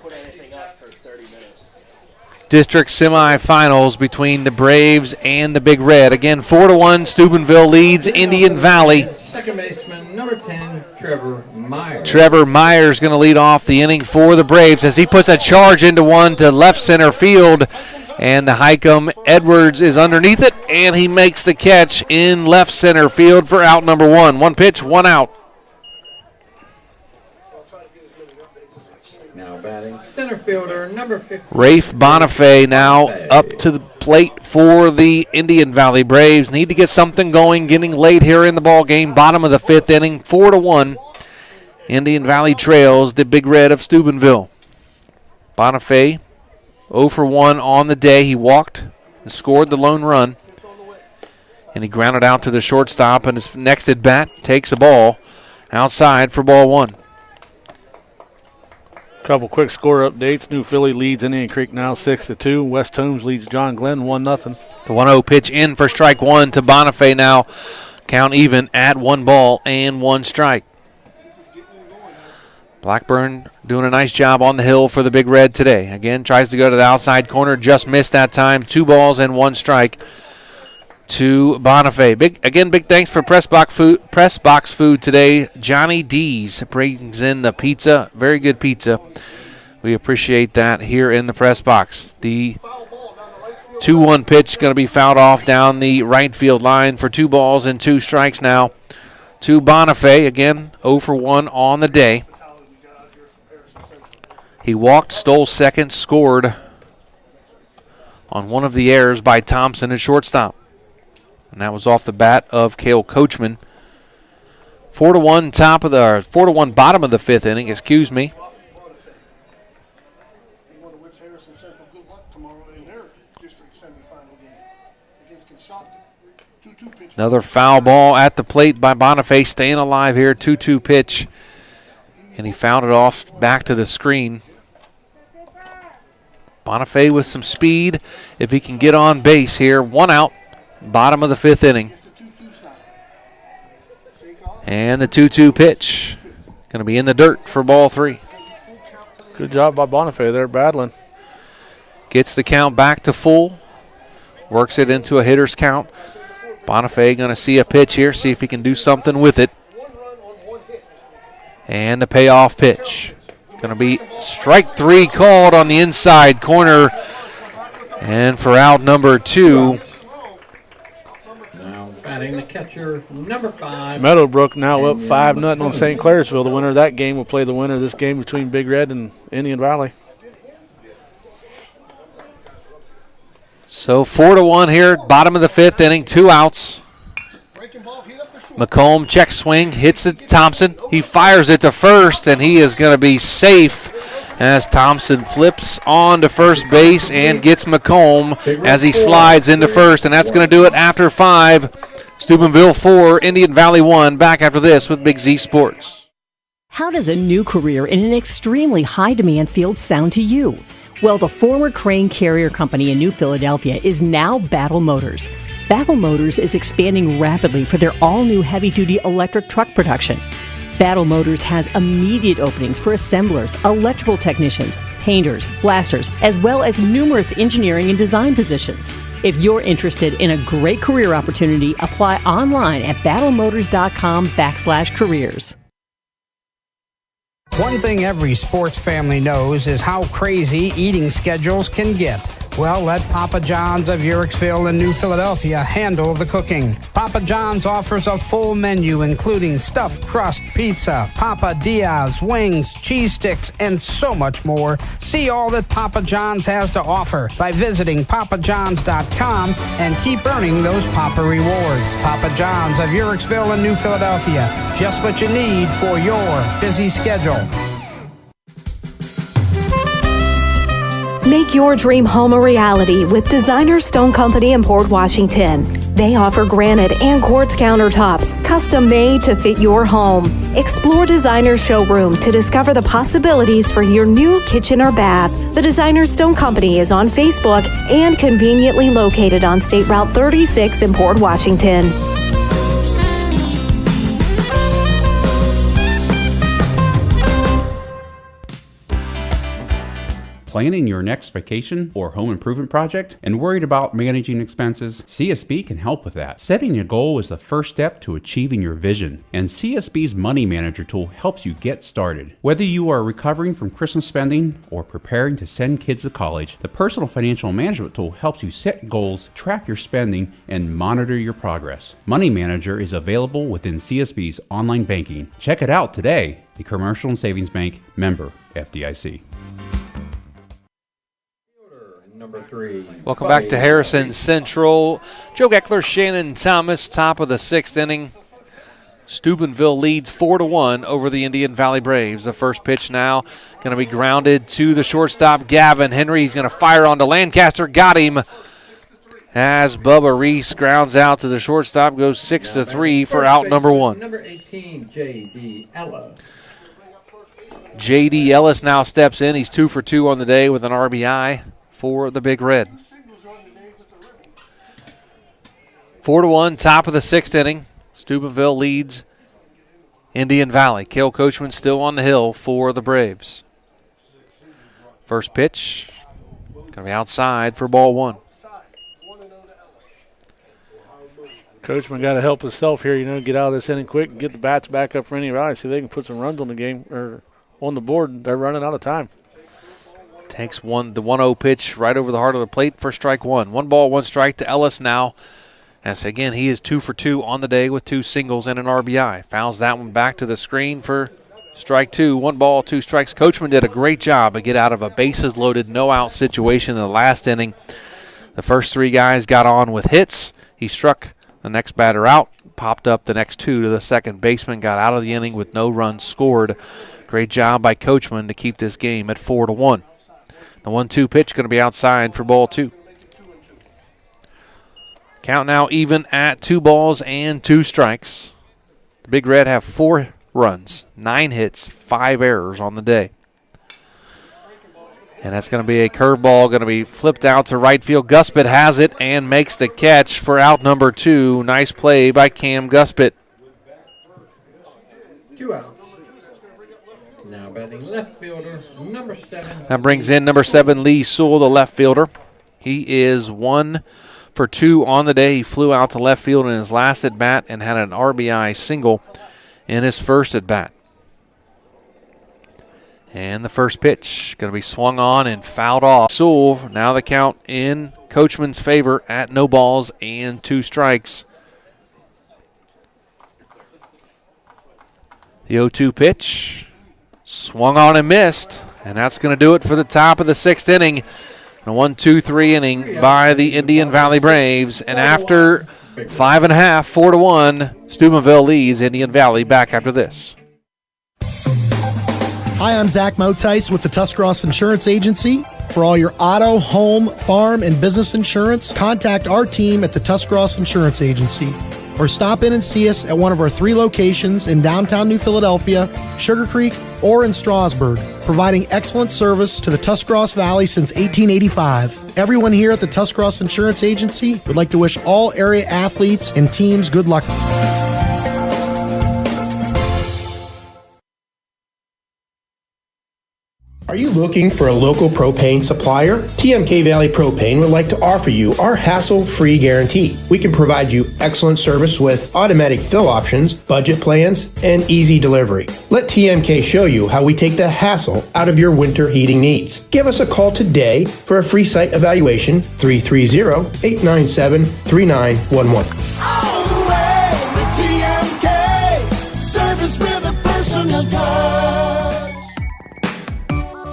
B: District semifinals between the Braves and the Big Red. Again, 4-1, Steubenville leads Indian Valley.
N: Second baseman, number 10, Trevor Myers.
B: Trevor Myers going to lead off the inning for the Braves as he puts a charge into one to left center field. And the Hikem Edwards is underneath it, and he makes the catch in left center field for out number 1. 1 pitch, 1 out.
N: Now batting center fielder, number 15.
B: Rafe Bonifay now up to the plate for the Indian Valley Braves. Need to get something going, getting late here in the ball game. Bottom of the 5th inning, 4-1. Indian Valley trails the Big Red of Steubenville. Bonifay 0 for 1 on the day. He walked and scored the lone run. And he grounded out to the shortstop, and his next at bat takes a ball outside for ball 1.
C: Couple quick score updates. New Philly leads Indian Creek now 6-2. West Holmes leads John Glenn 1-0.
B: The 1-0 pitch in for strike 1 to Bonifay now. Count even at 1 ball and 1 strike. Blackburn doing a nice job on the hill for the Big Red today. Again, tries to go to the outside corner, just missed that time. 2 balls and 1 strike to Bonifay. Big thanks for Press Box Food today. Johnny D's brings in the pizza. Very good pizza. We appreciate that here in the press box. The 2-1 pitch going to be fouled off down the right field line for 2 balls and 2 strikes now to Bonifay. Again, 0 for 1 on the day. He walked, stole second, scored on one of the errors by Thompson at shortstop. And that was off the bat of Cale Coachman. 4-1 4-1 bottom of the 5th inning, excuse me. Another foul ball at the plate by Bonifay, staying alive here. 2-2 pitch. And he fouled it off back to the screen. Bonifay with some speed. If he can get on base here, 1 out. Bottom of the 5th inning. And the 2-2 pitch. Going to be in the dirt for ball 3.
C: Good job by Bonifay there battling.
B: Gets the count back to full. Works it into a hitter's count. Bonifay going to see a pitch here, see if he can do something with it. And the payoff pitch. Going to be strike 3 called on the inside corner. And for out number 2.
N: Batting the catcher, number 5.
C: Meadowbrook now up 5-0 on St. Clairsville. The winner of that game will play the winner of this game between Big Red and Indian Valley.
B: So 4-1 here, bottom of the 5th inning, 2 outs. McComb check swing, hits it to Thompson. He fires it to first, and he is going to be safe as Thompson flips on to first base and gets McComb as he slides into first. And that's going to do it after 5. Steubenville 4, Indian Valley 1. Back after this with Big Z Sports.
P: How does a new career in an extremely high-demand field sound to you? Well, the former Crane Carrier Company in New Philadelphia is now Battle Motors. Battle Motors is expanding rapidly for their all-new heavy-duty electric truck production. Battle Motors has immediate openings for assemblers, electrical technicians, painters, blasters, as well as numerous engineering and design positions. If you're interested in a great career opportunity, apply online at battlemotors.com/careers.
Q: One thing every sports family knows is how crazy eating schedules can get. Well, let Papa John's of Uricksville and New Philadelphia handle the cooking. Papa John's offers a full menu including stuffed crust pizza, Papa Diaz, wings, cheese sticks, and so much more. See all that Papa John's has to offer by visiting papajohns.com and keep earning those Papa rewards. Papa John's of Uricksville and New Philadelphia. Just what you need for your busy schedule.
S: Make your dream home a reality with Designer Stone Company in Port Washington. They offer granite and quartz countertops, custom made to fit your home. Explore Designer's showroom to discover the possibilities for your new kitchen or bath. The Designer Stone Company is on Facebook and conveniently located on State Route 36 in Port Washington.
R: Planning your next vacation or home improvement project and worried about managing expenses? CSB can help with that. Setting a goal is the first step to achieving your vision, and CSB's Money Manager tool helps you get started. Whether you are recovering from Christmas spending or preparing to send kids to college, the Personal Financial Management tool helps you set goals, track your spending, and monitor your progress. Money Manager is available within CSB's online banking. Check it out today. A Commercial and Savings Bank, member FDIC.
B: Welcome back to Harrison Central. Joe Geckler, Shannon Thomas, top of the 6th inning. Steubenville leads 4-1 over the Indian Valley Braves. The first pitch now going to be grounded to the shortstop, Gavin Henry. He's going to fire onto Lancaster. Got him. As Bubba Reese grounds out to the shortstop, goes 6-3 for out number 1.
N: Number 18, J.D. Ellis.
B: J.D. Ellis now steps in. He's 2 for 2 on the day with an RBI for the Big Red. 4-1, top of the 6th inning. Steubenville leads Indian Valley. Cale Coachman still on the hill for the Braves. First pitch, going to be outside for ball 1.
C: Coachman got to help himself here, get out of this inning quick and get the bats back up for Indian Valley. See if they can put some runs on the game or on the board. They're running out of time.
B: Takes the 1-0 pitch right over the heart of the plate for strike 1. 1 ball, 1 strike to Ellis now. As again, he is 2 for 2 on the day with 2 singles and an RBI. Fouls that one back to the screen for strike 2. 1 ball, 2 strikes. Coachman did a great job to get out of a bases loaded, no out situation in the last inning. The first 3 guys got on with hits. He struck the next batter out, popped up the next 2 to the second baseman, got out of the inning with no runs scored. Great job by Coachman to keep this game at 4-1. The 1-2 pitch going to be outside for ball 2. Count now even at 2 balls and 2 strikes. The Big Red have 4 runs, 9 hits, 5 errors on the day. And that's going to be a curveball, going to be flipped out to right field. Guspit has it and makes the catch for out number 2. Nice play by Cam Guspit.
N: 2 outs. Now batting left fielder, number 7.
B: That brings in number 7, Lee Sewell, the left fielder. He is 1 for 2 on the day. He flew out to left field in his last at-bat and had an RBI single in his first at-bat. And the first pitch going to be swung on and fouled off. Sewell, now the count in Coachman's favor at no balls and 2 strikes. The 0-2 pitch swung on and missed, and that's going to do it for the top of the 6th inning. A 1-2-3 inning by the Indian Valley Braves, and after 5.5, 4-1, Steubenville leads Indian Valley. Back after this.
D: Hi, I'm Zach Motice with the Tuscarawas Insurance Agency. For all your auto, home, farm, and business insurance, contact our team at the Tuscarawas Insurance Agency. Or stop in and see us at one of our 3 locations in downtown New Philadelphia, Sugar Creek, or in Strasburg, providing excellent service to the Tuscarawas Valley since 1885. Everyone here at the Tuscarawas Insurance Agency would like to wish all area athletes and teams good luck.
E: Are you looking for a local propane supplier? TMK Valley Propane would like to offer you our hassle-free guarantee. We can provide you excellent service with automatic fill options, budget plans, and easy delivery. Let TMK show you how we take the hassle out of your winter heating needs. Give us a call today for a free site evaluation, 330-897-3911.
F: All the way with TMK, service with a personal touch.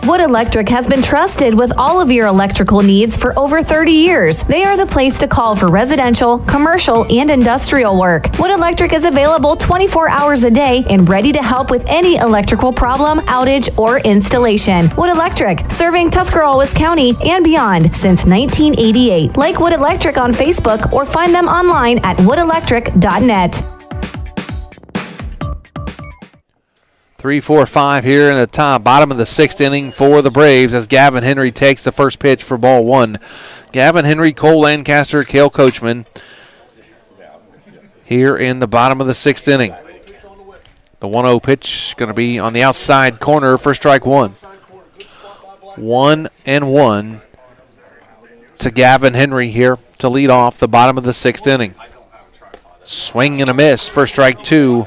H: Wood Electric has been trusted with all of your electrical needs for over 30 years. They are the place to call for residential, commercial, and industrial work. Wood Electric is available 24 hours a day and ready to help with any electrical problem, outage, or installation. Wood Electric, serving Tuscarawas County and beyond since 1988. Like Wood Electric on Facebook or find them online at woodelectric.net.
B: 3-4-5 here in the bottom of the 6th inning for the Braves as Gavin Henry takes the first pitch for ball 1. Gavin Henry, Cole Lancaster, Cale Coachman here in the bottom of the 6th inning. The 1-0 pitch going to be on the outside corner for strike 1. 1-1 to Gavin Henry here to lead off the bottom of the 6th inning. Swing and a miss for strike 2.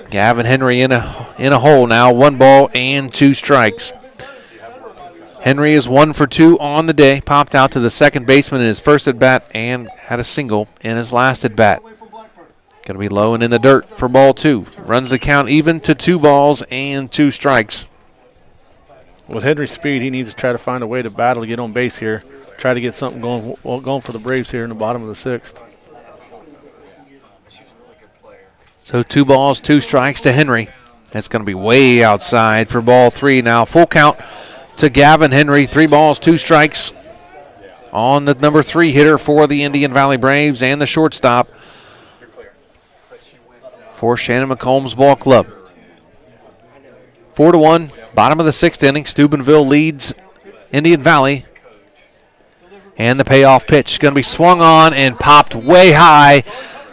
B: Gavin Henry in a hole now. 1 ball and 2 strikes. Henry is 1 for 2 on the day. Popped out to the second baseman in his first at bat and had a single in his last at bat. Going to be low and in the dirt for ball 2. Runs the count even to 2 balls and 2 strikes.
C: With Henry's speed, he needs to try to find a way to battle to get on base here. Try to get something going for the Braves here in the bottom of the 6th.
B: So 2 balls, 2 strikes to Henry. That's going to be way outside for ball 3 now. Full count to Gavin Henry. 3 balls, 2 strikes on the number 3 hitter for the Indian Valley Braves and the shortstop for Shannon McCombs Ball Club. 4-1, bottom of the 6th inning. Steubenville leads Indian Valley. And the payoff pitch is going to be swung on and popped way high.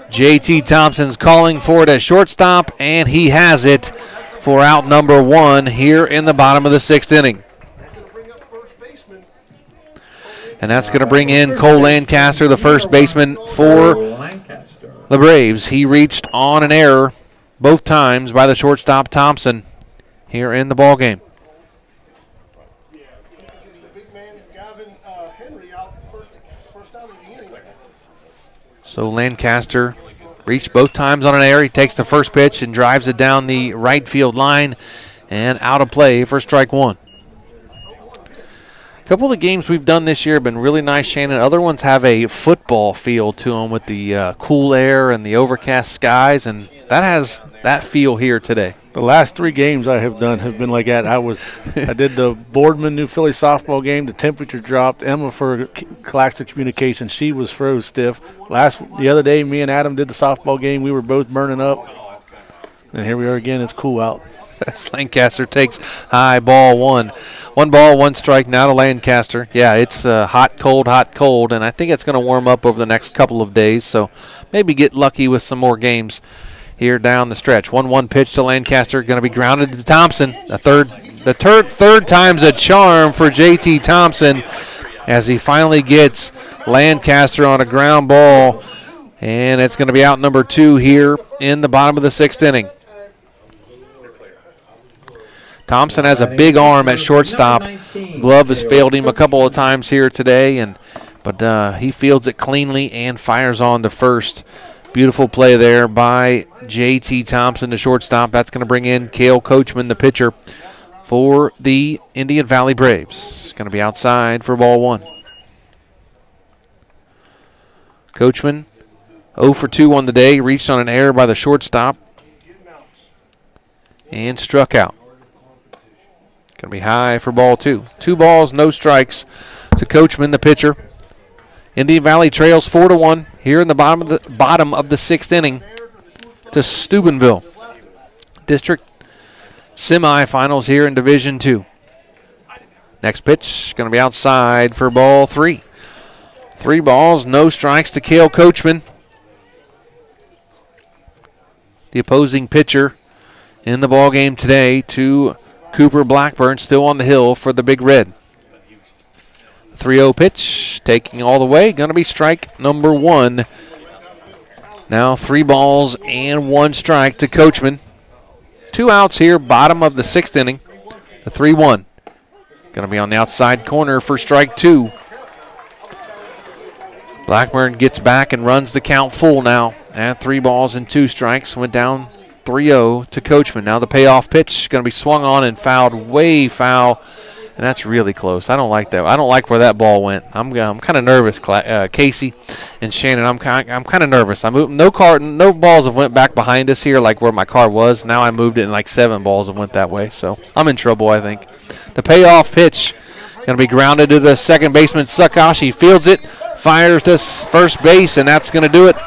B: J.T. Thompson's calling for it at shortstop, and he has it for out number 1 here in the bottom of the 6th inning. And that's going to bring in Cole Lancaster, the first baseman for the Braves. He reached on an error both times by the shortstop Thompson here in the ball game. So Lancaster reached both times on an error. He takes the first pitch and drives it down the right field line and out of play for strike 1. A couple of the games we've done this year have been really nice, Shannon. Other ones have a football feel to them with the cool air and the overcast skies, and that has that feel here today.
C: The last 3 games I have done have been like that. I did the Boardman New Philly softball game. The temperature dropped. Emma for Claxon Communications, she was froze stiff. The other day, me and Adam did the softball game. We were both burning up. And here we are again. It's cool out.
B: As Lancaster takes high, ball 1. 1 ball, 1 strike now to Lancaster. Yeah, it's hot, cold, and I think it's going to warm up over the next couple of days, so maybe get lucky with some more games here down the stretch. 1-1 pitch to Lancaster, going to be grounded to Thompson. The third time's a charm for J.T. Thompson as he finally gets Lancaster on a ground ball, and it's going to be out number 2 here in the bottom of the 6th inning. Thompson has a big arm at shortstop. Glove has failed him a couple of times here today, but he fields it cleanly and fires on to first. Beautiful play there by J.T. Thompson, the shortstop. That's going to bring in Cale Coachman, the pitcher for the Indian Valley Braves. Going to be outside for ball 1. Coachman 0 for 2 on the day. Reached on an error by the shortstop and struck out. Going to be high for ball 2. 2 balls, no strikes to Coachman, the pitcher. Indian Valley trails 4-1 here in the bottom of the 6th inning to Steubenville. District semifinals here in Division 2. Next pitch going to be outside for ball 3. 3 balls, no strikes to Cale Coachman. The opposing pitcher in the ball game today to Cooper Blackburn, still on the hill for the Big Red. 3-0 pitch, taking all the way. Going to be strike number 1. Now 3 balls and 1 strike to Coachman. 2 outs here, bottom of the 6th inning. The 3-1. Going to be on the outside corner for strike 2. Blackburn gets back and runs the count full now at 3 balls and 2 strikes. Went down 3-0 to Coachman. Now the payoff pitch going to be swung on and fouled, way foul, and that's really close. I don't like that. I don't like where that ball went. I'm kind of nervous, Casey and Shannon. I'm kind of nervous. No balls have went back behind us here like where my car was. Now I moved it and like 7 balls have went that way, so I'm in trouble, I think. The payoff pitch going to be grounded to the second baseman, Sakashi. Fields it, fires to first base, and that's going to do it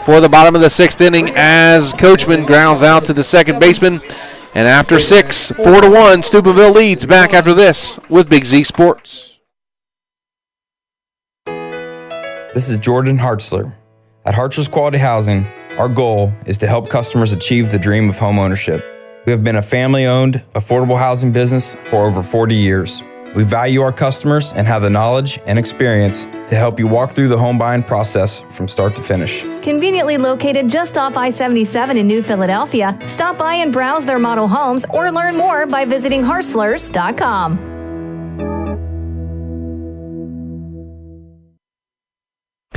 B: for the bottom of the 6th inning as Coachman grounds out to the second baseman. And after 6, 4-1, Steubenville leads. Back after this with Big Z Sports.
J: This is Jordan Hartzler. At Hartzler's Quality Housing, our goal is to help customers achieve the dream of home ownership. We have been a family-owned, affordable housing business for over 40 years. We value our customers and have the knowledge and experience to help you walk through the home buying process from start to finish.
H: Conveniently located just off I-77 in New Philadelphia, stop by and browse their model homes or learn more by visiting Hartzlers.com.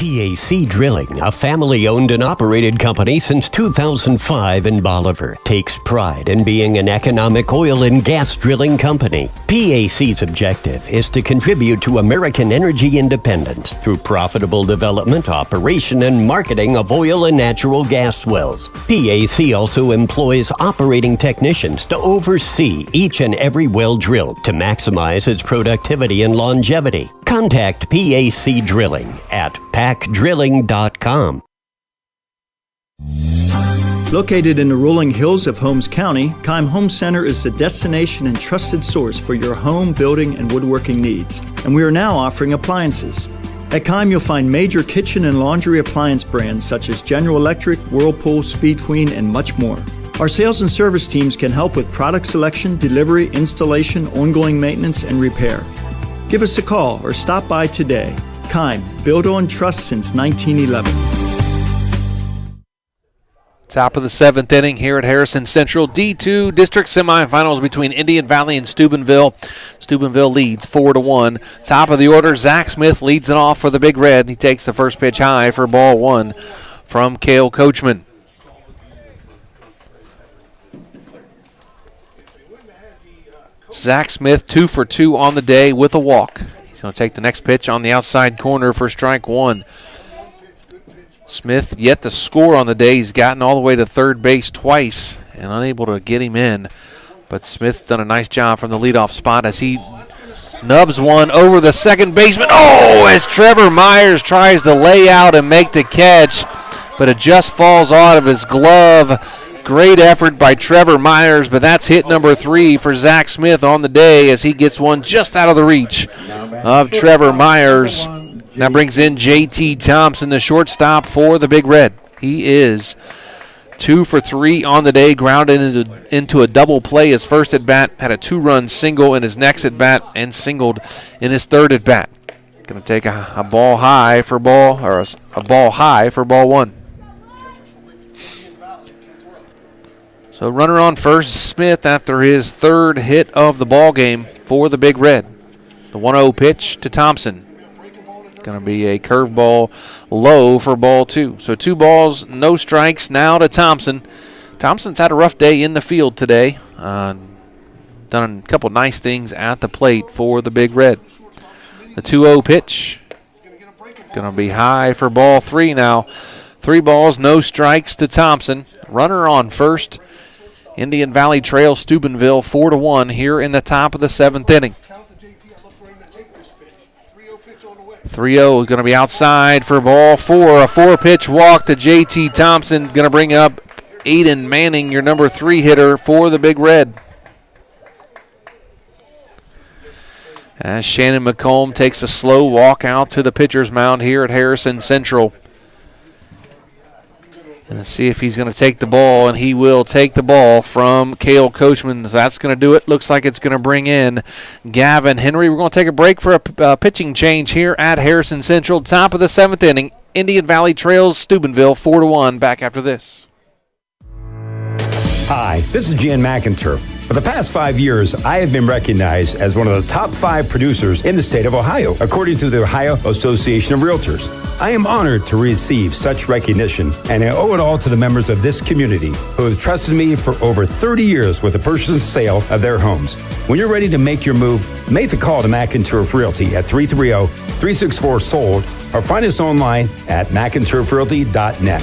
K: PAC Drilling, a family-owned and operated company since 2005 in Bolivar, takes pride in being an economic oil and gas drilling company. PAC's objective is to contribute to American energy independence through profitable development, operation, and marketing of oil and natural gas wells. PAC also employs operating technicians to oversee each and every well drilled to maximize its productivity and longevity. Contact PAC Drilling at pacdrilling.com.
L: Located in the rolling hills of Holmes County, Keim Home Center is the destination and trusted source for your home, building, and woodworking needs. And we are now offering appliances. At Keim, you'll find major kitchen and laundry appliance brands such as General Electric, Whirlpool, Speed Queen, and much more. Our sales and service teams can help with product selection, delivery, installation, ongoing maintenance, and repair. Give us a call or stop by today. Keim, built on trust since 1911.
B: Top of the 7th inning here at Harrison Central. D2 district semifinals between Indian Valley and Steubenville. Steubenville leads 4-1. Top of the order, Zach Smith leads it off for the Big Red. He takes the first pitch high for ball 1 from Cale Coachman. Zach Smith 2 for 2 on the day with a walk. He's going to take the next pitch on the outside corner for strike 1. Smith yet to score on the day. He's gotten all the way to third base twice and unable to get him in. But Smith's done a nice job from the leadoff spot as he nubs one over the second baseman. Oh, as Trevor Myers tries to lay out and make the catch, but it just falls out of his glove. Great effort by Trevor Myers, but that's hit number 3 for Zach Smith on the day as he gets one just out of the reach of Trevor Myers. That brings in J.T. Thompson, the shortstop for the Big Red. He is 2 for 3 on the day, grounded into a double play his first at-bat, had a 2-run single in his next at-bat, and singled in his third at-bat. Going to take a ball high for ball 1. So runner on first, Smith, after his third hit of the ball game for the Big Red. The 1-0 pitch to Thompson. Going to be a curveball low for ball 2. So 2 balls, no strikes now to Thompson. Thompson's had a rough day in the field today. Done a couple nice things at the plate for the Big Red. The 2-0 pitch. Going to be high for ball 3 now. 3 balls, no strikes to Thompson. Runner on first. Indian Valley trails Steubenville 4-1 here in the top of the 7th inning. 3-0 is going to be outside for ball 4. A 4-pitch walk to J.T. Thompson. Going to bring up Aiden Manning, your number 3 hitter for the Big Red. As Shannon McComb takes a slow walk out to the pitcher's mound here at Harrison Central. And let's see if he's going to take the ball, and he will take the ball from Cale Coachman. So that's going to do it. Looks like it's going to bring in Gavin Henry. We're going to take a break for a pitching change here at Harrison Central. Top of the 7th inning. Indian Valley trails Steubenville 4-1. Back after this.
M: Hi, this is Jan McInturf. For the past 5 years, I have been recognized as one of the top 5 producers in the state of Ohio, according to the Ohio Association of Realtors. I am honored to receive such recognition, and I owe it all to the members of this community who have trusted me for over 30 years with the purchase and sale of their homes. When you're ready to make your move, make the call to McInturf Realty at 330-364-SOLD or find us online at McInturfRealty.net.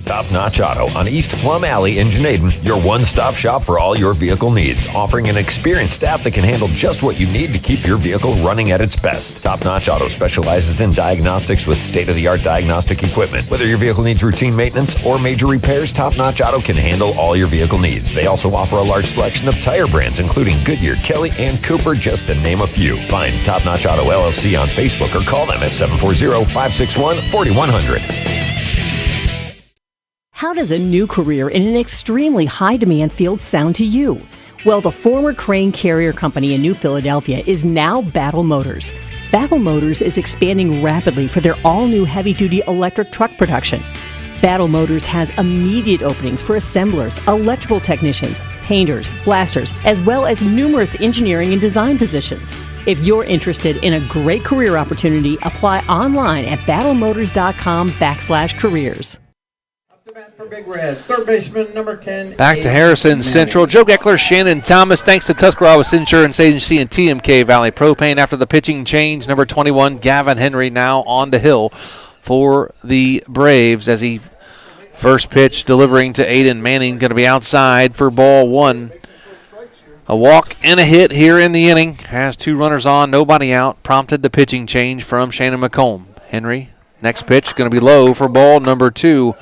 O: Top Notch Auto on East Plum Alley in Janaden, your one-stop shop for all your vehicle needs, offering an experienced staff that can handle just what you need to keep your vehicle running at its best. Top Notch Auto specializes in diagnostics with state-of-the-art diagnostic equipment. Whether your vehicle needs routine maintenance or major repairs, Top Notch Auto can handle all your vehicle needs. They also offer a large selection of tire brands, including Goodyear, Kelly, and Cooper, just to name a few. Find Top Notch Auto LLC on Facebook or call them at 740-561-4100.
P: How does a new career in an extremely high-demand field sound to you? Well, the former Crane Carrier Company in New Philadelphia is now Battle Motors. Battle Motors is expanding rapidly for their all-new heavy-duty electric truck production. Battle Motors has immediate openings for assemblers, electrical technicians, painters, blasters, as well as numerous engineering and design positions. If you're interested in a great career opportunity, apply online at battlemotors.com/careers.
N: For Big Red, third baseman, number 10.
B: Back to Harrison Central. Joe Geckler, Shannon Thomas. Thanks to Tuscarawas Insurance Agency and TMK Valley Propane. After the pitching change, number 21, Gavin Henry, now on the hill for the Braves as he first pitch delivering to Aiden Manning. Going to be outside for ball one. A walk and a hit here in the inning. Has 2 runners on, nobody out. Prompted the pitching change from Shannon McComb. Henry, next pitch, going to be low for ball number 2.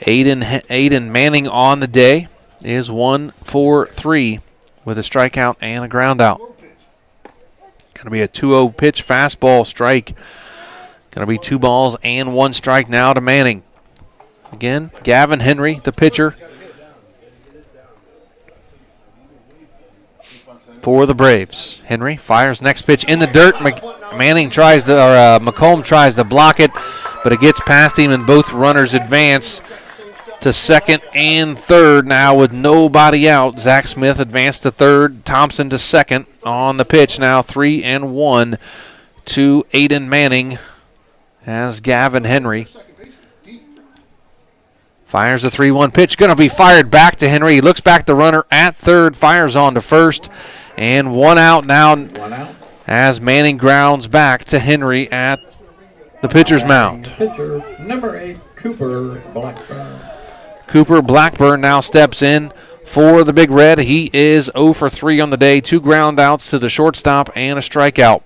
B: Aiden Manning on the day is 1 for 3 with a strikeout and a ground out. Going to be a 2-0 pitch, fastball strike. Going to be 2 balls and 1 strike now to Manning. Again, Gavin Henry, the pitcher for the Braves. Henry fires next pitch in the dirt. McComb tries to block it, but it gets past him, and both runners advance to second and third now with nobody out. Zach Smith advanced to third, Thompson to second on the pitch now, 3-1 to Aiden Manning as Gavin Henry fires a 3-1 pitch. Going to be fired back to Henry. He looks back the runner at third, fires on to first, and 1 out now as Manning grounds back to Henry at the pitcher's mound.
N: Pitcher, number 8, Cooper Blackburn.
B: Cooper Blackburn now steps in for the Big Red. He is 0 for 3 on the day. 2 ground outs to the shortstop and a strikeout.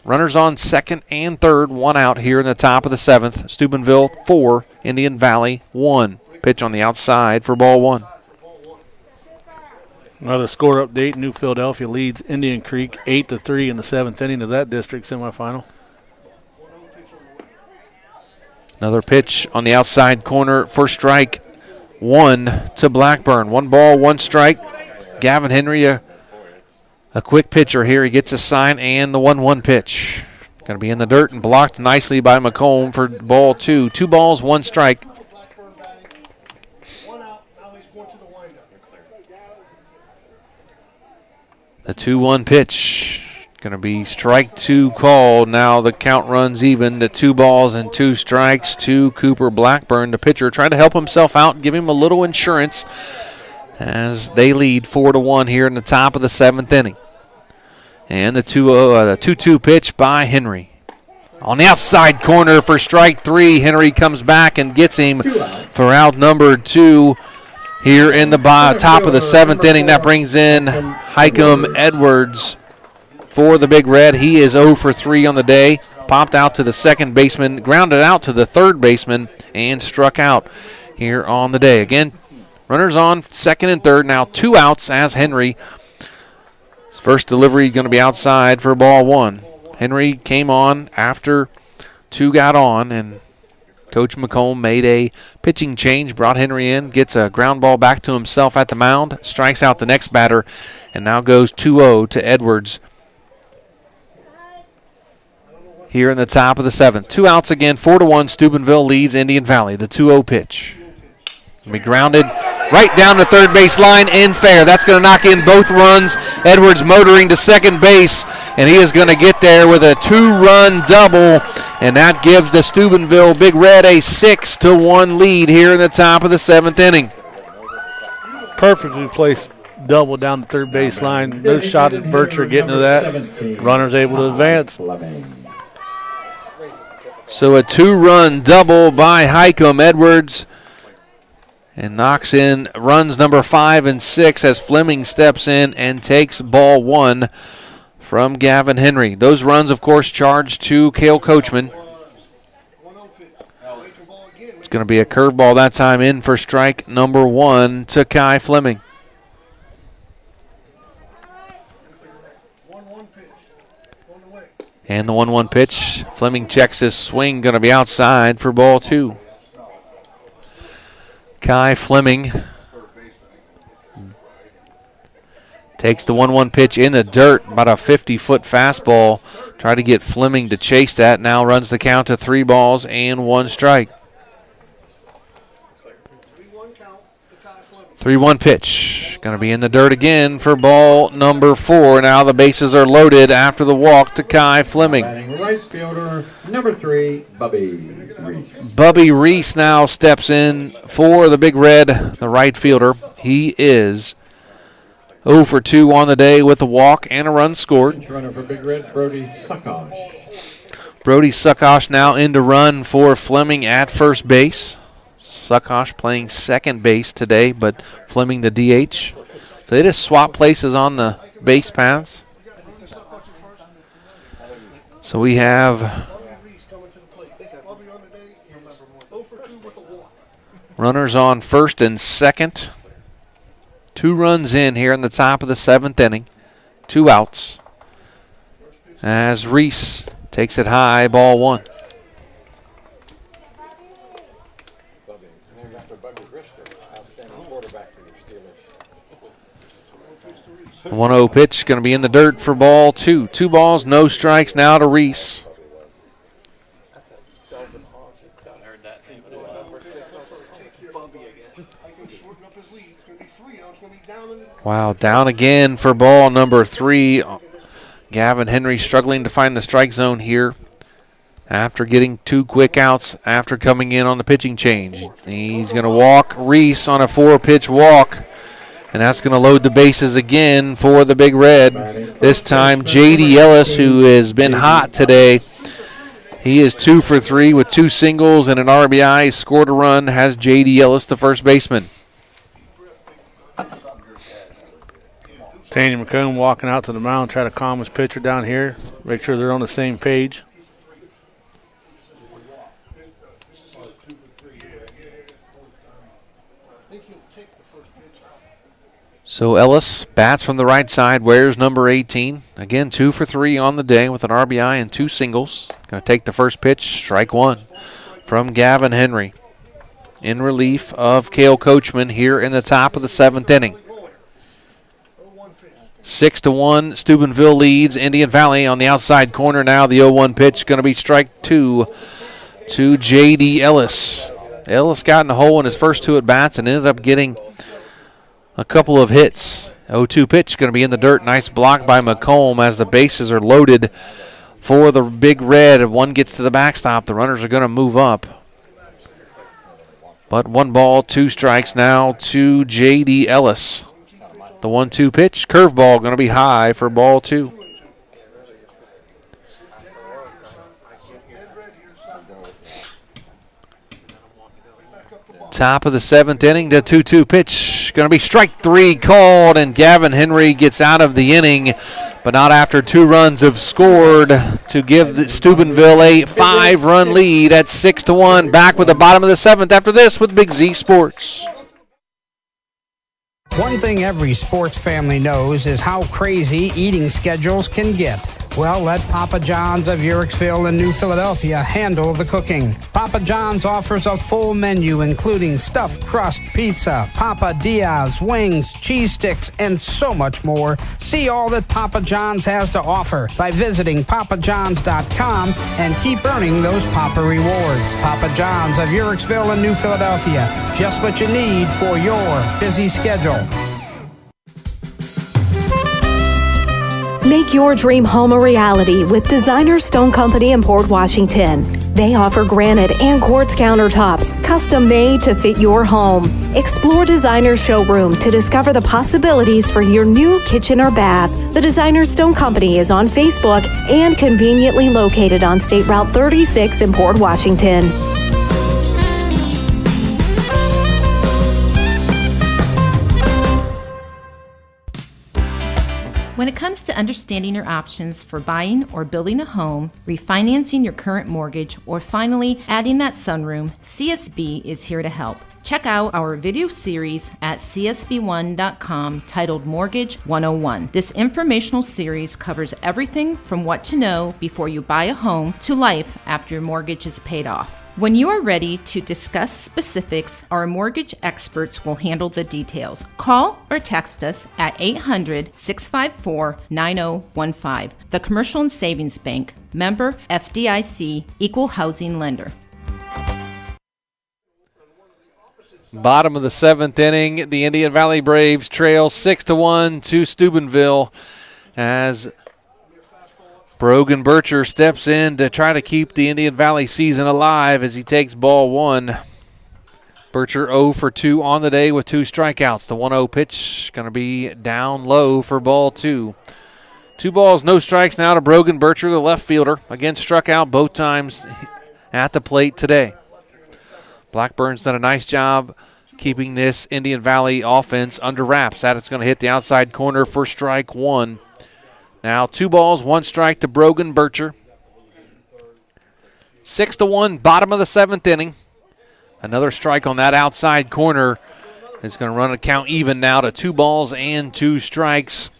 B: Runners on second and third, 1 out here in the top of the 7th. Steubenville 4, Indian Valley 1. Pitch on the outside for ball 1.
C: Another score update. New Philadelphia leads Indian Creek 8-3 in the 7th inning of that district semifinal.
B: Another pitch on the outside corner for strike 1 to Blackburn. 1 ball, 1 strike. Gavin Henry, a quick pitcher here. He gets a sign and the 1-1 pitch. Going to be in the dirt and blocked nicely by McComb for ball 2. 2 balls, 1 strike. The 2-1 pitch. Going to be strike 2 called. Now the count runs even to 2 balls and 2 strikes to Cooper Blackburn, the pitcher, trying to help himself out and give him a little insurance as they lead 4-1 here in the top of the 7th inning. And the 2-2 pitch by Henry. On the outside corner for strike 3, Henry comes back and gets him for out number 2 here in the top of the 7th inning. That brings in Hikem Edwards for the Big Red. He is 0 for 3 on the day. Popped out to the second baseman, grounded out to the third baseman, and struck out here on the day. Again, runners on second and third. Now 2 outs as Henry. His first delivery going to be outside for ball 1. Henry came on after 2 got on, and Coach McComb made a pitching change, brought Henry in, gets a ground ball back to himself at the mound, strikes out the next batter, and now goes 2-0 to Edwards here in the top of the 7th. 2 outs again, 4-1. Steubenville leads Indian Valley. The 2-0 pitch. Going to be grounded right down the third base line and fair. That's going to knock in both runs. Edwards motoring to second base, and he is going to get there with a 2-run double, and that gives the Steubenville Big Red a 6-1 lead here in the top of the 7th inning.
C: Perfectly placed double down the third base line. No shot at Bircher getting to that. Runner's able to advance.
B: So a 2-run double by Hikem Edwards and knocks in runs number 5 and 6 as Fleming steps in and takes ball 1 from Gavin Henry. Those runs, of course, charged to Cale Coachman. It's going to be a curveball that time in for strike number 1 to Kai Fleming. And the 1-1 pitch. Fleming checks his swing, going to be outside for ball 2. Kai Fleming takes the 1-1 pitch in the dirt, about a 50-foot fastball. Try to get Fleming to chase that. Now runs the count to 3 balls and 1 strike. 3-1 pitch. Going to be in the dirt again for ball number 4. Now the bases are loaded after the walk to Kai Fleming.
N: Batting right fielder, number 3, Bubby Reese.
B: Bubby Reese now steps in for the Big Red, the right fielder. He is 0 for 2 on the day with a walk and a run scored.
N: Runner for Big Red, Brody Suckosh.
B: Brody Suckosh now in to run for Fleming at first base. Suckosh playing second base today, but Fleming the DH. So they just swap places on the base paths. So we have runners on first and second. 2 runs in here in the top of the 7th inning. 2 outs. As Reese takes it high, ball 1. 1-0 pitch going to be in the dirt for ball 2. 2 balls, no strikes now to Reese. Wow, down again for ball number 3. Gavin Henry struggling to find the strike zone here after getting 2 quick outs after coming in on the pitching change. He's going to walk Reese on a 4-pitch walk. And that's going to load the bases again for the Big Red. This time, J.D. Ellis, who has been hot today. He is 2 for 3 with 2 singles and an RBI. He's scored a run, has J.D. Ellis, the first baseman.
C: Tanny McComb walking out to the mound, try to calm his pitcher down here, make sure they're on the same page.
B: So Ellis bats from the right side, wears number 18. Again, 2 for 3 on the day with an RBI and 2 singles. Going to take the first pitch, strike 1 from Gavin Henry. In relief of Cale Coachman here in the top of the 7th inning. 6-1, Steubenville leads Indian Valley on the outside corner now. The 0-1 pitch going to be strike 2 to J.D. Ellis. Ellis got in a hole in his first 2 at-bats and ended up getting a couple of hits. 0-2 pitch going to be in the dirt. Nice block by McComb as the bases are loaded for the Big Red. If one gets to the backstop, the runners are going to move up. But 1 ball, 2 strikes now to J.D. Ellis. The 1-2 pitch, curveball going to be high for ball 2. Top of the 7th inning, the 2-2 pitch. Going to be strike 3 called, and Gavin Henry gets out of the inning, but not after 2 runs have scored to give Steubenville a 5-run lead at 6-1. Back with the bottom of the 7th after this with Big Z Sports.
Q: One thing every sports family knows is how crazy eating schedules can get. Well, let Papa John's of Uricksville and New Philadelphia handle the cooking. Papa John's offers a full menu including stuffed crust pizza, Papa Diaz, wings, cheese sticks, and so much more. See all that Papa John's has to offer by visiting papajohns.com and keep earning those Papa rewards. Papa John's of Uricksville and New Philadelphia. Just what you need for your busy schedule.
S: Make your dream home a reality with Designer Stone Company in Port Washington. They offer granite and quartz countertops, custom made to fit your home. Explore Designer Showroom to discover the possibilities for your new kitchen or bath. The Designer Stone Company is on Facebook and conveniently located on State Route 36 in Port Washington.
T: When it comes to understanding your options for buying or building a home, refinancing your current mortgage, or finally adding that sunroom, CSB is here to help. Check out our video series at csb1.com titled Mortgage 101. This informational series covers everything from what to know before you buy a home to life after your mortgage is paid off. When you are ready to discuss specifics, our mortgage experts will handle the details. Call or text us at 800-654-9015. The Commercial and Savings Bank, member FDIC, equal housing lender.
B: Bottom of the 7th inning, the Indian Valley Braves trail 6-1 to Steubenville as Brogan Bircher steps in to try to keep the Indian Valley season alive as he takes ball 1. Bircher 0 for 2 on the day with 2 strikeouts. The 1-0 pitch going to be down low for ball 2. 2 balls, no strikes now to Brogan Bircher, the left fielder. Again, struck out both times at the plate today. Blackburn's done a nice job keeping this Indian Valley offense under wraps. That is going to hit the outside corner for strike 1. Now 2 balls, 1 strike to Brogan Bircher. 6-1, bottom of the 7th inning. Another strike on that outside corner. It's going to run a count even now to 2 balls and 2 strikes.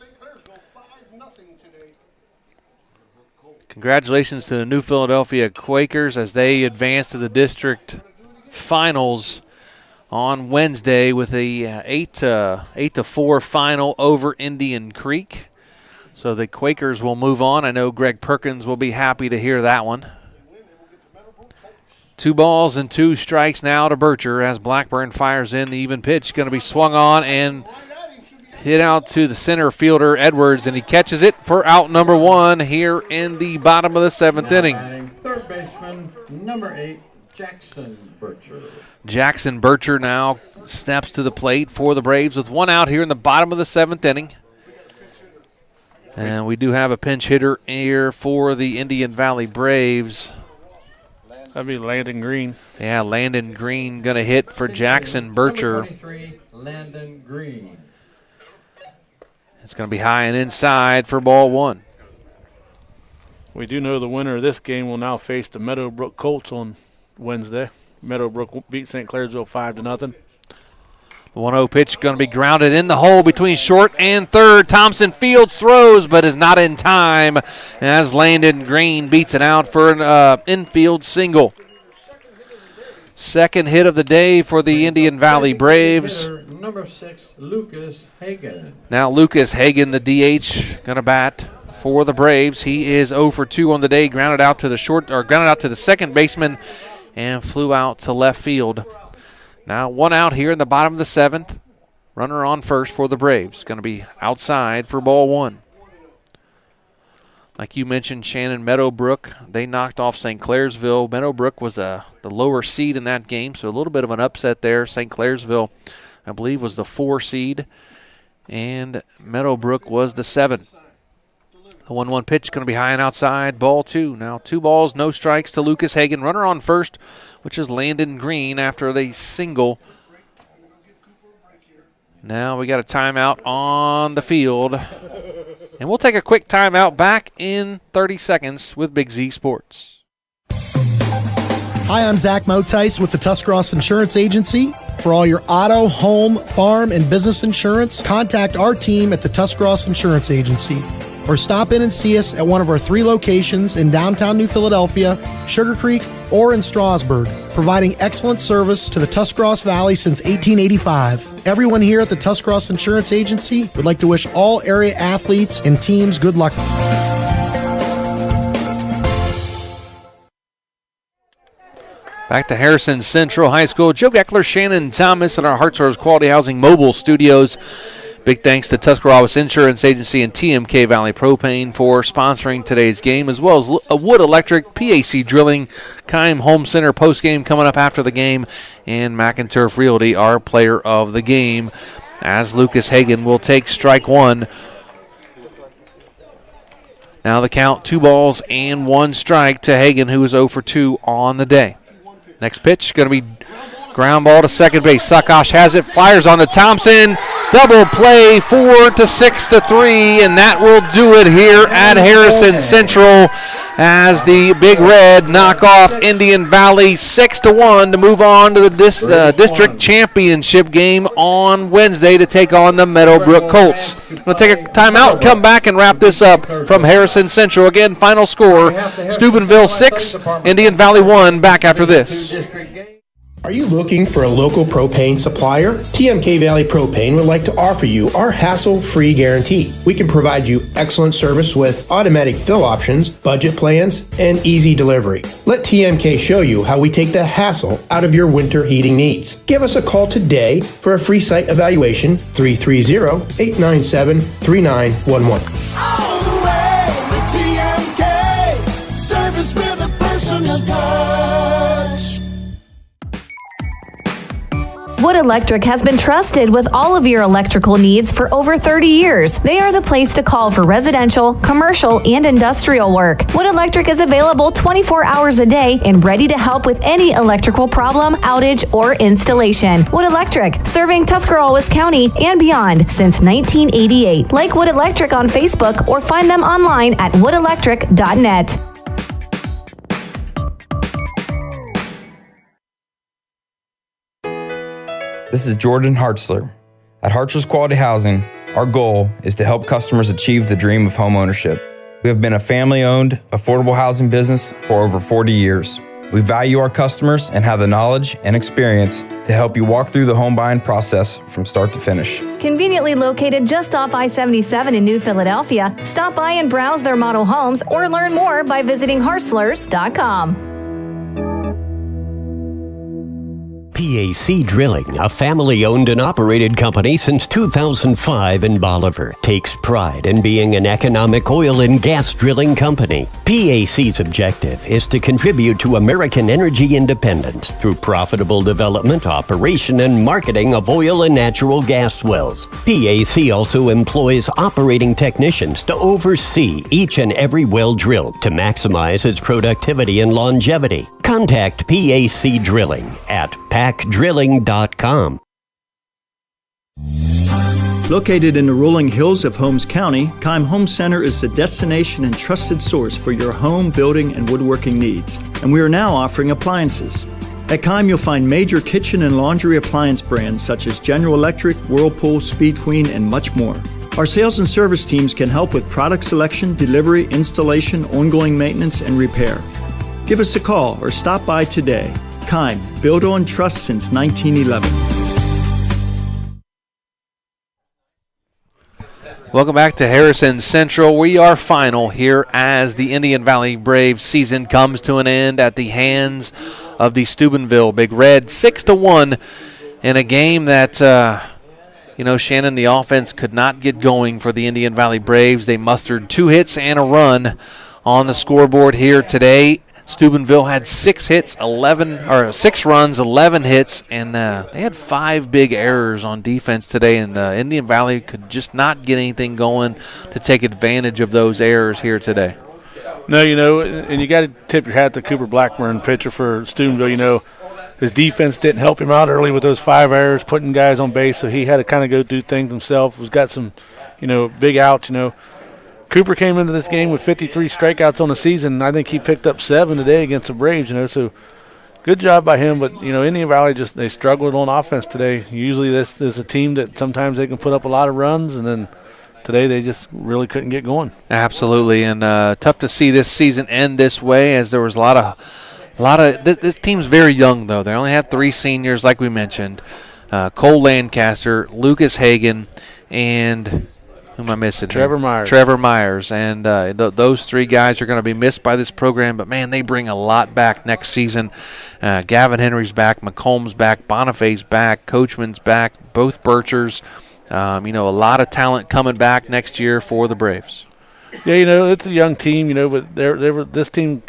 B: Congratulations to the New Philadelphia Quakers as they advance to the district finals on Wednesday with a 8-4 final over Indian Creek. So the Quakers will move on. I know Greg Perkins will be happy to hear that one. 2 balls and 2 strikes now to Bircher as Blackburn fires in the even pitch. Going to be swung on and hit out to the center fielder, Edwards, and he catches it for out number 1 here in the bottom of the 7th inning.
N: Third baseman, number 8, Jackson Bircher.
B: Jackson Bircher now steps to the plate for the Braves with 1 out here in the bottom of the 7th inning. And we do have a pinch hitter here for the Indian Valley Braves.
C: That'd be Landon Green.
B: Yeah, Landon Green going to hit for Jackson Bircher.
N: Number 23, Landon Green.
B: It's going to be high and inside for ball 1.
C: We do know the winner of this game will now face the Meadowbrook Colts on Wednesday. Meadowbrook beat St. Clairsville 5-0.
B: The 1-0 pitch going to be grounded in the hole between short and third. Thompson Fields throws but is not in time as Landon Green beats it out for an infield single. Second hit of the day for the Indian Valley Braves.
N: Number 6, Lucas Hagan.
B: Now Lucas Hagan, the DH, going to bat for the Braves. He is 0 for 2 on the day, grounded out to the second baseman and flew out to left field. Now 1 out here in the bottom of the 7th. Runner on first for the Braves. Going to be outside for ball 1. Like you mentioned, Shannon, Meadowbrook, they knocked off St. Clairsville. Meadowbrook was the lower seed in that game, so a little bit of an upset there. St. Clairsville, I believe, was the 4 seed, and Meadowbrook was the 7. The 1-1 pitch going to be high and outside, ball 2. Now 2 balls, no strikes to Lucas Hagan. Runner on first, which is Landon Green after the single. Now we got a timeout on the field. And we'll take a quick timeout back in 30 seconds with Big Z Sports.
D: Hi, I'm Zach Motice with the Tuscarawas Insurance Agency. For all your auto, home, farm, and business insurance, contact our team at the Tuscarawas Insurance Agency. Or stop in and see us at one of our 3 locations in downtown New Philadelphia, Sugar Creek, or in Strasburg, providing excellent service to the Tuscarawas Valley since 1885. Everyone here at the Tuscarawas Insurance Agency would like to wish all area athletes and teams good luck.
B: Back to Harrison Central High School. Joe Geckler, Shannon Thomas at our Hartshorse Quality Housing Mobile Studios. Big thanks to Tuscarawas Insurance Agency and TMK Valley Propane for sponsoring today's game, as well as Wood Electric, PAC Drilling, Keim Home Center postgame coming up after the game, and McInturf Realty, our player of the game, as Lucas Hagan will take strike 1. Now the count, 2 balls and 1 strike to Hagan, who is 0 for 2 on the day. Next pitch going to be ground ball to second base. Sakash has it, fires on to Thompson. Double play, 4-6-3, and that will do it here at Harrison Central as the Big Red knock off Indian Valley 6-1 to move on to the district championship game on Wednesday to take on the Meadowbrook Colts. We'll take a timeout, come back and wrap this up from Harrison Central. Again, final score, Steubenville 6, Indian Valley 1, back after this.
E: Are you looking for a local propane supplier? TMK Valley Propane would like to offer you our hassle-free guarantee. We can provide you excellent service with automatic fill options, budget plans, and easy delivery. Let TMK show you how we take the hassle out of your winter heating needs. Give us a call today for a free site evaluation, 330-897-3911.
F: All the way with TMK, service with a personal touch.
H: Wood Electric has been trusted with all of your electrical needs for over 30 years. They are the place to call for residential, commercial, and industrial work. Wood Electric is available 24 hours a day and ready to help with any electrical problem, outage, or installation. Wood Electric, serving Tuscarawas County and beyond since 1988. Like Wood Electric on Facebook or find them online at woodelectric.net.
J: This is Jordan Hartzler. At Hartzler's Quality Housing, our goal is to help customers achieve the dream of home ownership. We have been a family-owned, affordable housing business for over 40 years. We value our customers and have the knowledge and experience to help you walk through the home buying process from start to finish.
H: Conveniently located just off I-77 in New Philadelphia, stop by and browse their model homes or learn more by visiting hartzlers.com.
K: PAC Drilling, a family-owned and operated company since 2005 in Bolivar, takes pride in being an economic oil and gas drilling company. PAC's objective is to contribute to American energy independence through profitable development, operation, and marketing of oil and natural gas wells. PAC also employs operating technicians to oversee each and every well drilled to maximize its productivity and longevity. Contact PAC Drilling at pacdrilling.com.
L: Located in the rolling hills of Holmes County, Keim Home Center is the destination and trusted source for your home, building, and woodworking needs. And we are now offering appliances. At Keim, you'll find major kitchen and laundry appliance brands such as General Electric, Whirlpool, Speed Queen, and much more. Our sales and service teams can help with product selection, delivery, installation, ongoing maintenance, and repair. Give us a call or stop by today. Keim, built on trust since 1911.
B: Welcome back to Harrison Central. We are final here as the Indian Valley Braves season comes to an end at the hands of the Steubenville Big Red, 6-1 in a game that, Shannon, the offense could not get going for the Indian Valley Braves. They mustered 2 hits and a run on the scoreboard here today. Steubenville had 6 runs, 11 hits, and they had 5 big errors on defense today, and Indian Valley could just not get anything going to take advantage of those errors here today.
C: No, and you got to tip your hat to Cooper Blackburn, pitcher for Steubenville. His defense didn't help him out early with those 5 errors, putting guys on base, so he had to kind of go do things himself. He's got some, big outs, Cooper came into this game with 53 strikeouts on the season, and I think he picked up 7 today against the Braves, so good job by him. But, Indian Valley they struggled on offense today. Usually this is a team that sometimes they can put up a lot of runs, and then today they just really couldn't get going.
B: Absolutely, and tough to see this season end this way, as there was a lot of this team's very young, though. They only have 3 seniors, like we mentioned. Cole Lancaster, Lucas Hagan, and who am I missing?
C: Trevor Myers.
B: Trevor Myers. And those 3 guys are going to be missed by this program, but, man, they bring a lot back next season. Gavin Henry's back, McComb's back, Bonifay's back, Coachman's back, both Birchers. A lot of talent coming back next year for the Braves.
C: Yeah, it's a young team, but this team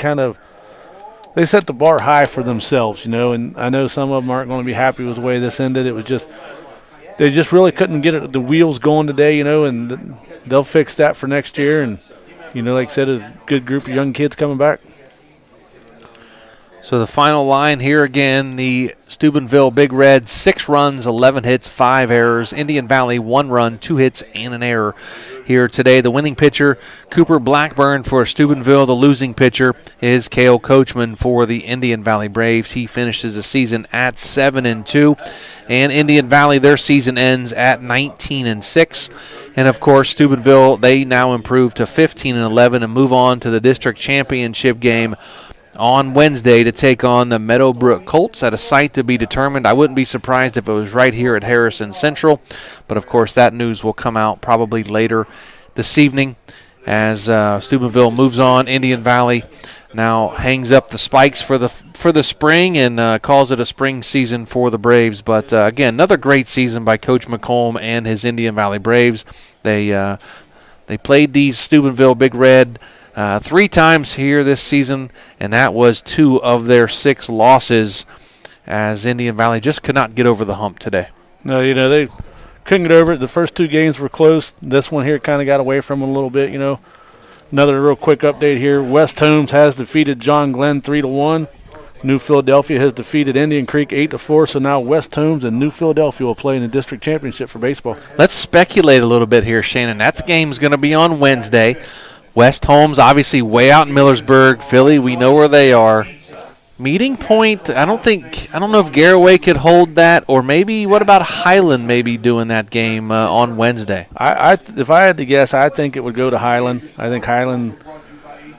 C: they set the bar high for themselves, and I know some of them aren't going to be happy with the way this ended. It was just they just really couldn't get the wheels going today, and they'll fix that for next year. And, like I said, a good group of young kids coming back.
B: So the final line here again, the Steubenville Big Red, 6 runs, 11 hits, 5 errors. Indian Valley, 1 run, 2 hits, and an error here today. The winning pitcher, Cooper Blackburn for Steubenville. The losing pitcher is Cale Coachman for the Indian Valley Braves. He finishes the season at 7-2. And Indian Valley, their season ends at 19-6. And, of course, Steubenville, they now improve to 15-11 and move on to the district championship game on Wednesday to take on the Meadowbrook Colts at a site to be determined. I wouldn't be surprised if it was right here at Harrison Central, but of course that news will come out probably later this evening as Steubenville moves on. Indian Valley now hangs up the spikes for the spring and calls it a spring season for the Braves. But again, another great season by Coach McComb and his Indian Valley Braves. They played these Steubenville Big Red 3 times here this season, and that was 2 of their 6 losses as Indian Valley just could not get over the hump today.
C: No, they couldn't get over it. The first 2 games were close. This one here kind of got away from them a little bit, Another real quick update here. West Holmes has defeated John Glenn 3-1. New Philadelphia has defeated Indian Creek 8-4. So now West Holmes and New Philadelphia will play in the district championship for baseball.
B: Let's speculate a little bit here, Shannon. That game's going to be on Wednesday. West Holmes obviously way out in Millersburg. Philly, we know where they are. Meeting Point, I don't know if Garraway could hold that, or maybe what about Highland maybe doing that game on Wednesday?
C: If I had to guess, I think it would go to Highland. I think Highland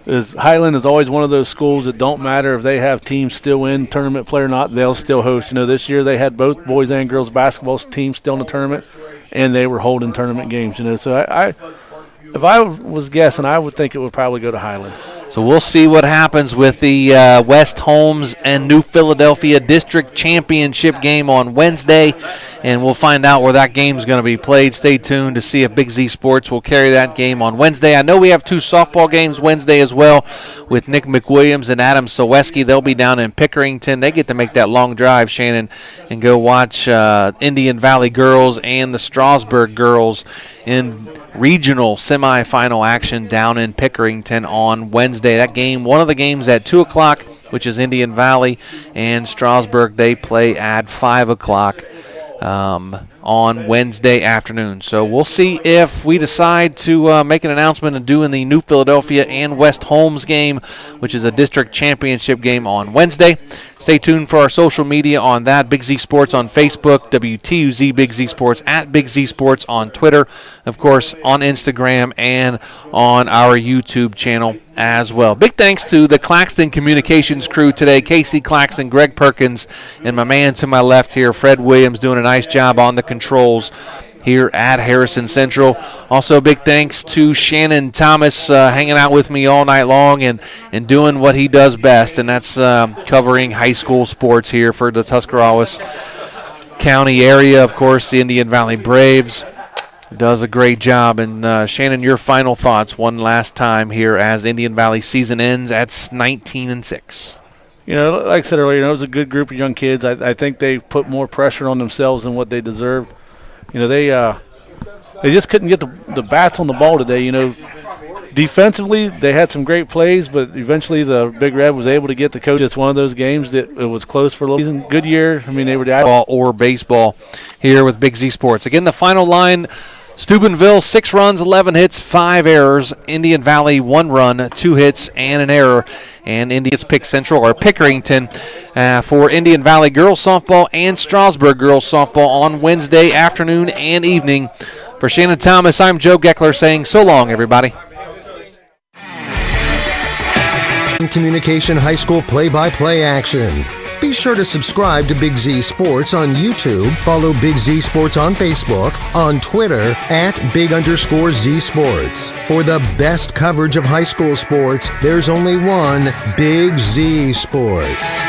C: is always one of those schools that don't matter if they have teams still in tournament play or not, they'll still host. This year they had both boys and girls basketball teams still in the tournament, and they were holding tournament games. So if I was guessing, I would think it would probably go to Highland.
B: So we'll see what happens with the West Holmes and New Philadelphia District Championship game on Wednesday, and we'll find out where that game's going to be played. Stay tuned to see if Big Z Sports will carry that game on Wednesday. I know we have 2 softball games Wednesday as well with Nick McWilliams and Adam Soweski. They'll be down in Pickerington. They get to make that long drive, Shannon, and go watch Indian Valley girls and the Strasburg girls in regional semifinal action down in Pickerington on Wednesday. That game, one of the games at 2 o'clock, which is Indian Valley and Strasburg. They play at 5 o'clock on Wednesday afternoon. So we'll see if we decide to make an announcement and doing the New Philadelphia and West Holmes game, which is a district championship game on Wednesday. Stay tuned for our social media on that. Big Z Sports on Facebook, WTUZ Big Z Sports, at Big Z Sports on Twitter, of course, on Instagram, and on our YouTube channel as well. Big thanks to the Claxon Communications crew today, Casey Claxon, Greg Perkins, and my man to my left here, Fred Williams, doing a nice job on the controls here at Harrison Central. Also, big thanks to Shannon Thomas hanging out with me all night long and doing what he does best, and that's covering high school sports here for the Tuscarawas County area. Of course, the Indian Valley Braves does a great job. And Shannon, your final thoughts one last time here as Indian Valley season ends at 19-6.
C: Like I said earlier, it was a good group of young kids. I think they put more pressure on themselves than what they deserved. They just couldn't get the bats on the ball today. Defensively, they had some great plays, but eventually the Big Red was able to get the coach. It's one of those games that it was close for a little season. Good year. They were
B: ball or baseball here with Big Z Sports. Again, the final line: Steubenville 6 runs, 11 hits, 5 errors. Indian Valley 1 run, 2 hits, and an error. And Indians pick Central or Pickerington for Indian Valley girls softball and Strasburg girls softball on Wednesday afternoon and evening. For Shannon Thomas, I'm Joe Geckler saying so long, everybody.
A: Communication High School play-by-play action. Be sure to subscribe to Big Z Sports on YouTube. Follow Big Z Sports on Facebook, on Twitter, at @Big_Z Sports. For the best coverage of high school sports, there's only one Big Z Sports.